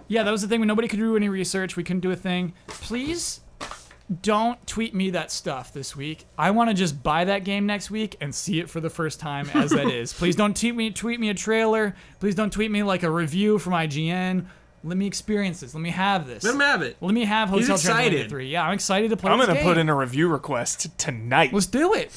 Yeah, that was the thing when nobody could do any research. We couldn't do a thing. Please don't tweet me that stuff this week. I want to just buy that game next week and see it for the first time as that is. Please don't tweet me a trailer. Please don't tweet me like a review from IGN. Let me experience this. Let me have this. Let him have it. Let me have He's Hotel Transylvania excited. 3. Yeah, I'm excited to play I'm this gonna game. put in a review request tonight. Let's do it.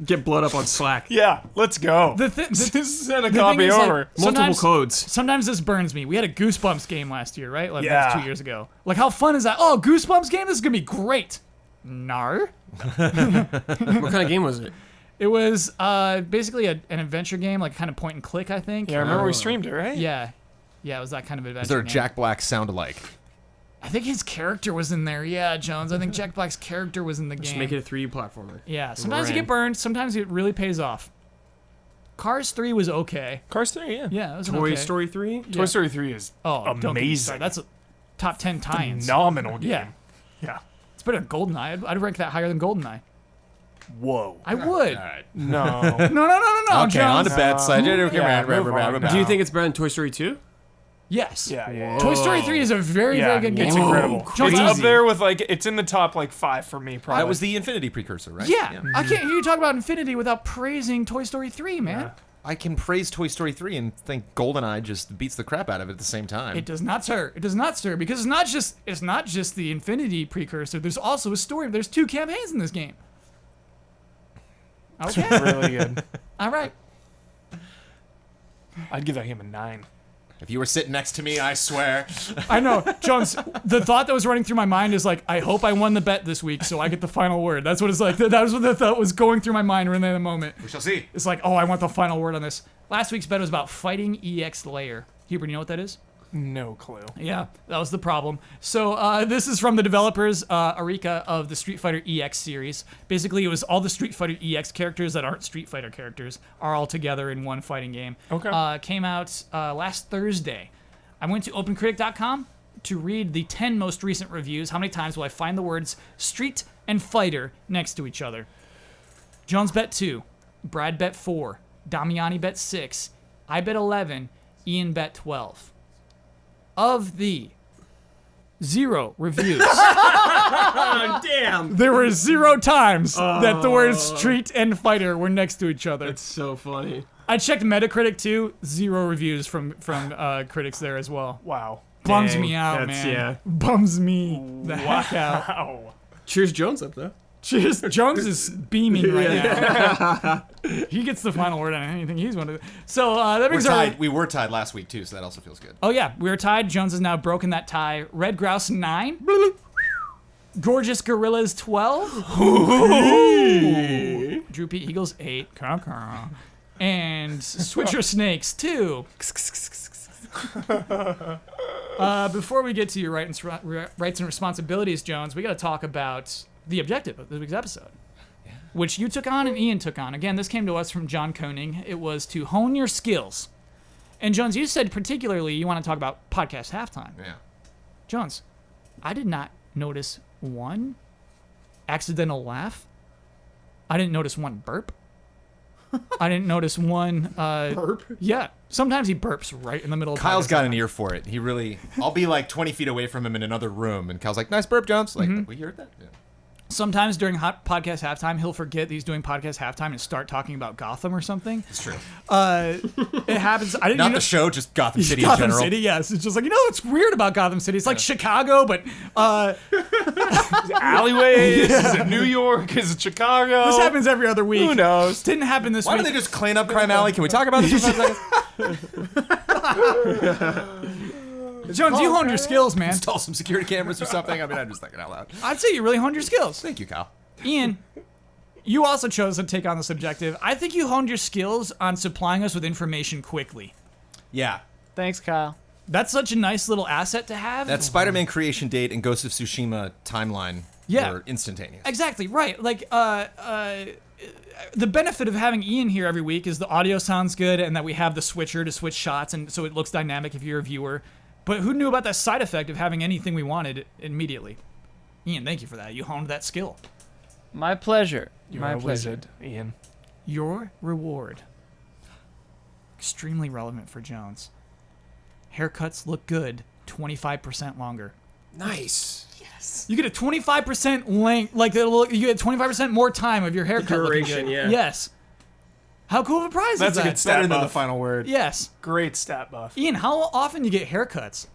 Get blood up on Slack. Yeah, let's go. the Send a thing copy is, like, over. Multiple sometimes- codes. Sometimes this burns me. We had a Goosebumps game last year, right? Like Yeah. 2 years ago. Like, how fun is that? Oh, Goosebumps game? This is going to be great. Nar. What kind of game was it? It was basically an adventure game, like kind of point and click, I think. Yeah, I remember we streamed it, right? Yeah. Yeah, it was that kind of adventure Is there a game. Jack Black sound alike? I think his character was in there. Yeah, Jones. I think Jack Black's character was in the Just game. make it a 3D platformer. Yeah, sometimes you Ran. get burned. Sometimes it really pays off. Cars 3 was okay. Cars 3, yeah. Yeah, it was an Toy okay. Story 3? Yeah. Toy Story 3 is Oh, don't get me amazing. started. That's a top 10 tie-ins. phenomenal game. Yeah. Yeah. It's better than GoldenEye. I'd rank that higher than GoldenEye. Whoa. I would. All right. No. No, Okay, on Jones. to bed side. move on. Do you think it's better than Toy Story 2? Yes. Yeah. Toy Story 3 is a very, very good game. It's incredible. Jones, It's up crazy. there with like it's in the top like 5 for me. Probably. That was the Infinity precursor, right? Yeah, I can't hear you talk about Infinity without praising Toy Story 3, man. Yeah. I can praise Toy Story 3 and think GoldenEye just beats the crap out of it at the same time. It does not, sir. It does not, sir, because it's not just the Infinity precursor. There's also a story. There's 2 campaigns in this game. Okay. really good. All right. I'd give that game a 9. If you were sitting next to me, I swear. I know, Jones. The thought that was running through my mind is like, I hope I won the bet this week, so I get the final word. That's what it's like. That was what the thought was going through my mind right in the moment. We shall see. It's like, oh, I want the final word on this. Last week's bet was about fighting EX Layer. Huber, you know what that is? No clue. Yeah, that was the problem. So this is from the developers, Arika, of the Street Fighter EX series. Basically, it was all the Street Fighter EX characters that aren't Street Fighter characters are all together in one fighting game. Okay. Came out last Thursday. I went to OpenCritic.com to read the 10 most recent reviews. How many times will I find the words Street and Fighter next to each other? Jones bet 2, Brad bet 4, Damiani bet 6, I bet 11, Ian bet 12. Of the 0 reviews, Oh, damn. there were 0 times that the words Street and Fighter were next to each other. That's so funny. I checked Metacritic too. 0 reviews from critics there as well. Wow. Bums Dang, me out, that's- man. yeah. Bums me the heck out. Wow. Cheers Jones up, though. Cheers. Jones is beaming right now. He gets the final word on anything he's wanted. So that We're brings our. tied. We were tied last week, too, so that also feels good. Oh yeah, we were tied. Jones has now broken that tie. Red Grouse 9. Gorgeous Gorillas 12. Droopy Eagles 8. And Switcher Snakes 2. Before we get to your rights and responsibilities, Jones, we got to talk about the objective of this week's episode, which you took on and Ian took on. Again, this came to us from John Koenig. It was to hone your skills. And Jones, you said particularly you want to talk about podcast halftime. Yeah. Jones, I did not notice one accidental laugh. I didn't notice one burp. I didn't notice one burp. Yeah, sometimes he burps right in the middle of Kyle's podcast got an halftime. ear for it. He really. I'll be like 20 feet away from him in another room, and Kyle's like, "Nice burp, Jones." Like, we heard that. Yeah. Sometimes during podcast halftime, he'll forget that he's doing podcast halftime and start talking about Gotham or something. It's true. It happens. I didn't Not know, the show, just Gotham City in Gotham general. City, yes. It's just like, what's weird about Gotham City? It's like Chicago, but Alleyways. Is it New York? Is it Chicago? this happens every other week. Who knows? Didn't happen this Why week. don't they just clean up Crime Alley? Can we talk about this for 5 seconds? Jones, you honed your skills, man. Install some security cameras or something? I mean, I'm just thinking out loud. I'd say you really honed your skills. Thank you, Kyle. Ian, you also chose to take on this objective. I think you honed your skills on supplying us with information quickly. Yeah. Thanks, Kyle. That's such a nice little asset to have. That Spider-Man creation date and Ghost of Tsushima timeline Yeah. were instantaneous. Exactly, right. Like, the benefit of having Ian here every week is the audio sounds good and that we have the switcher to switch shots, and so it looks dynamic if you're a viewer. But who knew about that side effect of having anything we wanted immediately? Ian, thank you for that. You honed that skill. My pleasure. You're My a pleasure. wizard, Ian. Your reward. Extremely relevant for Jones. Haircuts look good 25% longer. Nice. You get a 25% length, you get 25% more time of your haircut looking Duration, good. yeah. Yes. How cool of a prize That's is a that? good stat Better than the buff. final word. Yes. Great stat buff. Ian, how often you get haircuts?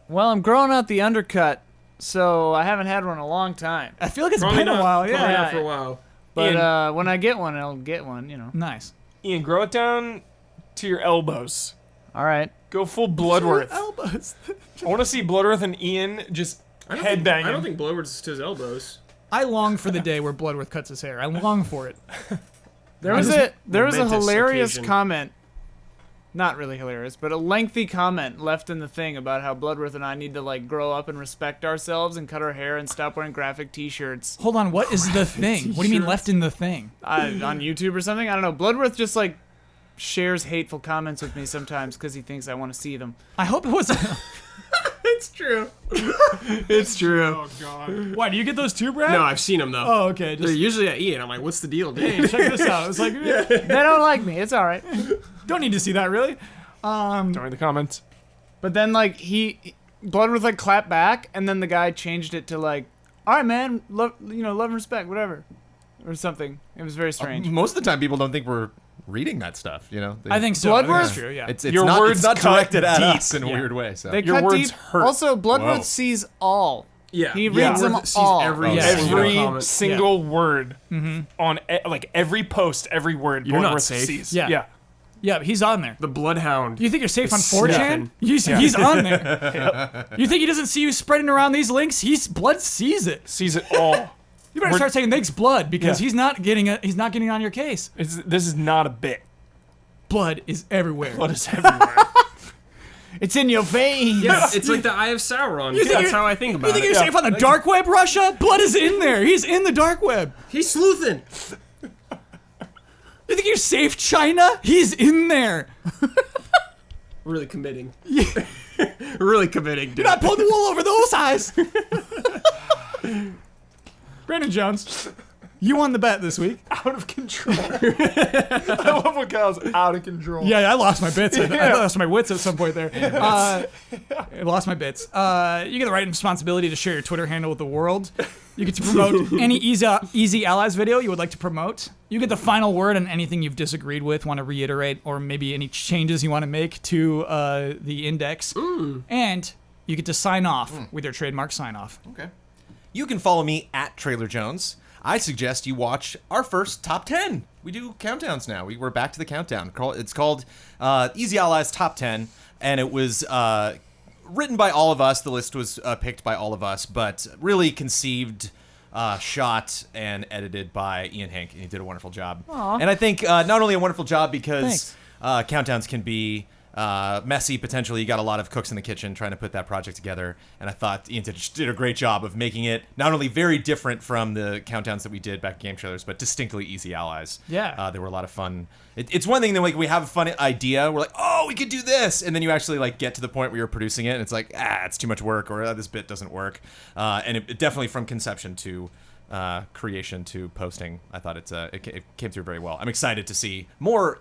Well, I'm growing out the undercut, so I haven't had one in a long time. I feel like it's Probably been a while. Probably Yeah. not for a while. But when I get one, I'll get one, Nice. Ian, grow it down to your elbows. All right. Go full Bloodworth. Elbows. I want to see Bloodworth and Ian just headbanging. I don't think Bloodworth's to his elbows. I long for the day where Bloodworth cuts his hair. I long for it. There was a momentous hilarious occasion. comment. Not really hilarious, but a lengthy comment left in the thing about how Bloodworth and I need to grow up and respect ourselves and cut our hair and stop wearing graphic T-shirts Hold on, what is the thing? What do you mean left in the thing? on YouTube or something. I don't know. Bloodworth just shares hateful comments with me sometimes because he thinks I want to see them. I hope it was. It's true. It's true. Why, do you get those too, Brad? No, I've seen them though. Oh, okay. They're Just usually I eat it. I'm like, what's the deal, dude? check this out. It's like, They don't like me. It's all right. don't need to see that, really. Don't read the comments. But then like Bloodworth like clapped back, and then the guy changed it to like, all right, man, love and respect, whatever, or something. It was very strange. Most of the time, people don't think we're reading that stuff. You know, I think so. I think Bloodworth? that's true, yeah. it's Your not, words it's not cut directed at deep. us in a weird way. So They Your cut words deep. hurt. Also, Bloodworth Whoa. sees all. Yeah. He reads them Sees all. every Yeah. single Every comment. single word on like every post, every word. You're not Bloodworth safe. sees. Yeah. Yeah, he's on there. The Bloodhound. You think you're safe on Is 4chan? sniffing. He's on there. You think he doesn't see you spreading around these links? Blood sees it. Sees it all. You better start saying thanks, Blood, because Yeah. he's not getting on your case. This is not a bit. Blood is everywhere. Blood is everywhere. It's in your veins. Yeah, it's like the Eye of Sauron. think That's you're- how I think about You think it. you're safe on the dark web, Russia? Blood is in there. He's in the dark web. He's sleuthing. You think you're safe, China? He's in there. Really committing. Really committing, dude. You're not pulling the wool over those eyes. Brandon Jones, you won the bet this week. Out of control. I love when Kyle's out of control. Yeah, I lost my bits. I lost my wits at some point there. I lost my bits. You get the right responsibility to share your Twitter handle with the world. You get to promote any Easy Allies video you would like to promote. You get the final word on anything you've disagreed with, want to reiterate, or maybe any changes you want to make to the index. And you get to sign off with your trademark sign off. okay. You can follow me at Trailer Jones. I suggest you watch our first top 10. We do countdowns now. We're back to the countdown. It's called Easy Allies Top 10, and it was written by all of us. The list was picked by all of us, but really conceived, shot, and edited by Ian Hank, and he did a wonderful job. Aw. And I think not only a wonderful job because Thanks. countdowns can be messy, potentially. You got a lot of cooks in the kitchen trying to put that project together, and I thought Ian did a great job of making it not only very different from the countdowns that we did back at Game Trailers, but distinctly Easy Allies. Yeah. They were a lot of fun. It's one thing that like we have a fun idea, we're like, oh, we could do this, and then you actually like get to the point where you're producing it, and it's like, it's too much work, or this bit doesn't work. And it definitely from conception to creation to posting, I thought it came through very well. I'm excited to see more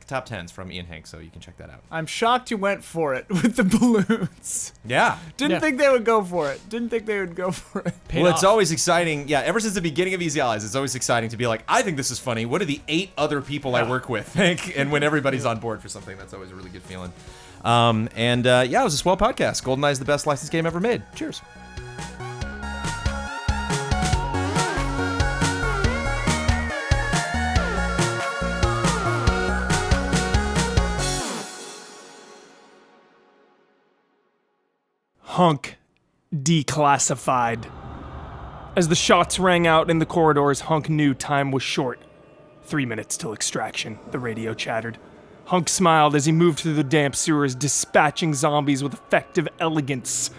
top 10s from Ian Hank, so you can check that out. I'm shocked you went for it with the balloons. Yeah. Didn't Yeah. think they would go for it. Paid Well, it's off. always exciting. Yeah, ever since the beginning of Easy Allies, it's always exciting to be like, I think this is funny. What do the 8 other people I work with think? And when everybody's on board for something, that's always a really good feeling. It was a swell podcast. GoldenEye is the best licensed game ever made. Cheers. Hunk Declassified. As the shots rang out in the corridors, Hunk knew time was short. 3 minutes till extraction, the radio chattered. Hunk smiled as he moved through the damp sewers, dispatching zombies with effective elegance.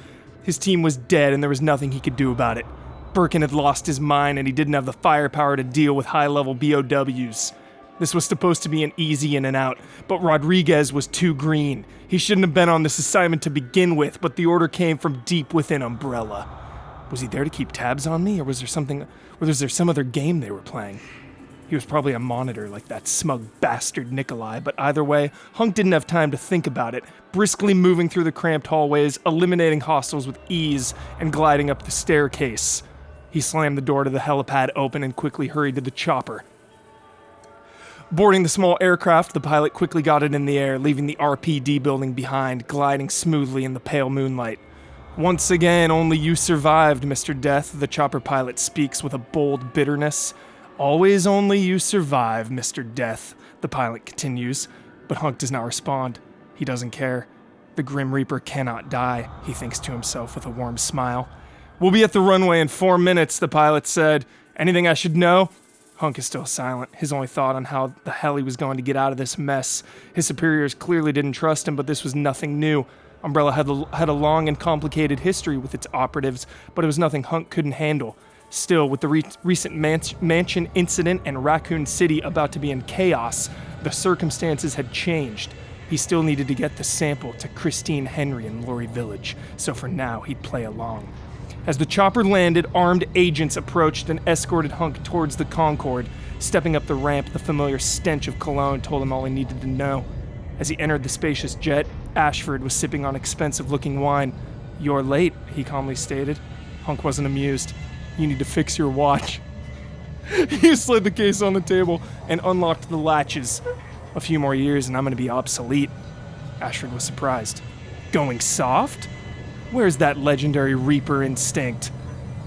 His team was dead and there was nothing he could do about it. Birkin had lost his mind and he didn't have the firepower to deal with high-level BOWs. This was supposed to be an easy in and out, but Rodriguez was too green. He shouldn't have been on this assignment to begin with, but the order came from deep within Umbrella. Was he there to keep tabs on me, or was there some other game they were playing? He was probably a monitor like that smug bastard Nikolai, but either way, Hunk didn't have time to think about it, briskly moving through the cramped hallways, eliminating hostiles with ease, and gliding up the staircase. He slammed the door to the helipad open and quickly hurried to the chopper. Boarding the small aircraft, the pilot quickly got it in the air, leaving the RPD building behind, gliding smoothly in the pale moonlight. Once again, only you survived, Mr. Death, the chopper pilot speaks with a bold bitterness. Always only you survive, Mr. Death, the pilot continues, but Hunk does not respond. He doesn't care. The Grim Reaper cannot die, he thinks to himself with a warm smile. We'll be at the runway in 4 minutes, the pilot said. Anything I should know? Hunk is still silent, his only thought on how the hell he was going to get out of this mess. His superiors clearly didn't trust him, but this was nothing new. Umbrella had a long and complicated history with its operatives, but it was nothing Hunk couldn't handle. Still, with the recent mansion incident and Raccoon City about to be in chaos, the circumstances had changed. He still needed to get the sample to Christine Henry in Lorry Village, so for now he'd play along. As the chopper landed, armed agents approached and escorted Hunk towards the Concorde. Stepping up the ramp, the familiar stench of cologne told him all he needed to know. As he entered the spacious jet, Ashford was sipping on expensive-looking wine. "You're late," he calmly stated. Hunk wasn't amused. "You need to fix your watch." He slid the case on the table and unlocked the latches. "A few more years and I'm going to be obsolete." Ashford was surprised. "Going soft? Where's that legendary Reaper instinct?"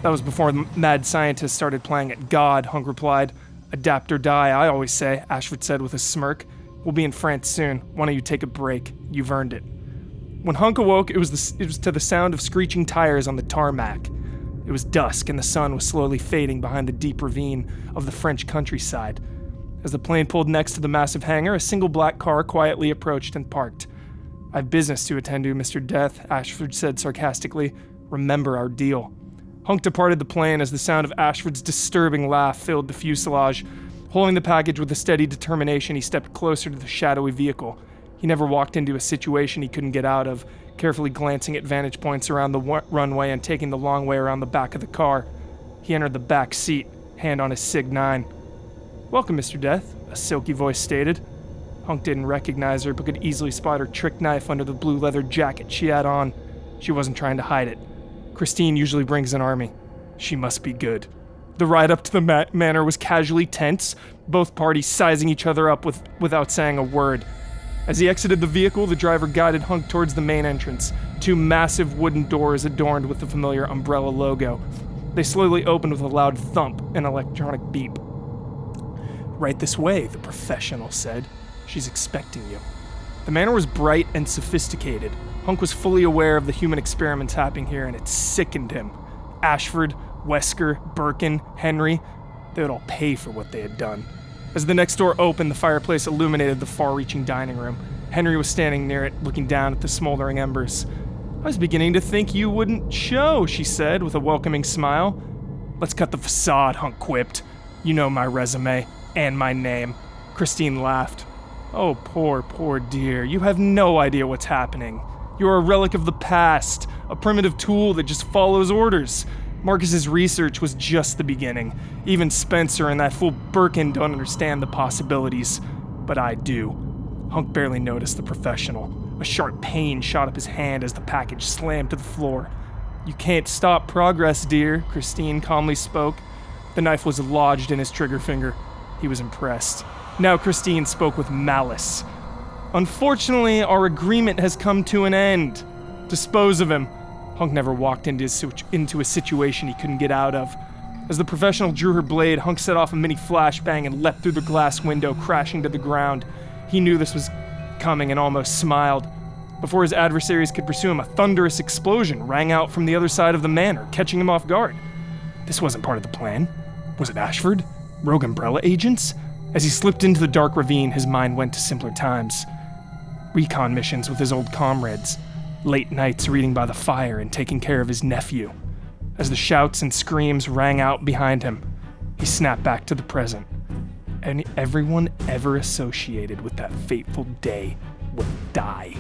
"That was before the mad scientists started playing at God," Hunk replied. "Adapt or die, I always say," Ashford said with a smirk. "We'll be in France soon. Why don't you take a break? You've earned it." When Hunk awoke, it was to the sound of screeching tires on the tarmac. It was dusk, and the sun was slowly fading behind the deep ravine of the French countryside. As the plane pulled next to the massive hangar, a single black car quietly approached and parked. "I have business to attend to, Mr. Death," Ashford said sarcastically. "Remember our deal." Hunk departed the plane as the sound of Ashford's disturbing laugh filled the fuselage. Holding the package with a steady determination, he stepped closer to the shadowy vehicle. He never walked into a situation he couldn't get out of, carefully glancing at vantage points around the runway and taking the long way around the back of the car. He entered the back seat, hand on his Sig 9. "Welcome, Mr. Death," a silky voice stated. Hunk didn't recognize her, but could easily spot her trick knife under the blue leather jacket she had on. She wasn't trying to hide it. Christine usually brings an army. She must be good. The ride up to the manor was casually tense, both parties sizing each other up without saying a word. As he exited the vehicle, the driver guided Hunk towards the main entrance, two massive wooden doors adorned with the familiar umbrella logo. They slowly opened with a loud thump and electronic beep. "Right this way," the professional said. "She's expecting you." The manor was bright and sophisticated. Hunk was fully aware of the human experiments happening here, and it sickened him. Ashford, Wesker, Birkin, Henry, they would all pay for what they had done. As the next door opened, the fireplace illuminated the far-reaching dining room. Henry was standing near it, looking down at the smoldering embers. "I was beginning to think you wouldn't show," she said, with a welcoming smile. "Let's cut the facade," Hunk quipped. "You know my resume, and my name." Christine laughed. "Oh, poor dear. You have no idea what's happening. You're a relic of the past, a primitive tool that just follows orders. Marcus's research was just the beginning. Even Spencer and that fool Birkin don't understand the possibilities. But I do." Hunk barely noticed the professional. A sharp pain shot up his hand as the package slammed to the floor. "You can't stop progress, dear," Christine calmly spoke. The knife was lodged in his trigger finger. He was impressed. Now Christine spoke with malice. "Unfortunately, our agreement has come to an end. Dispose of him." Hunk never walked into a situation he couldn't get out of. As the professional drew her blade, Hunk set off a mini flashbang and leapt through the glass window, crashing to the ground. He knew this was coming and almost smiled. Before his adversaries could pursue him, a thunderous explosion rang out from the other side of the manor, catching him off guard. This wasn't part of the plan. Was it Ashford? Rogue Umbrella agents? As he slipped into the dark ravine, his mind went to simpler times. Recon missions with his old comrades. Late nights reading by the fire and taking care of his nephew. As the shouts and screams rang out behind him, he snapped back to the present. And everyone ever associated with that fateful day would die.